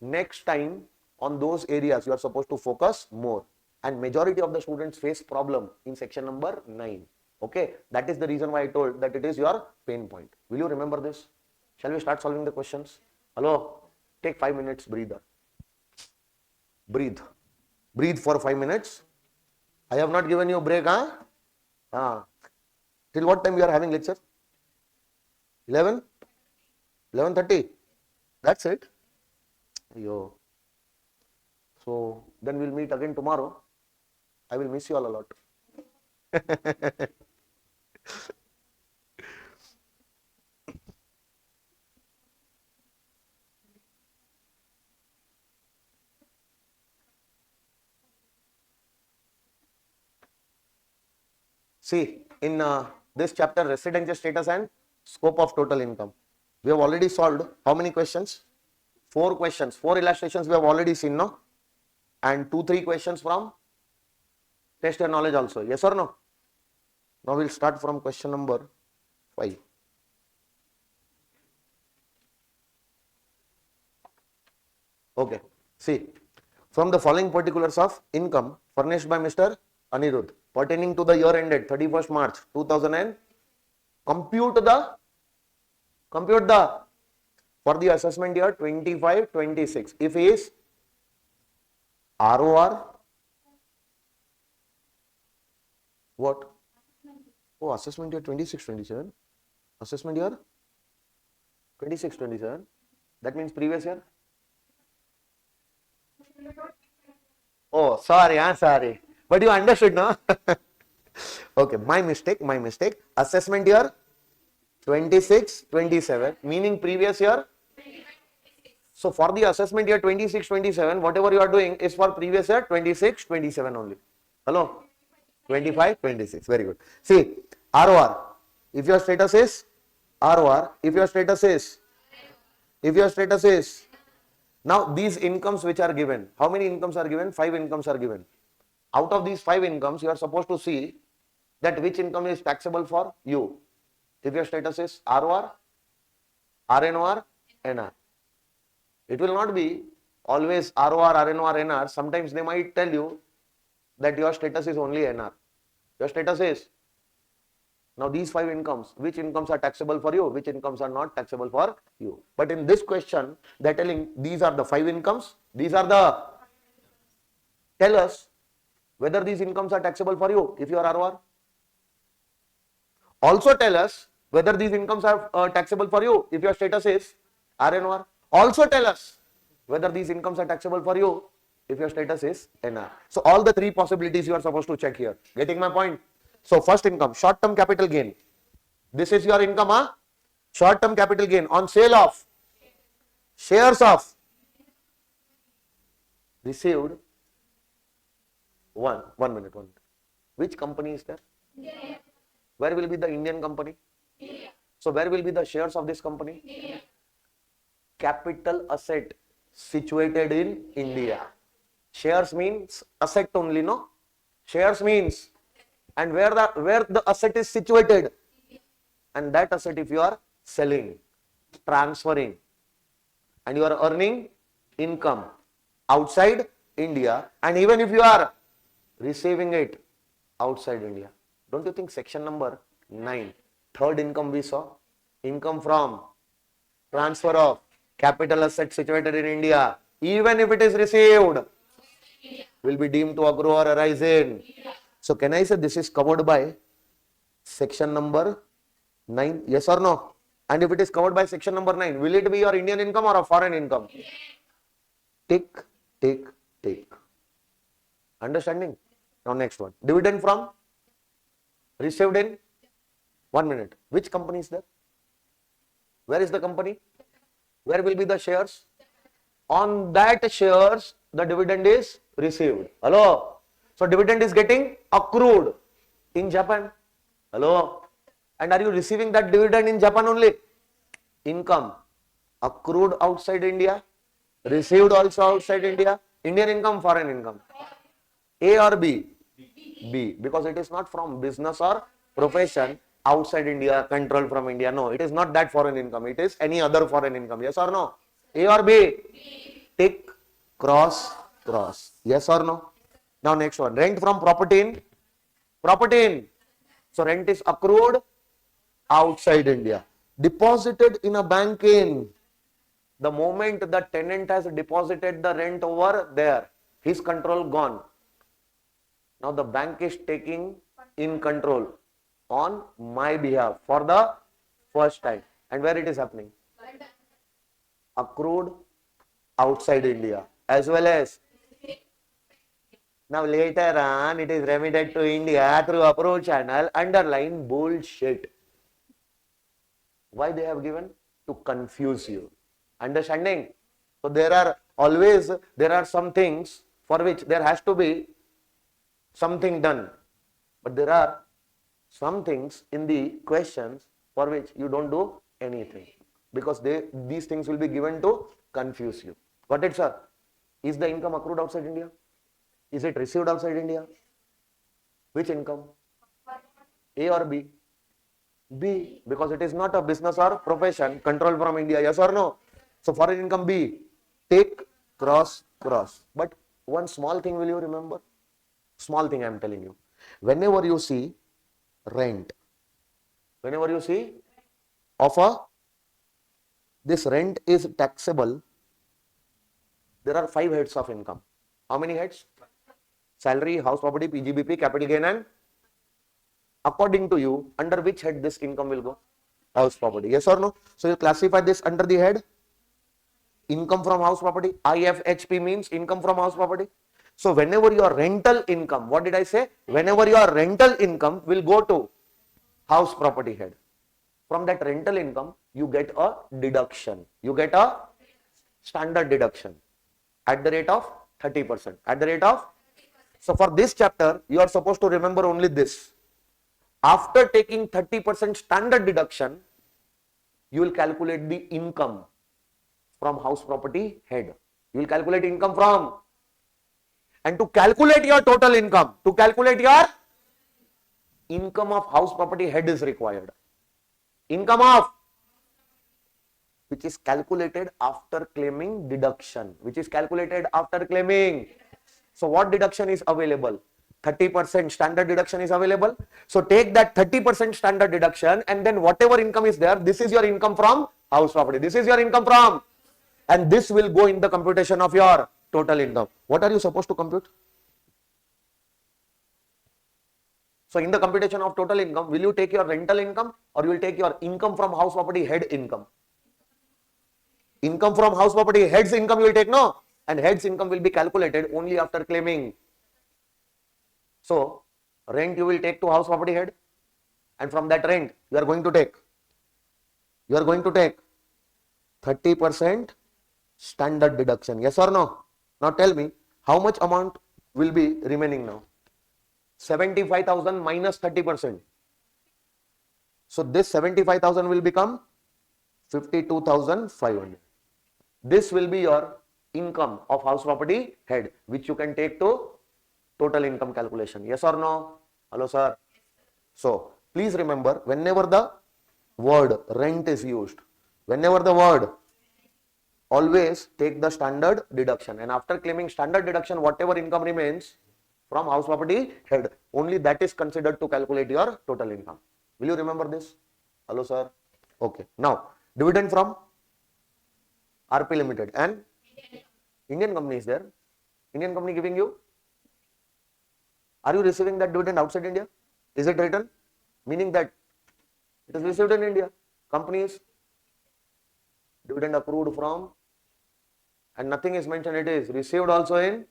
Next time, on those areas you are supposed to focus more. And majority of the students face problem in section number 9. Okay, that is the reason why I told that it is your pain point. Will you remember this? Shall we start solving the questions? Hello? Take 5 minutes breather. Breathe. Breathe for 5 minutes. I have not given you a break, huh? Till what time we are having lecture? 11? 11:30? That's it? Yo. So, then we'll meet again tomorrow. I will miss you all a lot. See, in this chapter, residential status and scope of total income, we have already solved how many questions? 4 questions, 4 illustrations we have already seen, no? And 2-3 questions from test your knowledge also. Yes or no? Now we'll start from question number 5. Okay. See, from the following particulars of income furnished by Mr. Anirudh pertaining to the year ended 31st March 2000 and compute the for the assessment year 25-26. If he is ROR, what? Oh, assessment year 26-27. Assessment year 26-27. That means previous year. Oh, sorry, sorry. But you understood, no? Okay, my mistake. Assessment year 26-27, meaning previous year. So for the assessment year 26-27, whatever you are doing is for previous year 26-27 only. Hello? 25-26. Very good. See, ROR. If your status is ROR, if your status is, now these incomes which are given, how many incomes are given? 5 incomes are given. Out of these 5 incomes, you are supposed to see that which income is taxable for you. If your status is ROR, RNOR, NR. It will not be always ROR, RNOR, NR. Sometimes they might tell you that your status is only NR. Your status is. Now these 5 incomes, which incomes are taxable for you, which incomes are not taxable for you. But in this question, they are telling these are the 5 incomes, tell us whether these incomes are taxable for you if you are ROR. Also tell us whether these incomes are taxable for you if your status is RNOR. Also tell us whether these incomes are taxable for you if your status is NR. So all the three possibilities you are supposed to check here. Getting my point? So first income, short-term capital gain. This is your income, huh? Short-term capital gain on sale of shares of received. One minute. Which company is there? Where will be the Indian company? So where will be the shares of this company? Capital asset situated in India. Shares means asset only, no? Shares means, and where the asset is situated, and that asset if you are selling, transferring, and you are earning income outside India, and even if you are receiving it outside India. Don't you think section number 9, third income we saw? Income from transfer of capital asset situated in India, even if it is received, will be deemed to accrue or arise in. So can I say this is covered by section number 9? Yes or no? And if it is covered by section number 9, will it be your Indian income or a foreign income? Tick, tick, tick. Understanding? Now next one. Dividend from received in 1 minute. Which company is there? Where is the company? Where will be the shares? On that shares, the dividend is received. Hello? So dividend is getting accrued in Japan. Hello? And are you receiving that dividend in Japan only? Income accrued outside India, received also outside India. Indian income, foreign income. A or B? B. Because it is not from business or profession outside India, controlled from India. No, it is not that foreign income. It is any other foreign income. Yes or no? A or B? Tick, cross, cross. Yes or no? Now next one. Rent from property in? Property in. So rent is accrued outside India. Deposited in a bank in. The moment the tenant has deposited the rent over there, his control gone. Now the bank is taking in control on my behalf for the first time. And where it is happening? Accrued outside India, as well as now later on it is remitted to India through approved channel. Underline bullshit. Why they have given? To confuse you. Understanding? So there are some things for which there has to be something done, but there are some things in the questions for which you don't do anything, because these things will be given to confuse you. Got it, sir? Is the income accrued outside India? Is it received outside India? Which income? A or B? B, because it is not a business or profession controlled from India. Yes or no? So foreign income B. Tick, cross, cross. But one small thing will you remember? Small thing I am telling you. Whenever you see rent, whenever you see offer, this rent is taxable, there are 5 heads of income. How many heads? Salary, house property, PGBP, capital gain, and according to you, under which head this income will go? House property. Yes or no? So you classify this under the head income from house property. IFHP means income from house property. So whenever your rental income, what did I say? Whenever your rental income will go to house property head, from that rental income, you get a deduction. You get a standard deduction at the rate of 30%. At the rate of, so for this chapter, you are supposed to remember only this. After taking 30% standard deduction, you will calculate the income from house property head. You will calculate income from, and to calculate your total income, to calculate your income of house property head is required. Income of, which is calculated after claiming deduction, which is calculated after claiming. So what deduction is available? 30% standard deduction is available. So take that 30% standard deduction, and then whatever income is there, this is your income from house property. This is your income from, and this will go in the computation of your total income. What are you supposed to compute? So in the computation of total income, will you take your rental income or you will take your income from house property head income? Income from house property head's income you will take, no? and head's income will be calculated only after claiming. So rent you will take to house property head, and from that rent you are going to take 30% standard deduction. Yes or no? Now tell me how much amount will be remaining now. 75,000 minus 30%. So this 75,000 will become 52,500. This will be your income of house property head, which you can take to total income calculation. Yes or no? Hello, sir. So please remember, whenever the word rent is used, whenever the word, always take the standard deduction, and after claiming standard deduction, whatever income remains from house property head, only that is considered to calculate your total income. Will you remember this? Hello, sir. Okay. Now, dividend from RP Limited and Indian company is there. Indian company giving you. Are you receiving that dividend outside India? Is it written? Meaning that it is received in India. Companies, dividend accrued from, and nothing is mentioned, it is received also in.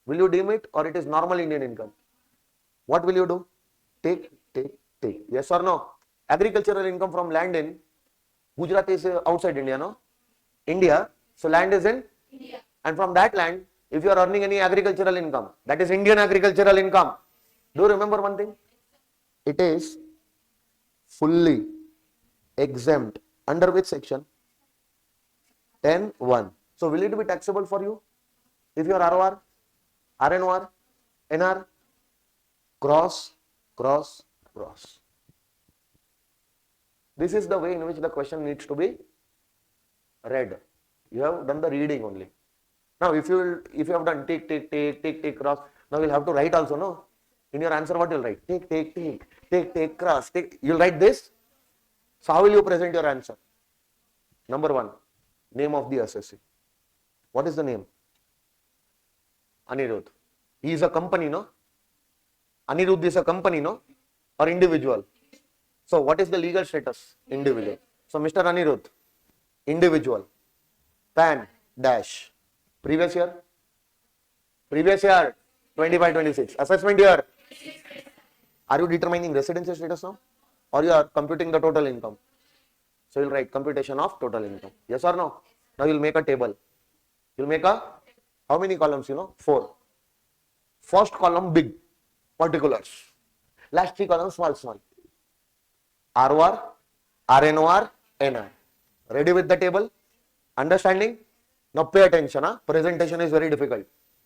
Will you deem it, or it is normal Indian income? What will you do? Take. Yes or no? Agricultural income from land in Gujarat is outside India, no? India. So land is in India. And from that land, if you are earning any agricultural income, that is Indian agricultural income. Do you remember one thing? It is fully exempt under which section? 10(1). So will it be taxable for you if your ROR, RNOR, NR cross? This is the way in which the question needs to be read. You have done the reading only. Now if you have done take cross, now you'll have to write also, no? In your answer, what you'll write? Take cross, take. You'll write this. So how will you present your answer? Number 1, name of the assessee. What is the name? Anirudh. He is a company, no? Anirudh is a company, no? Or individual? So what is the legal status? Individual. So Mr. Anirudh, individual. PAN dash. Previous year? 25-26. Assessment year? Are you determining residency status now? Or you are computing the total income? So you'll write computation of total income. Yes or no? Now you'll make a table. You'll make a, how many columns, 4. First column big, particulars. Last 3 columns small. ROR, RNOR, NR. Ready with the table? Understanding? Now pay attention. Presentation is very difficult.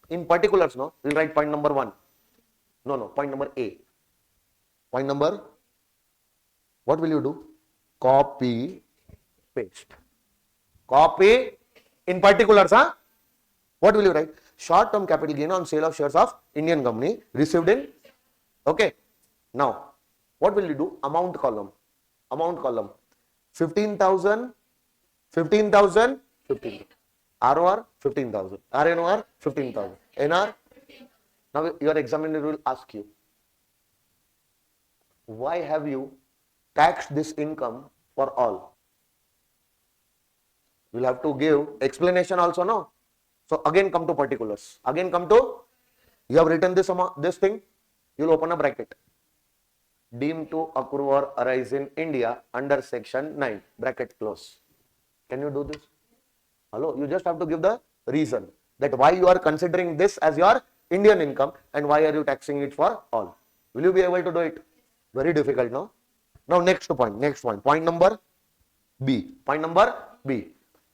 In particulars, no, we'll write point number 1. No, point number A. Point number, what will you do? Copy, paste. Copy in particulars, what will you write? Short-term capital gain on sale of shares of Indian company received in. Okay. Now, what will you do? Amount column. 15,000. ROR 15,000. RNOR 15,000. NR. Now your examiner will ask you, why have you taxed this income for all? We'll have to give explanation also, no? So again come to particulars. You have written this thing, you'll open a bracket. Deemed to accrue or arise in India under section 9, bracket close. Can you do this? Hello, you just have to give the reason that why you are considering this as your Indian income and why are you taxing it for all. Will you be able to do it? Very difficult, no? Now next point. Point number B.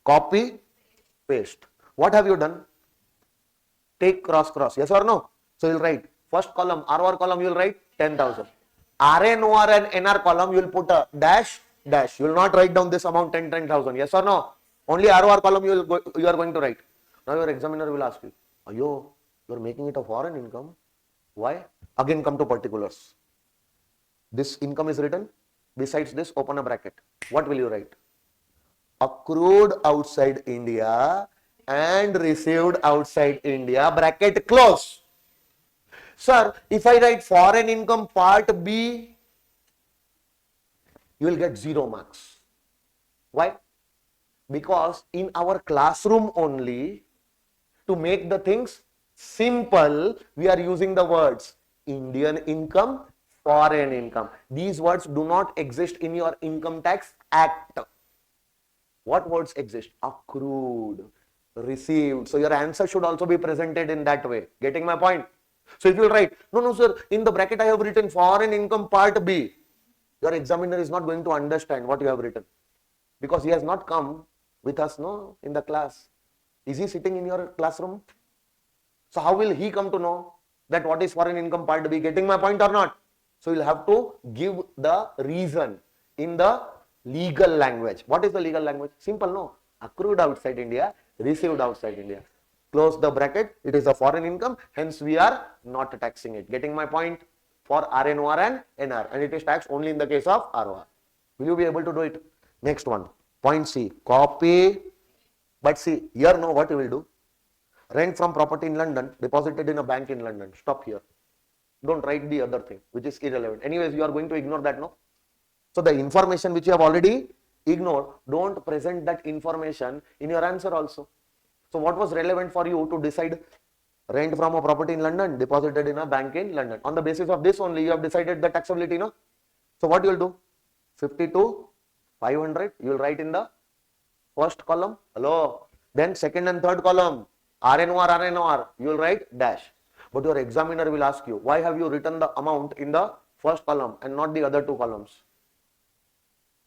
Copy, paste. What have you done? Take cross. Yes or no? So you'll write first column, ROR column, you'll write 10,000. RNOR and NR column, you'll put a dash. You will not write down this amount 10,000. Yes or no? Only ROR column you are going to write. Now your examiner will ask you, you are making it a foreign income. Why? Again come to particulars. This income is written. Besides this, open a bracket. What will you write? Accrued outside India and received outside India, bracket close. Sir, if I write foreign income part B, you will get 0 marks. Why? Because in our classroom only, To make the things simple, we are using the words Indian income, foreign income. These words do not exist in your income tax act. What words exist? Accrued, received. So your answer should also be presented in that way. Getting my point? So if you write, no, sir, in the bracket I have written foreign income part B, your examiner is not going to understand what you have written because he has not come with us, no, in the class. Is he sitting in your classroom? So how will he come to know that what is foreign income part B? Getting my point or not? So you'll have to give the reason in the legal language. What is the legal language? Simple, no? Accrued outside India, received outside India. Close the bracket. It is a foreign income. Hence, we are not taxing it. Getting my point? For RNOR and NR. And it is taxed only in the case of ROR. Will you be able to do it? Next one. Point C. Copy. But see, here no, what you will do? Rent from property in London, deposited in a bank in London. Stop here. Don't write the other thing, which is irrelevant. Anyways, you are going to ignore that, no? So the information which you have already ignored, don't present that information in your answer also. So what was relevant for you to decide rent from a property in London, deposited in a bank in London? On the basis of this only, you have decided the taxability, no? So what you will do? 50 to 500, you will write in the first column. Hello. Then second and third column, RNOR, you will write dash. But your examiner will ask you, why have you written the amount in the first column and not the other two columns?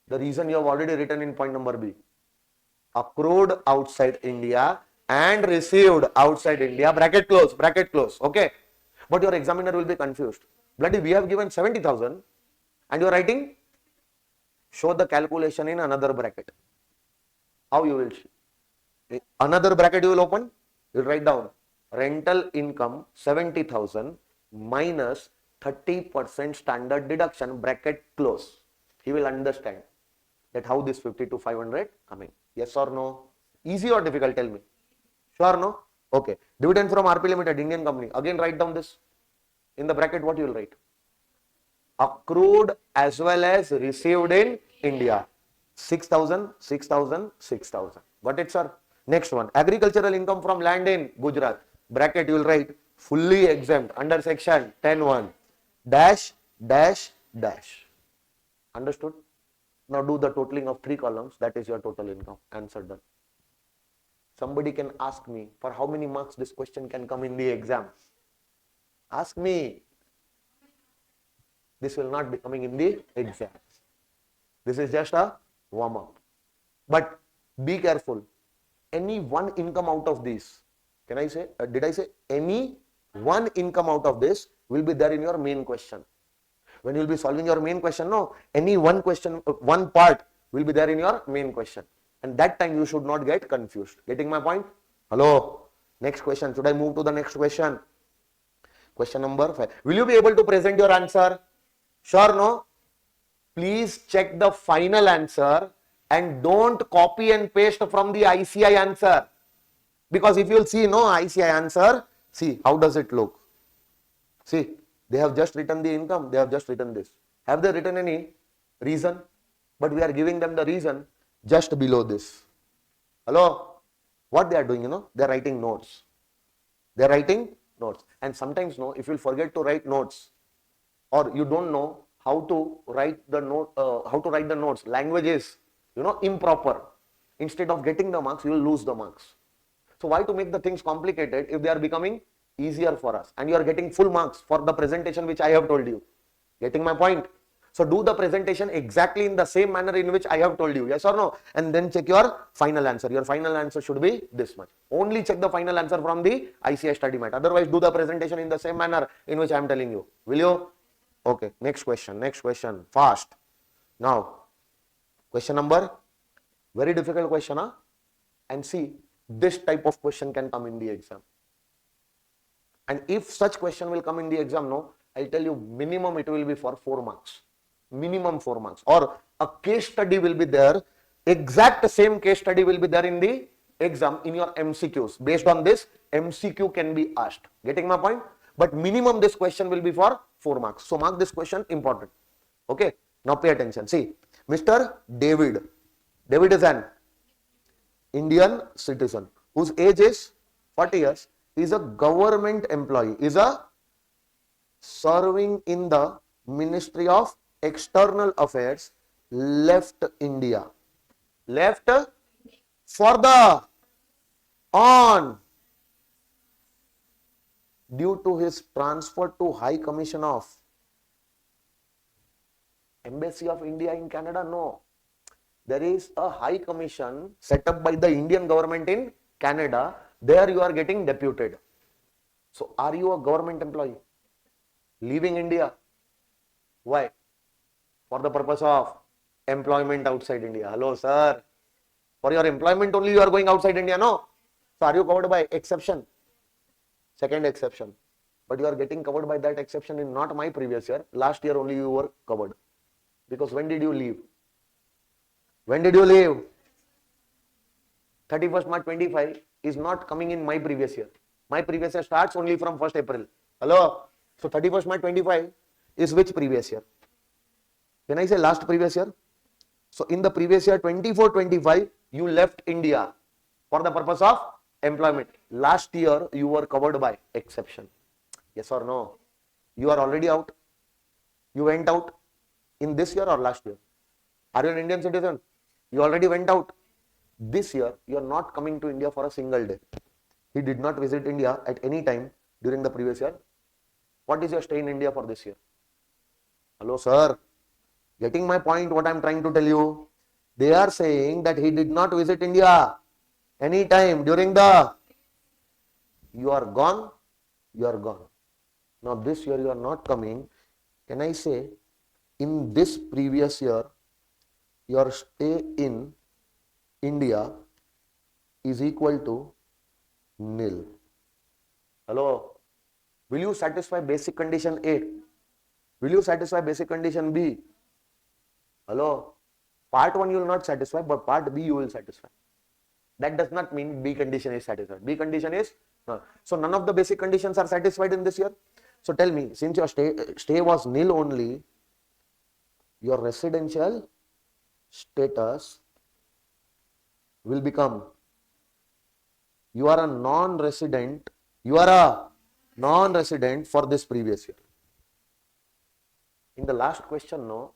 The reason you have already written in point number B. Accrued outside India and received outside India, bracket close, okay? But your examiner will be confused. Bloody, we have given 70,000 and you are writing, show the calculation in another bracket. How you will see? Another bracket you will open, you will write down rental income 70,000 minus 30% standard deduction, bracket close. He will understand that how this 50 to 500 coming. Yes or no? Easy or difficult? Tell me. Sure, no? Okay. Dividend from RP Limited, Indian company. Again, write down this. In the bracket, what you will write? Accrued as well as received in India. 6,000, 6,000, 6,000. Got it, sir? Next one. Agricultural income from land in Gujarat. Bracket, you will write fully exempt under section 10(1). Dash, dash, dash. Understood? Now do the totaling of 3 columns. That is your total income. Answer done. Somebody can ask me for how many marks this question can come in the exam. Ask me. This will not be coming in the exam. This is just a warm-up. But be careful. Any one income out of this, can I say, did I say any one income out of this will be there in your main question. When you will be solving your main question, no, any one question, one part will be there in your main question. And that time you should not get confused. Getting my point? Hello. Next question. Should I move to the next question? Question number 5. Will you be able to present your answer? Sure, no? Please check the final answer and don't copy and paste from the ICI answer. Because if you will see, no, ICI answer, see, how does it look? See, they have just written the income, they have just written this. Have they written any reason? But we are giving them the reason just below this. Hello? What they are doing, they are writing notes. They are writing notes. And sometimes, if you forget to write notes or you don't know how to write the notes, language is, improper. Instead of getting the marks, you will lose the marks. So why to make the things complicated if they are becoming easier for us and you are getting full marks for the presentation which I have told you. Getting my point? So do the presentation exactly in the same manner in which I have told you. Yes or no? And then check your final answer. Your final answer should be this much. Only check the final answer from the ICI study mat. Otherwise do the presentation in the same manner in which I am telling you. Will you? Okay. Next question. Fast. Now, question number, very difficult question. Huh? And see, this type of question can come in the exam. And if such question will come in the exam, I'll tell you minimum it will be for 4 marks. Minimum 4 marks. Or a case study will be there. Exact same case study will be there in the exam in your MCQs. Based on this, MCQ can be asked. Getting my point? But minimum this question will be for 4 marks. So mark this question important. Okay. Now pay attention. See, Mr. David is an Indian citizen whose age is 40 years, is a government employee, is a serving in the Ministry of External Affairs, left India. Left for the on due to his transfer to High Commission of Embassy of India in Canada? No. There is a High Commission set up by the Indian government in Canada. There you are getting deputed. So are you a government employee? Leaving India? Why? For the purpose of employment outside India. Hello, sir. For your employment only you are going outside India, no? So are you covered by exception? Second exception. But you are getting covered by that exception in not my previous year. Last year only you were covered. Because when did you leave? When did you leave? 31st March 25 is not coming in my previous year. My previous year starts only from 1st April. Hello? So 31st March 25 is which previous year? Can I say last previous year? So in the previous year 24-25, you left India for the purpose of employment. Last year you were covered by exception. Yes or no? You are already out. You went out in this year or last year? Are you an Indian citizen? You already went out. This year you are not coming to India for a single day. He did not visit India at any time during the previous year. What is your stay in India for this year? Hello, sir. Getting my point, what I am trying to tell you? They are saying that he did not visit India any time during the... You are gone, you are gone. Now this year you are not coming. Can I say, in this previous year, your stay in India is equal to nil. Hello? Will you satisfy basic condition A? Will you satisfy basic condition B? Hello? Part 1 you will not satisfy, but part B you will satisfy. That does not mean B condition is satisfied. B condition is no. So none of the basic conditions are satisfied in this year. So tell me, since your stay was nil only, your residential status will become, you are a non-resident for this previous year. In the last question, no,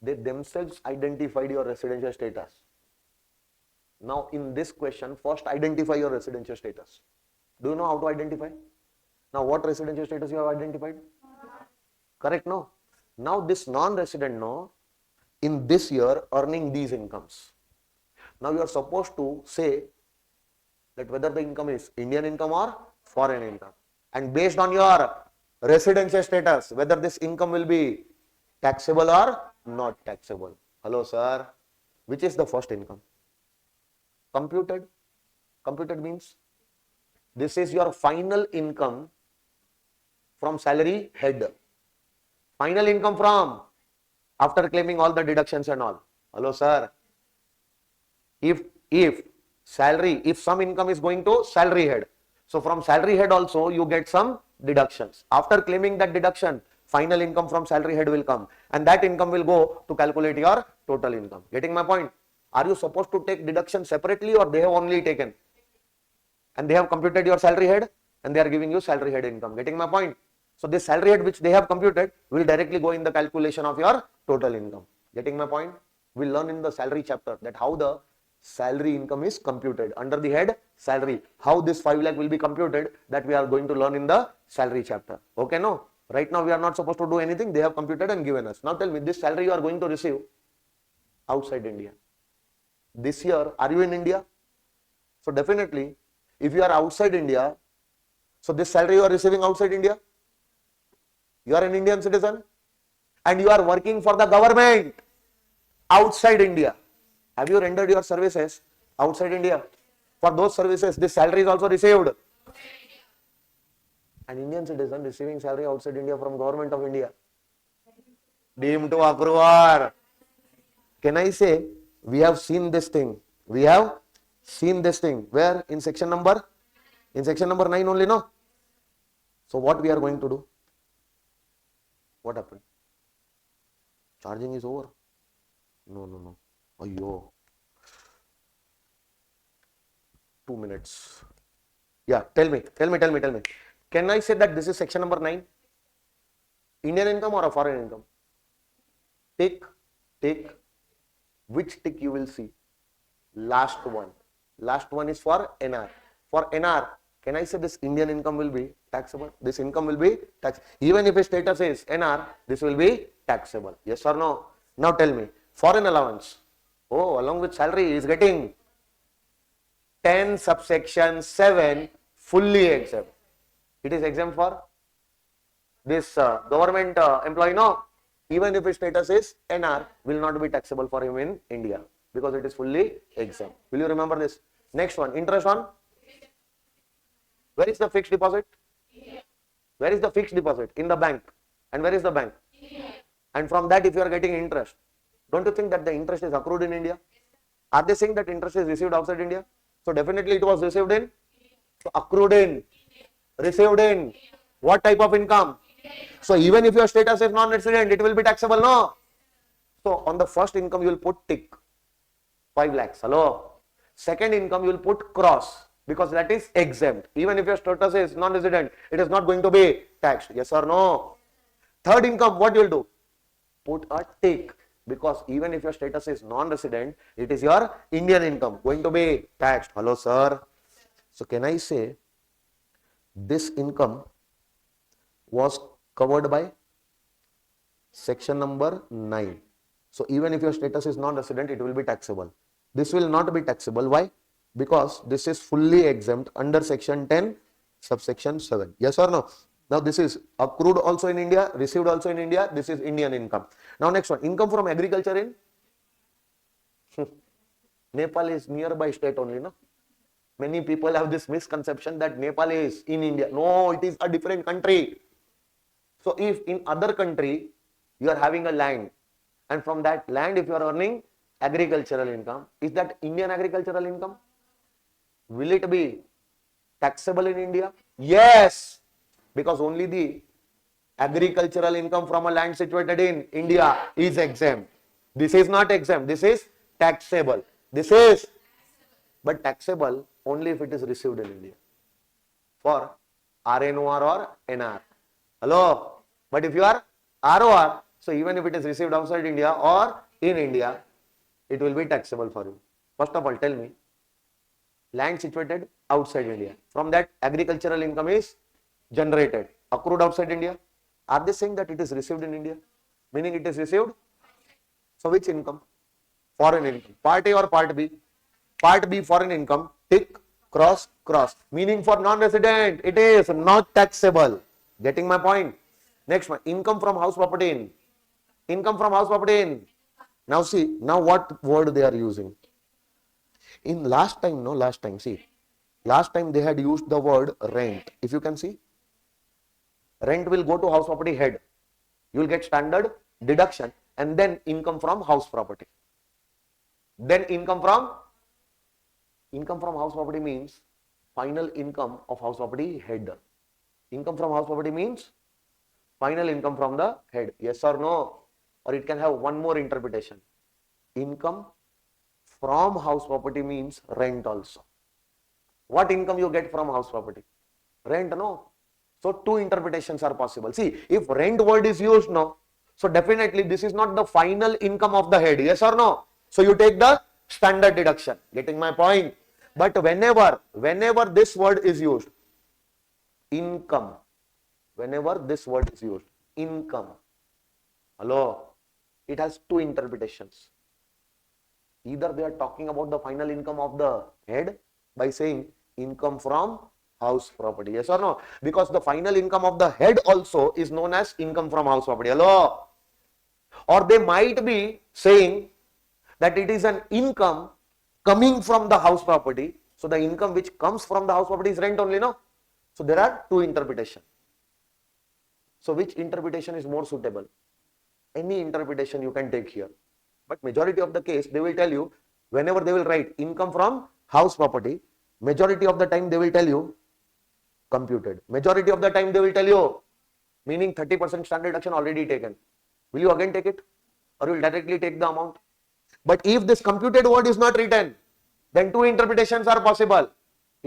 they themselves identified your residential status. Now in this question, first identify your residential status. Do you know how to identify? Now what residential status you have identified? Correct, no? Now this non-resident, no, in this year earning these incomes. Now you are supposed to say that whether the income is Indian income or foreign income. And based on your residential status, whether this income will be taxable or not taxable. Hello, sir. Which is the first income? Computed. Computed means this is your final income from salary head. Final income from after claiming all the deductions and all. Hello, sir. If some income is going to salary head. So from salary head also you get some deductions. After claiming that deduction, final income from salary head will come. And that income will go to calculate your total income. Getting my point? Are you supposed to take deduction separately or they have only taken? And they have computed your salary head and they are giving you salary head income. Getting my point? So this salary head which they have computed will directly go in the calculation of your total income. Getting my point? We'll learn in the salary chapter that how the salary income is computed under the head salary. How this 5 lakh will be computed, that we are going to learn in the salary chapter. Okay, no? Right now we are not supposed to do anything. They have computed and given us. Now tell me, this salary you are going to receive outside India. This year, are you in India? So definitely, if you are outside India, so this salary you are receiving outside India, you are an Indian citizen and you are working for the government outside India. Have you rendered your services outside India? For those services, this salary is also received. An Indian citizen receiving salary outside India from government of India. Deemed to approver. Can I say, we have seen this thing. We have seen this thing. Where? In section number 9 only, no? So what we are going to do? What happened? Charging is over. No. Ayyo. 2 minutes. Yeah, tell me. Can I say that this is section number 9? Indian income or a foreign income? Tick, tick. Which tick you will see? Last one. Last one is for NR. For NR, can I say this Indian income will be taxable? This income will be taxable. Even if a status is NR, this will be taxable. Yes or no? Now tell me, foreign allowance. Oh, along with salary is getting 10 subsection 7 fully exempt. It is exempt for this government employee. No, even if his status is NR, will not be taxable for him in India because it is fully exempt. Will you remember this? Next one, interest on. Where is the fixed deposit? Where is the fixed deposit? In the bank. And where is the bank? And from that, if you are getting interest, don't you think that the interest is accrued in India? Are they saying that interest is received outside India? So definitely it was received in, so accrued in, received in. What type of income? So even if your status is non-resident, it will be taxable, no? So on the first income, you will put tick, 5 lakhs. Hello? Second income, you will put cross because that is exempt. Even if your status is non-resident, it is not going to be taxed. Yes or no? Third income, what you will do? Put a tick because even if your status is non-resident, it is your Indian income going to be taxed. Hello, sir. So can I say this income was covered by section number 9. So even if your status is non-resident, it will be taxable. This will not be taxable. Why? Because this is fully exempt under section 10, subsection 7. Yes or no? Now this is accrued also in India, received also in India. This is Indian income. Now next one, income from agriculture in Nepal is nearby state only, no? Many people have this misconception that Nepal is in India. No, it is a different country. So if in other country you are having a land and from that land if you are earning agricultural income, is that Indian agricultural income? Will it be taxable in India? Yes, because only the agricultural income from a land situated in India is exempt. This is not exempt. This is taxable. This is, but taxable only if it is received in India for RNOR or NR. Hello? But if you are ROR, so even if it is received outside India or in India, it will be taxable for you. First of all, tell me, land situated outside India, from that agricultural income is generated, accrued outside India. Are they saying that it is received in India? Meaning it is received? So which income? Foreign income. Part A or part B? Part B, foreign income. Tick, cross, cross. Meaning for non-resident, it is not taxable. Getting my point? Next one, income from house property in. Income from house property in. Now see, now what word they are using? In last time they had used the word rent. If you can see, rent will go to house property head. You will get standard deduction and then income from house property. Then income from house property means final income of house property head. Income from house property means final income from the head. Yes or no? Or it can have one more interpretation. Income from house property means rent also. What income you get from house property? Rent, no? So two interpretations are possible. See, if rent word is used, no, so definitely this is not the final income of the head. Yes or no? So you take the standard deduction. Getting my point? But whenever this word is used, income, whenever this word is used, income, hello, it has two interpretations. Either they are talking about the final income of the head by saying income from house property. Yes or no? Because the final income of the head also is known as income from house property. Hello? Or they might be saying that it is an income coming from the house property. So the income which comes from the house property is rent only, no? So there are two interpretations. So which interpretation is more suitable? Any interpretation you can take here. But majority of the case, they will tell you, whenever they will write income from house property, majority of the time they will tell you computed. Majority of the time they will tell you, meaning 30% standard deduction already taken. Will you again take it? Or will directly take the amount? But if this computed word is not written, then two interpretations are possible.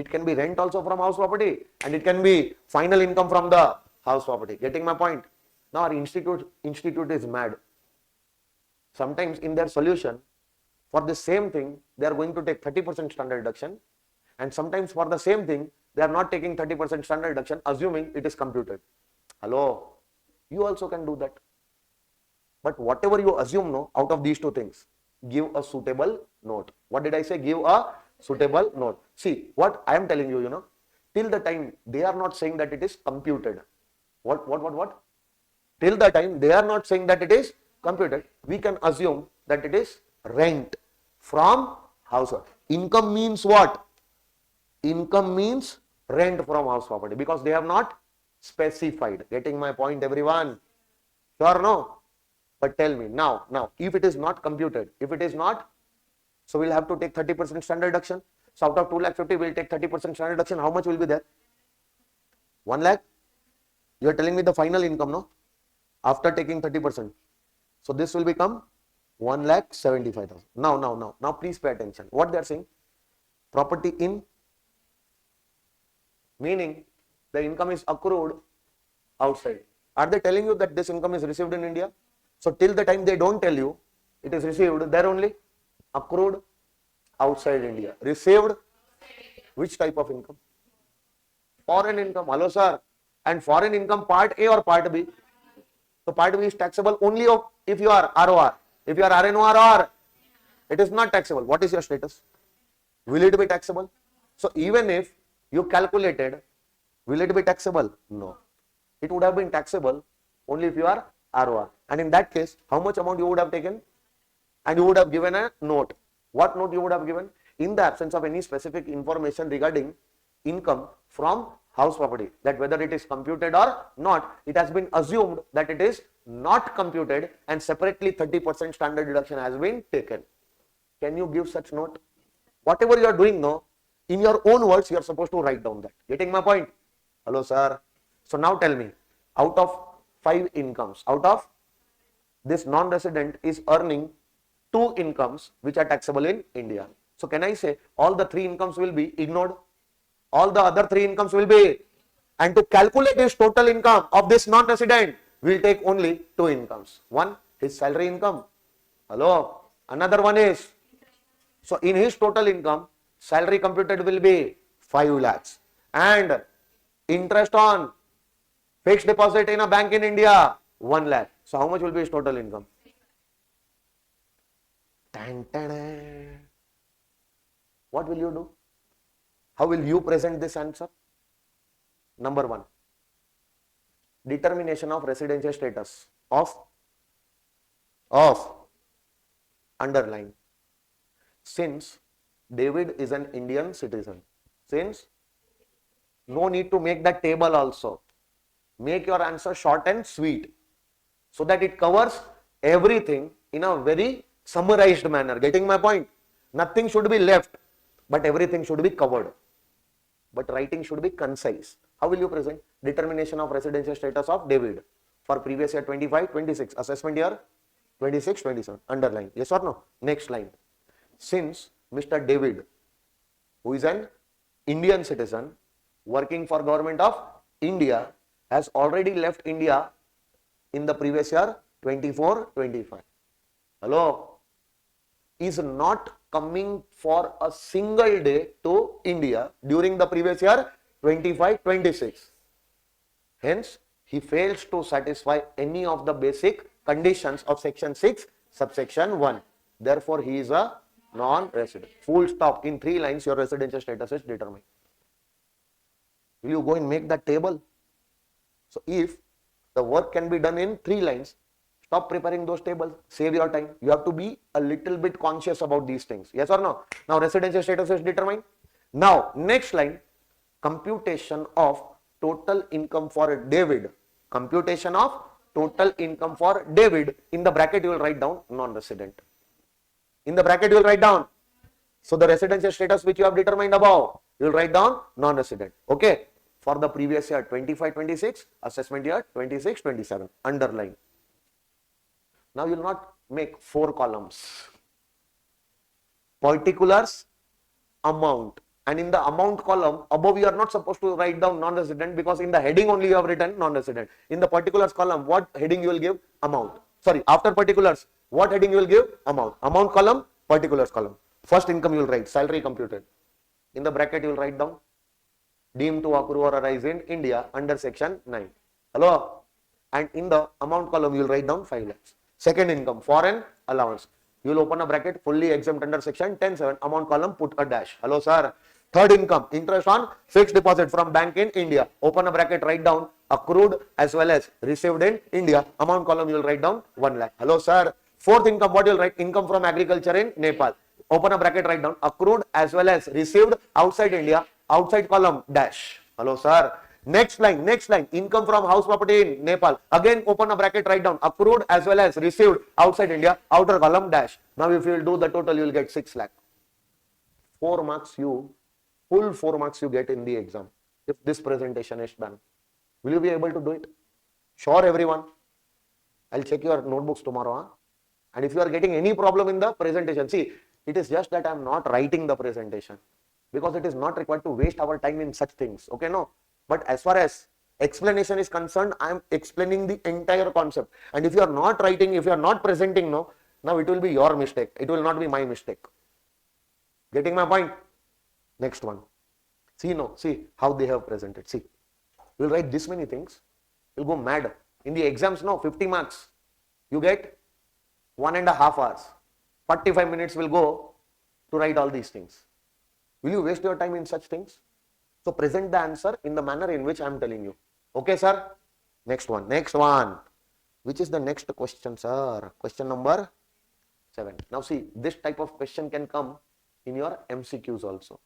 It can be rent also from house property, and it can be final income from the house property. Getting my point? Now our institute is mad. Sometimes in their solution, for the same thing, they are going to take 30% standard deduction, and sometimes for the same thing, they are not taking 30% standard deduction, assuming it is computed. Hello, you also can do that. But whatever you assume, no, out of these two things, give a suitable note. What did I say? Give a suitable note. See, what I am telling you, till the time they are not saying that it is computed. What? Till the time they are not saying that it is computed, we can assume that it is rent from household. Income means what? Income means rent from house property, because they have not specified. Getting my point, everyone? Sure, no? But tell me now, if it is not computed, if it is not, so we'll have to take 30% standard deduction. So out of 2,50,000, we'll take 30% standard deduction. How much will be there? 1 lakh? You are telling me the final income, no? After taking 30%. So this will become 1,75,000. Now please pay attention. What they are saying? Property in, meaning the income is accrued outside. Are they telling you that this income is received in India? So till the time they don't tell you it is received, there only accrued outside India. Received, which type of income? Foreign income. Hello, sir. And foreign income, part A or part B? So part B is taxable only if you are ROR. If you are RNOR, it is not taxable. What is your status? Will it be taxable? So even if you calculated, will it be taxable? No. It would have been taxable only if you are ROR. And in that case, how much amount you would have taken? And you would have given a note. What note you would have given? In the absence of any specific information regarding income from house property, that whether it is computed or not, it has been assumed that it is not computed, and separately 30% standard deduction has been taken. Can you give such note? Whatever you are doing now, in your own words, you are supposed to write down that. Getting my point? Hello, sir. So now tell me, out of 5 incomes, out of this non-resident is earning 2 incomes which are taxable in India. So can I say all the 3 incomes will be ignored? All the other 3 incomes will be, and to calculate his total income of this non-resident, we will take only 2 incomes. One, his salary income. Hello. Another one is, so in his total income, salary computed will be 5 lakhs. And interest on fixed deposit in a bank in India, 1 lakh. So how much will be his total income? What will you do? How will you present this answer? Number 1, determination of residential status of underline. Since David is an Indian citizen, since no need to make that table also, make your answer short and sweet so that it covers everything in a very summarized manner. Getting my point? Nothing should be left, but everything should be covered. But writing should be concise. How will you present? Determination of residential status of David for previous year 25-26, assessment year 26-27. Underline. Yes or no? Next line. Since Mr. David, who is an Indian citizen working for government of India, has already left India in the previous year 24-25. Hello? Is not coming for a single day to India during the previous year 25-26. Hence, he fails to satisfy any of the basic conditions of section 6 subsection 1. Therefore, he is a non-resident. Full stop. In 3 lines, your residential status is determined. Will you go and make that table? So, if the work can be done in 3 lines, stop preparing those tables, save your time. You have to be a little bit conscious about these things. Yes or no? Now, residential status is determined. Now, next line, computation of total income for David. Computation of total income for David. In the bracket, you will write down non-resident. In the bracket, you will write down. So, the residential status which you have determined above, you will write down non-resident. Okay. For the previous year 25-26, assessment year 26-27. Underline. Now, you will not make 4 columns. Particulars, amount. And in the amount column, above you are not supposed to write down non-resident because in the heading only you have written non-resident. In the particulars column, what heading you will give? Amount. Sorry, after particulars, what heading you will give? Amount. Amount column, particulars column. First income you will write, salary computed. In the bracket you will write down, deemed to accrue or arise in India under section 9. Hello? And in the amount column you will write down 5 lakhs. Second income, foreign allowance. You will open a bracket, fully exempt under section 10(7), amount column, put a dash. Hello sir. Third income, interest on fixed deposit from bank in India. Open a bracket, write down accrued as well as received in India. Amount column you will write down 1 lakh. Hello sir. Fourth income, what you will write? Income from agriculture in Nepal. Open a bracket, write down accrued as well as received outside India. Outside column dash. Hello sir. Next line, income from house property in Nepal. Again open a bracket, write down accrued as well as received outside India. Outer column dash. Now if you will do the total, you will get 6 lakh. 4 marks you, full 4 marks you get in the exam if this presentation is done. Will you be able to do it? Sure everyone. I'll check your notebooks tomorrow. Huh? And if you are getting any problem in the presentation, see, it is just that I am not writing the presentation because it is not required to waste our time in such things. Okay, no. But as far as explanation is concerned, I am explaining the entire concept. And if you are not writing, if you are not presenting, no, now it will be your mistake. It will not be my mistake. Getting my point? Next one. See how they have presented. See, you will write this many things. You will go mad. In the exams, no, 50 marks. You get 1.5 hours. 45 minutes will go to write all these things. Will you waste your time in such things? So present the answer in the manner in which I am telling you. Okay, sir? Next one. Which is the next question, sir? Question number 7. Now see, this type of question can come in your MCQs also.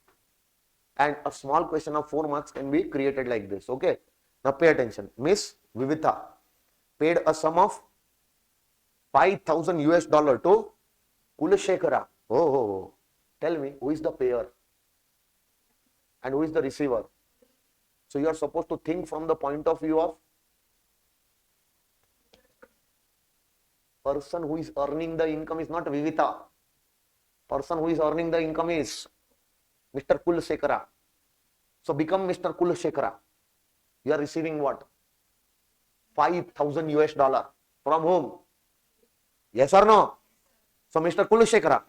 And a small question of 4 marks can be created like this. Okay? Now pay attention. Miss Vivitha paid a sum of $5,000 to Kulashekara. Oh, tell me, who is the payer? And who is the receiver? So you are supposed to think from the point of view of person who is earning the income is not Vivita. Person who is earning the income is Mr. Kulashekara. So become Mr. Kulashekara. You are receiving what? $5,000 from whom? Yes or no? So Mr. Kulashekara,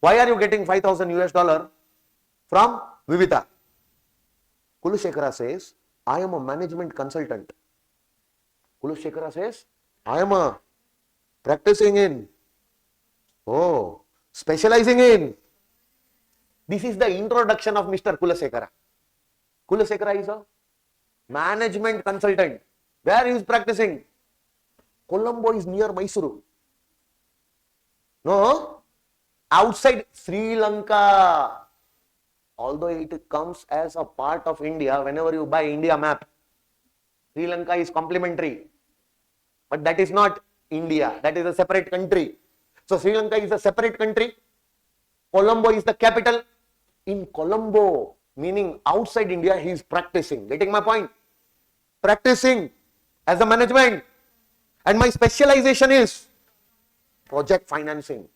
why are you getting $5,000 from Vivita? Kulashekara says, I am a management consultant. Kulashekara says, I am a practicing in, specializing in. This is the introduction of Mr. Kulashekara. Kulashekara is a management consultant. Where he is practicing? Colombo is near Mysuru. No? Outside Sri Lanka. Although it comes as a part of India, whenever you buy India map, Sri Lanka is complementary. But that is not India. That is a separate country. So Sri Lanka is a separate country. Colombo is the capital. In Colombo, meaning outside India, he is practicing. Getting my point? Practicing as a management. And my specialization is project financing.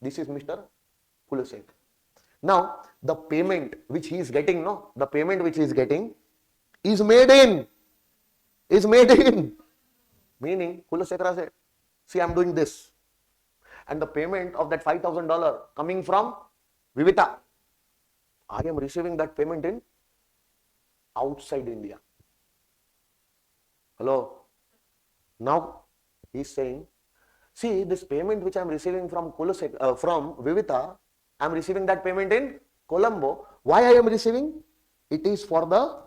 This is Mr. Kulashekara. Now, the payment which he is getting, is made in. Meaning, Kulashekara said, see, I am doing this. And the payment of that $5,000 coming from Vivita. I am receiving that payment in outside India. Hello. Now, he is saying, see, this payment which I am receiving from from Vivita, I am receiving that payment in Colombo. Why I am receiving? It is for the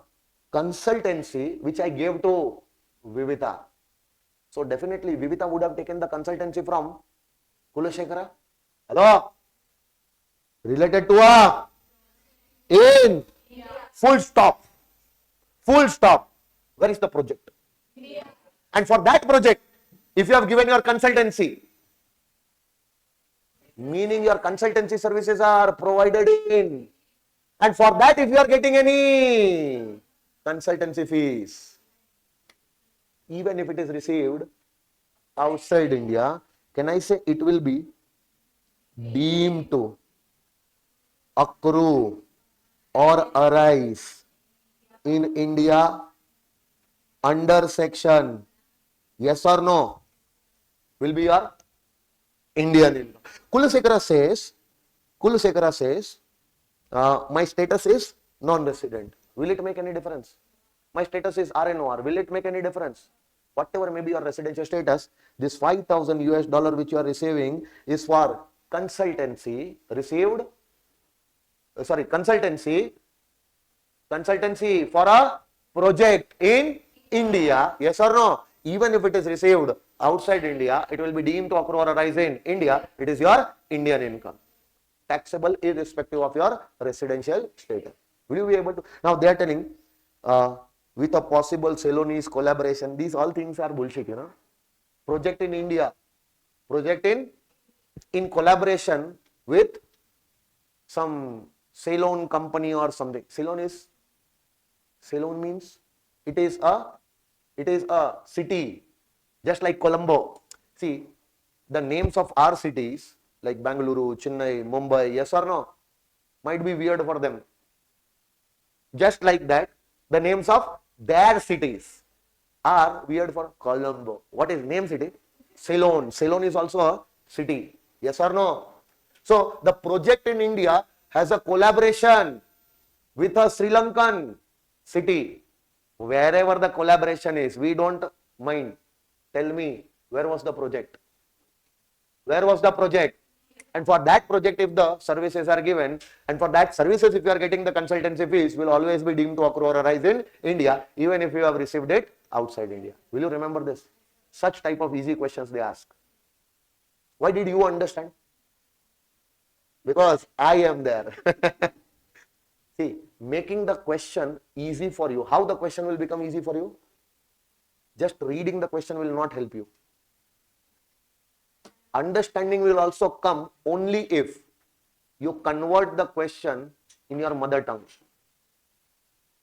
consultancy which I gave to Vivita. So definitely Vivita would have taken the consultancy from Kulashekara. Hello? Related to a in. Yeah. Full stop. Where is the project? Yeah. And for that project, if you have given your consultancy, meaning your consultancy services are provided in, and for that if you are getting any consultancy fees, even if it is received outside India, can I say it will be deemed to accrue or arise in India under section, yes or no, will be your Indian income. Kulasekara says, my status is non-resident. Will it make any difference? My status is RNOR. Will it make any difference? Whatever may be your residential status, this 5,000 US dollar which you are receiving is for consultancy received, consultancy for a project in India, yes or no? Even if it is received outside India, it will be deemed to accrue or arise in India. It is your Indian income, taxable irrespective of your residential status. Will you be able to? Now they are telling with a possible Ceylonese collaboration, these all things are bullshit, you know. Project in India, project in collaboration with some Ceylon company or something. Ceylon means it is a city, just like Colombo. See, the names of our cities like Bangalore, Chennai, Mumbai, yes or no, might be weird for them. Just like that, the names of their cities are weird for Colombo. What is name city? Ceylon. Ceylon is also a city. Yes or no? So the project in India has a collaboration with a Sri Lankan city. Wherever the collaboration is, we don't mind. Tell me, where was the project? Where was the project? And for that project, if the services are given, and for that services, if you are getting the consultancy fees, will always be deemed to accrue or arise in India, even if you have received it outside India. Will you remember this? Such type of easy questions they ask. Why did you understand? Because I am there. See, making the question easy for you. How the question will become easy for you? Just reading the question will not help you. Understanding will also come only if you convert the question in your mother tongue.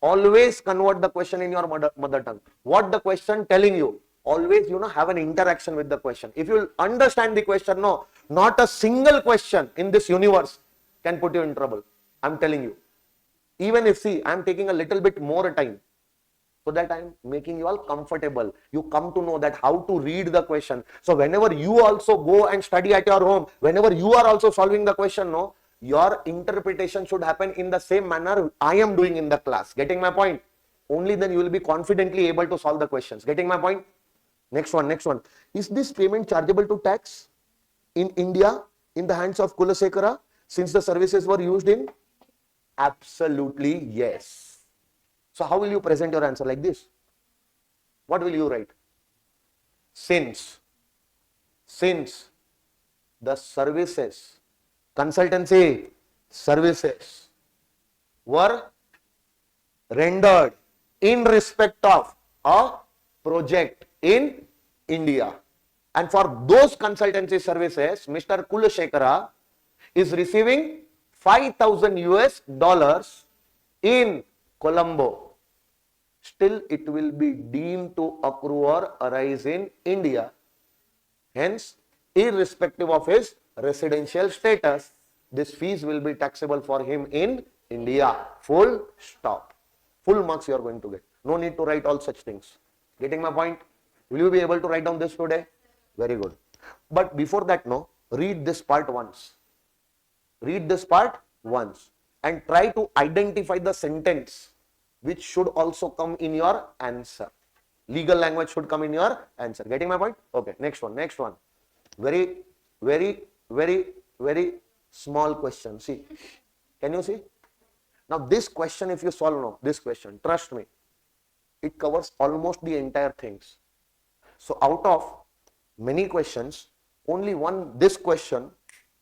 Always convert the question in your mother tongue. What the question telling you? Always, have an interaction with the question. If you understand the question, no, not a single question in this universe can put you in trouble. I'm telling you. Even if, see, I'm taking a little bit more time, so that I'm making you all comfortable. You come to know that how to read the question. So whenever you also go and study at your home, whenever you are also solving the question, no, your interpretation should happen in the same manner I am doing in the class. Getting my point? Only then you will be confidently able to solve the questions. Getting my point? Next one. Is this payment chargeable to tax in India in the hands of Kulasekara since the services were used in? Absolutely yes. So how will you present your answer like this? What will you write? Since the services, consultancy services were rendered in respect of a project in India, and for those consultancy services, Mr. Kulasekara is receiving 5,000 US dollars in Colombo, still it will be deemed to accrue or arise in India. Hence, irrespective of his residential status, this fees will be taxable for him in India. Full stop. Full marks you are going to get. No need to write all such things. Getting my point? Will you be able to write down this today? Very good. But before that, no, read this part once. Read this part once and try to identify the sentence which should also come in your answer. Legal language should come in your answer. Getting my point? Okay, next one. Very, very, very, very small question. See, can you see? Now this question, if you solve now, this question, trust me, it covers almost the entire things. So out of many questions, only this question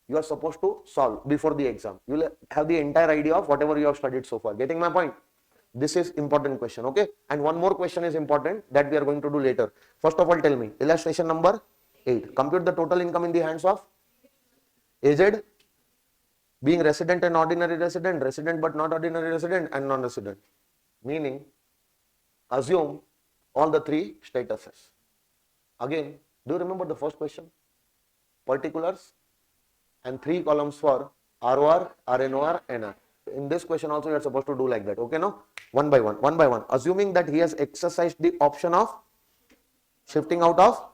you are supposed to solve before the exam. You will have the entire idea of whatever you have studied so far. Getting my point? This is important question, okay? And one more question is important that we are going to do later. First of all, tell me, illustration number 8. Compute the total income in the hands of aged, being resident and ordinary resident, resident but not ordinary resident, and non-resident. Meaning, assume all the three statuses. Again, do you remember the first question? Particulars and 3 columns for ROR, RNOR, NR. In this question also you are supposed to do like that. Okay, no? One by one, one by one. Assuming that he has exercised the option of shifting out of.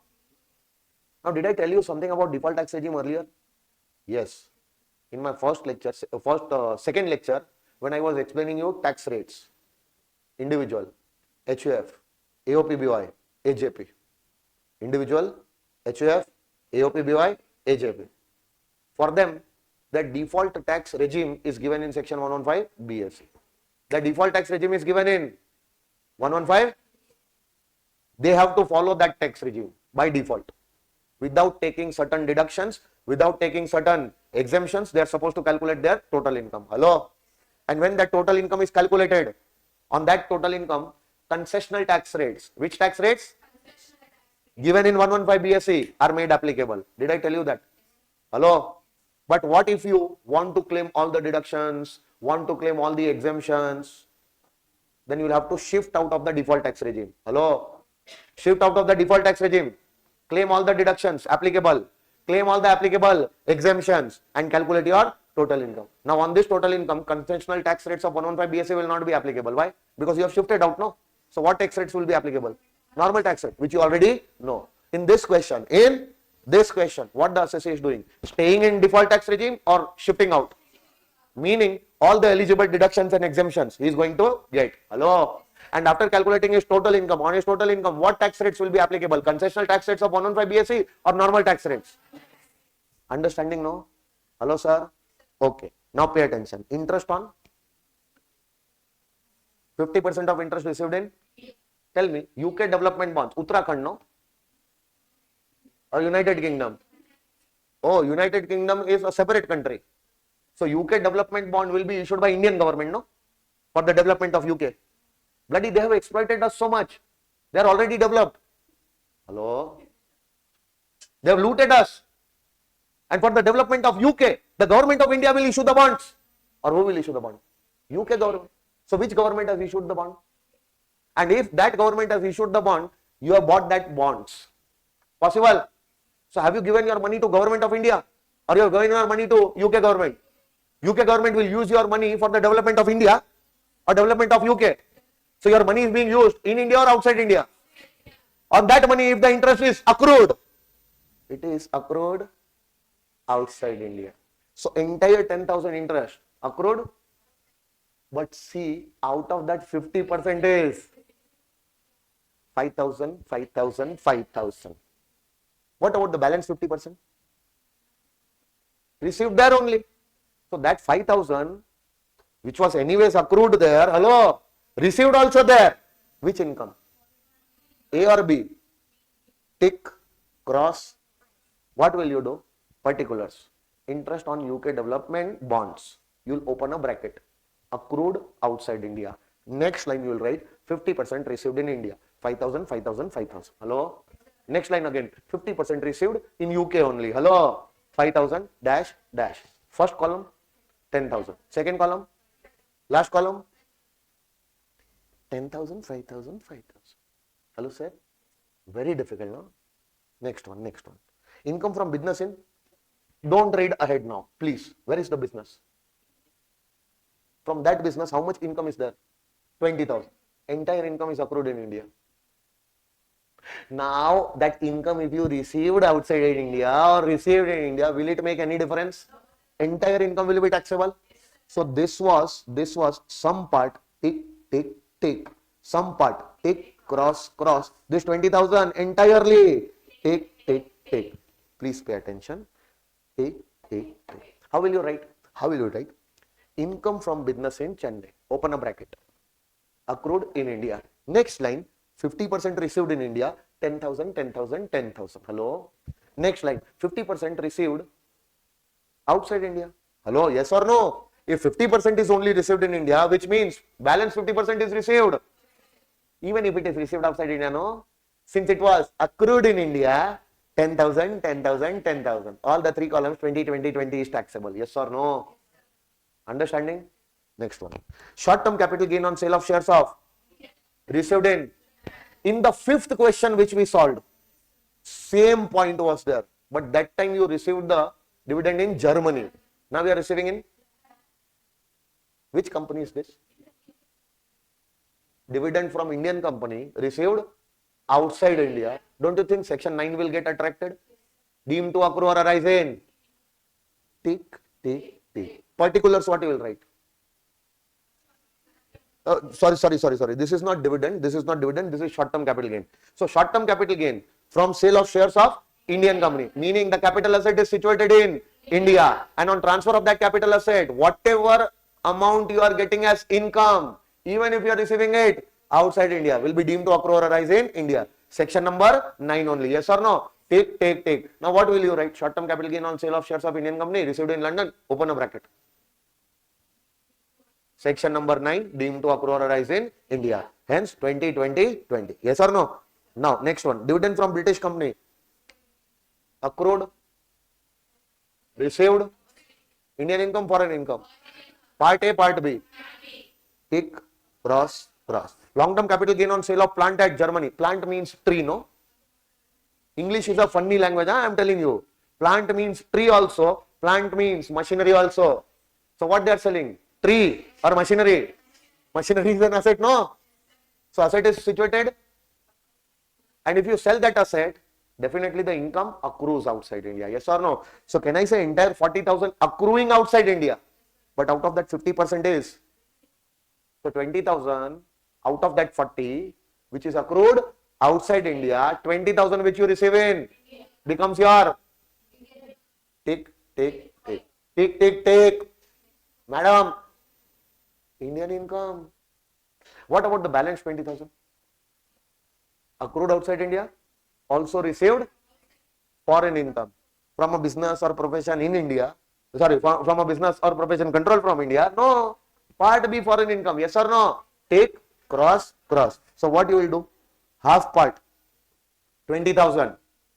Now, did I tell you something about default tax regime earlier? Yes. In my first lecture, second lecture, when I was explaining you tax rates, individual, HUF, AOPBY, AJP. Individual, HUF, AOPBY, AJP. For them, the default tax regime is given in section 115 BSE. The default tax regime is given in 115. They have to follow that tax regime by default. Without taking certain deductions, without taking certain exemptions, they are supposed to calculate their total income. Hello? And when that total income is calculated, on that total income, concessional tax rates. Which tax rates? Given in 115 BSE are made applicable. Did I tell you that? Hello? But what if you want to claim all the deductions, want to claim all the exemptions? Then you will have to shift out of the default tax regime. Hello? Shift out of the default tax regime. Claim all the deductions applicable. Claim all the applicable exemptions and calculate your total income. Now on this total income, conventional tax rates of 115 BSE will not be applicable. Why? Because you have shifted out, no? So what tax rates will be applicable? Normal tax rate, which you already know. In this question, what the assessor is doing? Staying in default tax regime or shifting out? Meaning all the eligible deductions and exemptions he is going to get. Hello? And after calculating his total income, on his total income, what tax rates will be applicable? Concessional tax rates of 115 BSE or normal tax rates? Understanding, no? Hello, sir? Okay. Now pay attention. Interest on? 50% of interest received in? Tell me, UK development bonds, Uttarakhand, no? Or United Kingdom? Oh, United Kingdom is a separate country. So UK development bond will be issued by Indian government, no? For the development of UK. Bloody, they have exploited us so much. They are already developed. Hello? They have looted us. And for the development of UK, the government of India will issue the bonds. Or who will issue the bond? UK government. So which government has issued the bond? And if that government has issued the bond, you have bought that bonds. Possible? So have you given your money to government of India? Or you have given your money to UK government? UK government will use your money for the development of India or development of UK. So your money is being used in India or outside India. On that money, if the interest is accrued, it is accrued outside India. So entire 10,000 interest accrued. But see, out of that 50% is 5,000, 5,000, 5,000. What about the balance 50%? Received there only. So that 5,000, which was anyways accrued there, hello, received also there. Which income? A or B? Tick, cross. What will you do? Particulars. Interest on UK development bonds. You will open a bracket. Accrued outside India. Next line you will write 50% received in India. 5,000, 5,000, 5,000. Hello? Next line again. 50% received in UK only. Hello? 5,000 dash dash. First column 10,000. Second column. Last column 10,000, 5,000, 5,000. Hello, sir? Very difficult, no? Next one, next one. Income from business in? Don't read ahead now, please. Where is the business? From that business, how much income is there? 20,000. Entire income is accrued in India. Now, that income, if you received outside India or received in India, will it make any difference? Entire income will be taxable. So this was some part tick, tick, tick. Some part tick, cross, cross. This 20,000 entirely tick, tick, tick. Please pay attention. Tick, tick, tick. How will you write? How will you write? Income from business in Chennai. Open a bracket. Accrued in India. Next line, 50% received in India. 10,000, 10,000, 10,000. Hello? Next line, 50% received outside India. Hello? Yes or no? If 50% is only received in India, which means balance 50% is received. Even if it is received outside India, no? Since it was accrued in India, 10,000, 10,000, 10,000. All the three columns, 20, 20, 20 is taxable. Yes or no? Understanding? Next one. Short-term capital gain on sale of shares of received in. In the fifth question which we solved, same point was there. But that time you received the dividend in Germany. Now we are receiving in Which company is this? Dividend from Indian company received outside India. Don't you think section 9 will get attracted? Deemed to accrue or arise in? Tick, tick, tick. Particulars, what you will write? Sorry. This is not dividend. This is short-term capital gain. So short-term capital gain from sale of shares of Indian company, meaning the capital asset is situated in India, and on transfer of that capital asset, whatever amount you are getting as income, even if you are receiving it outside India, will be deemed to accrue or arise in India. Section number 9 only. Yes or no? Take. Now what will you write? Short-term capital gain on sale of shares of Indian company received in London. Open a bracket. Section number 9 deemed to accrue or arise in India. Hence 20. Yes or no? Now next one. Dividend from British company. Accrued, received, Indian income, foreign income. Part A, part B. Tick, cross. Long-term capital gain on sale of plant at Germany. Plant means tree, no? English is a funny language, I am telling you. Plant means tree also. Plant means machinery also. So what they are selling? Tree or machinery? Machinery is an asset, no? So asset is situated, and if you sell that asset, definitely the income accrues outside India. Yes or no? So can I say entire 40,000 accruing outside India? But out of that 50% is, so 20,000 out of that 40 which is accrued outside India, 20,000 which you receive in becomes your tick. Madam, Indian income. What about the balance 20,000? Accrued outside India, also received foreign income from a business or profession in India. Sorry, from a business or profession controlled from India. No. Part B, foreign income. Yes or no? Take, cross. So what you will do? Half part, 20,000.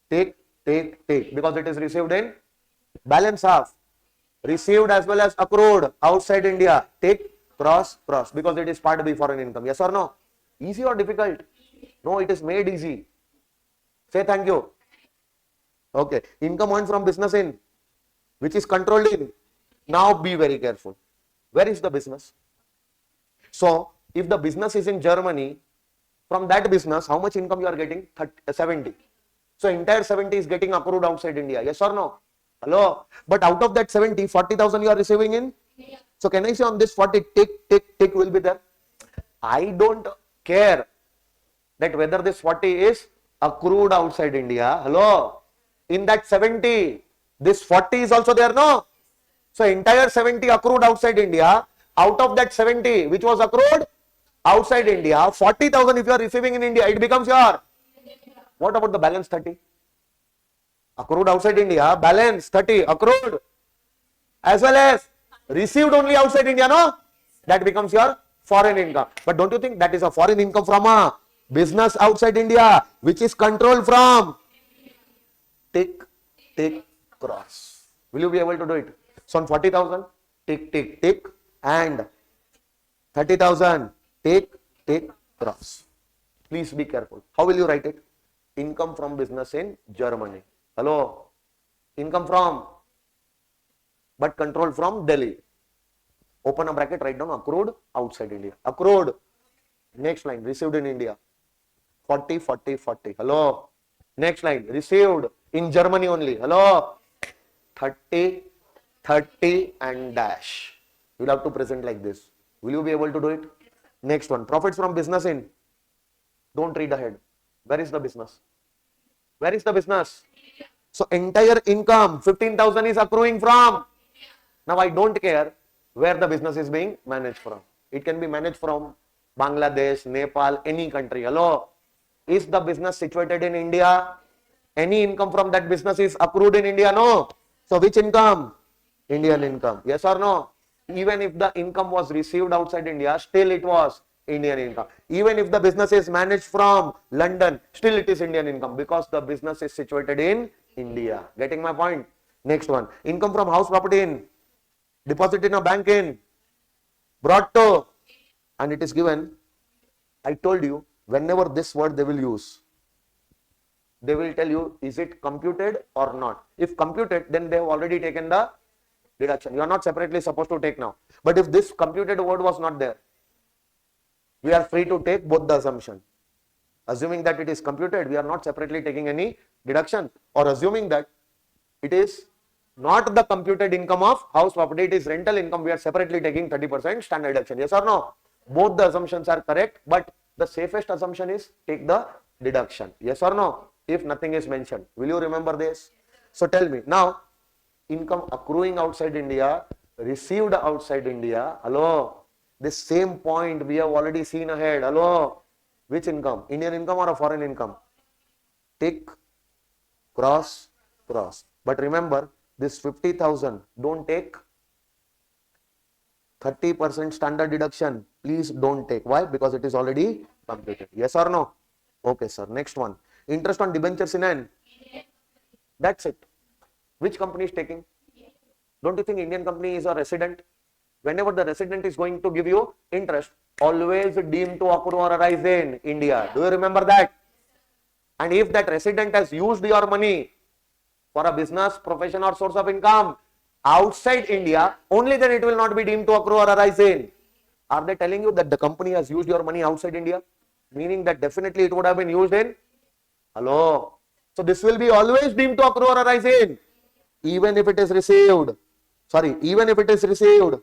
Take. Because it is received in balance half. Received as well as accrued outside India. Take, cross. Because it is part B, foreign income. Yes or no? Easy or difficult? No, it is made easy. Say thank you. Okay. Income earned from business in, which is controlled in. Now be very careful. Where is the business? So, if the business is in Germany, from that business, how much income you are getting? 70. So, entire 70 is getting accrued outside India. Yes or no? Hello? But out of that 70, 40,000 you are receiving in? Yeah. So, can I say on this 40, tick will be there? I don't care that whether this 40 is accrued outside India. Hello? In that 70, this 40 is also there, no? So entire 70 accrued outside India. Out of that 70 which was accrued outside India, 40,000 if you are receiving in India, it becomes your. What about the balance 30? Accrued outside India, balance 30 accrued as well as received only outside India, no? That becomes your foreign income. But don't you think that is a foreign income from a business outside India which is controlled from? Tick, cross. Will you be able to do it? So on 40,000, tick, and 30,000, tick, cross. Please be careful. How will you write it? Income from business in Germany. Hello? Income from, but controlled from Delhi. Open a bracket, write down accrued outside India. Accrued. Next line, received in India. 40. Hello? Next line, received in Germany only. Hello? 30 and dash. You will have to present like this. Will you be able to do it? Next one, profits from business in. Don't read ahead. Where is the business? So entire income, 15,000 is accruing from. Now I don't care where the business is being managed from. It can be managed from Bangladesh, Nepal, any country. Hello? Is the business situated in India? Any income from that business is accrued in India? No. So which income? Indian income. Yes or no? Even if the income was received outside India, still it was Indian income. Even if the business is managed from London, still it is Indian income because the business is situated in India. Getting my point? Next one. Income from house property in, deposit in a bank in, brought to, and it is given. I told you, whenever this word they will use, they will tell you, is it computed or not? If computed, then they have already taken the deduction. You are not separately supposed to take now. But if this computed word was not there, we are free to take both the assumption. Assuming that it is computed, we are not separately taking any deduction, or assuming that it is not the computed income of house property, it is rental income, we are separately taking 30% standard deduction. Yes or no? Both the assumptions are correct, but the safest assumption is take the deduction. Yes or no? If nothing is mentioned. Will you remember this? So tell me now, income accruing outside India, received outside India. Hello? This same point we have already seen ahead. Hello? Which income? Indian income or a foreign income? Tick, cross, cross. But remember, this 50,000, don't take 30% standard deduction. Please don't take. Why? Because it is already computed. Yes or no? Okay, sir. Next one. Interest on debentures in an. That's it. Which company is taking? Don't you think Indian company is a resident? Whenever the resident is going to give you interest, always deemed to accrue or arise in India. Do you remember that? And if that resident has used your money for a business, profession or source of income outside India, only then it will not be deemed to accrue or arise in. Are they telling you that the company has used your money outside India? Meaning that definitely it would have been used in? Hello? So this will be always deemed to accrue or arise in. Even if it is received. Even if it is received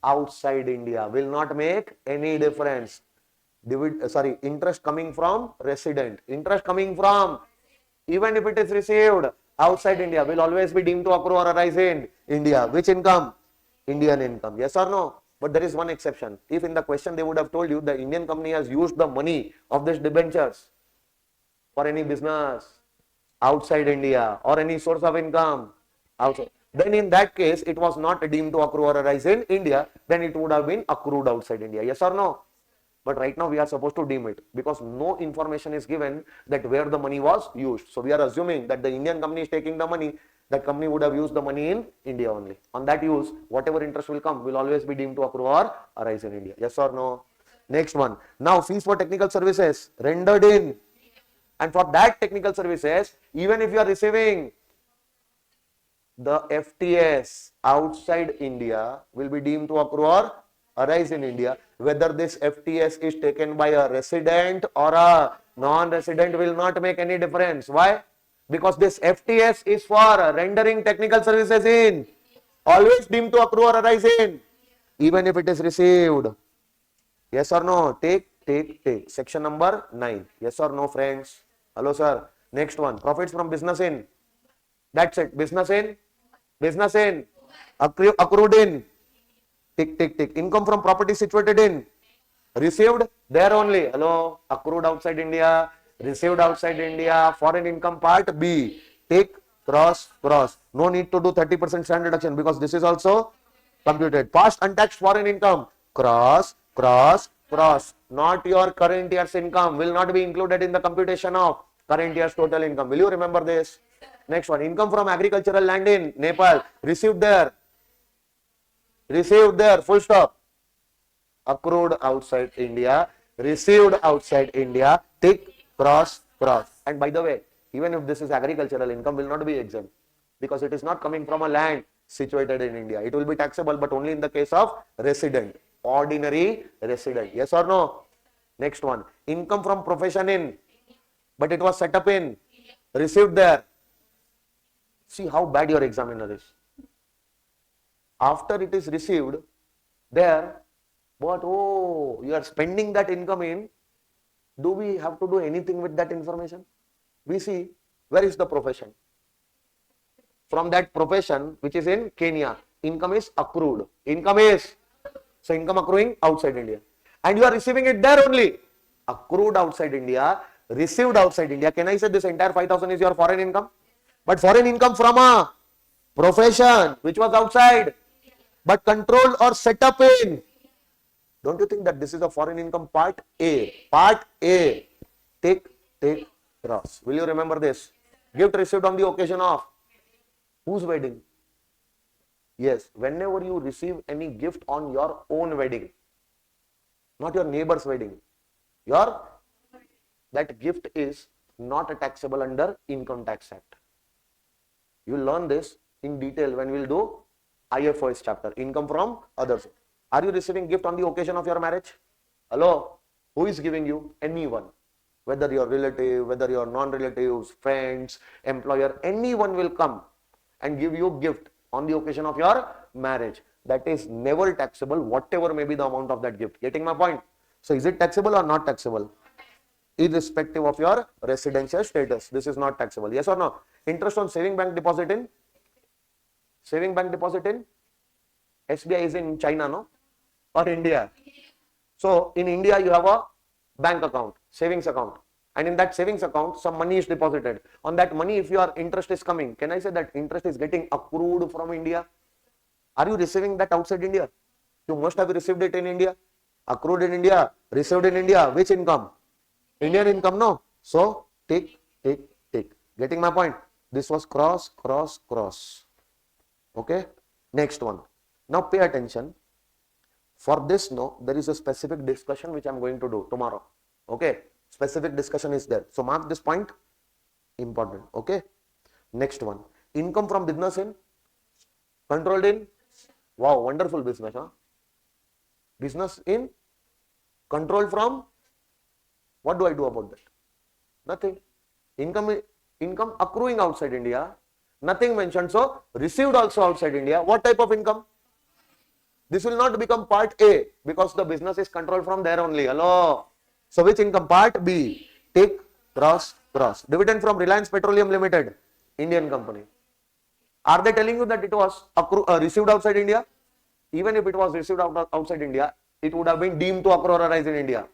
outside India, will not make any difference. Interest coming from resident. Interest coming from, even if it is received outside India, will always be deemed to accrue or arise in India. Which income? Indian income. Yes or no? But there is one exception. If in the question they would have told you the Indian company has used the money of these debentures for any business outside India or any source of income outside, then in that case it was not deemed to accrue or arise in India, then it would have been accrued outside India. Yes or no? But right now we are supposed to deem it because no information is given that where the money was used. So we are assuming that the Indian company is taking the money, that company would have used the money in India only. On that use, whatever interest will come will always be deemed to accrue or arise in India. Yes or no? Next one. Now fees for technical services rendered in. And for that technical services, even if you are receiving the FTS outside India, will be deemed to accrue or arise in India. Whether this FTS is taken by a resident or a non-resident will not make any difference. Why? Because this FTS is for rendering technical services in. Always deemed to accrue or arise in. Even if it is received. Yes or no? Take. Section number 9. Yes or no, friends? Hello, sir. Next one. Profits from business in. That's it. Business in. Accrued in. Tick. Income from property situated in. Received there only. Hello. Accrued outside India. Received outside India. Foreign income part B. Tick, cross. No need to do 30% standard deduction because this is also computed. Past untaxed foreign income. Cross. Not your current year's income. Will not be included in the computation of current year's total income. Will you remember this? Next one. Income from agricultural land in Nepal. Received there. Full stop. Accrued outside India. Received outside India. Tick, cross. And by the way, even if this is agricultural income, will not be exempt because it is not coming from a land situated in India. It will be taxable, but only in the case of resident. Ordinary resident. Yes or no? Next one. Income from profession in, but it was set up in. Received there. See how bad your examiner is. After it is received there, but you are spending that income in, do we have to do anything with that information? We see, where is the profession? From that profession, which is in Kenya, income is accrued. So income accruing outside India. And you are receiving it there only. Accrued outside India, received outside India. Can I say this entire 5,000 is your foreign income? But foreign income from a profession which was outside, but controlled or set up in. Don't you think that this is a foreign income part A? Tick, cross. Will you remember this? Gift received on the occasion of whose wedding? Yes, whenever you receive any gift on your own wedding, not your neighbor's wedding, that gift is not taxable under Income Tax Act. You will learn this in detail when we will do IFOS chapter, income from others. Are you receiving gift on the occasion of your marriage? Hello? Who is giving you? Anyone. Whether your relative, whether your non-relatives, friends, employer, anyone will come and give you gift on the occasion of your marriage. That is never taxable, whatever may be the amount of that gift. Getting my point? So is it taxable or not taxable? Irrespective of your residential status, this is not taxable. Yes or no? Interest on saving bank deposit in SBI is in China, no? Or India? So in India, you have a bank account, savings account. And in that savings account, some money is deposited. On that money, if your interest is coming, can I say that interest is getting accrued from India? Are you receiving that outside India? You must have received it in India. Accrued in India, received in India. Which income? Indian income, no? So, tick, tick, tick. Getting my point? This was cross, cross, cross. Okay? Next one. Now pay attention. For this, no, there is a specific discussion which I am going to do tomorrow. Okay? Specific discussion is there. So mark this point. Important. Okay? Next one. Income from business in? Controlled in? Wow, wonderful business, huh? Business in? Controlled from? What do I do about that? Nothing. Income accruing outside India. Nothing mentioned. So, received also outside India. What type of income? This will not become part A because the business is controlled from there only. Hello. So, which income? Part B. Tick, cross, cross. Dividend from Reliance Petroleum Limited. Indian company. Are they telling you that it was received outside India? Even if it was received outside India, it would have been deemed to accrue or arise in India.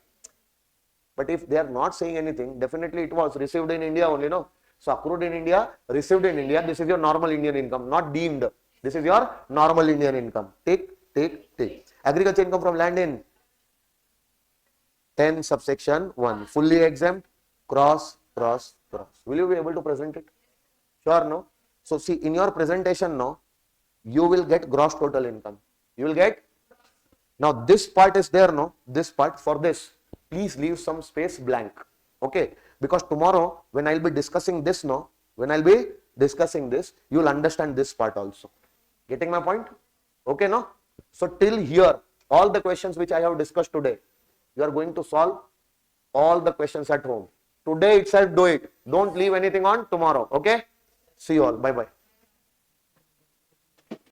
But if they are not saying anything, definitely it was received in India only, no? So accrued in India, received in India, this is your normal Indian income, not deemed. This is your normal Indian income. Tick, tick, tick. Agriculture income from land in 10 subsection 1. Fully exempt, cross, cross, cross. Will you be able to present it? Sure, no? So see, in your presentation, no, you will get gross total income. You will get, now this part is there, no? This part, for this, please leave some space blank. Okay? Because tomorrow, when I'll be discussing this, no? When I'll be discussing this, you'll understand this part also. Getting my point? Okay, no? So till here, all the questions which I have discussed today, you are going to solve all the questions at home. Today itself do it. Don't leave anything on tomorrow. Okay? See you all. Bye-bye.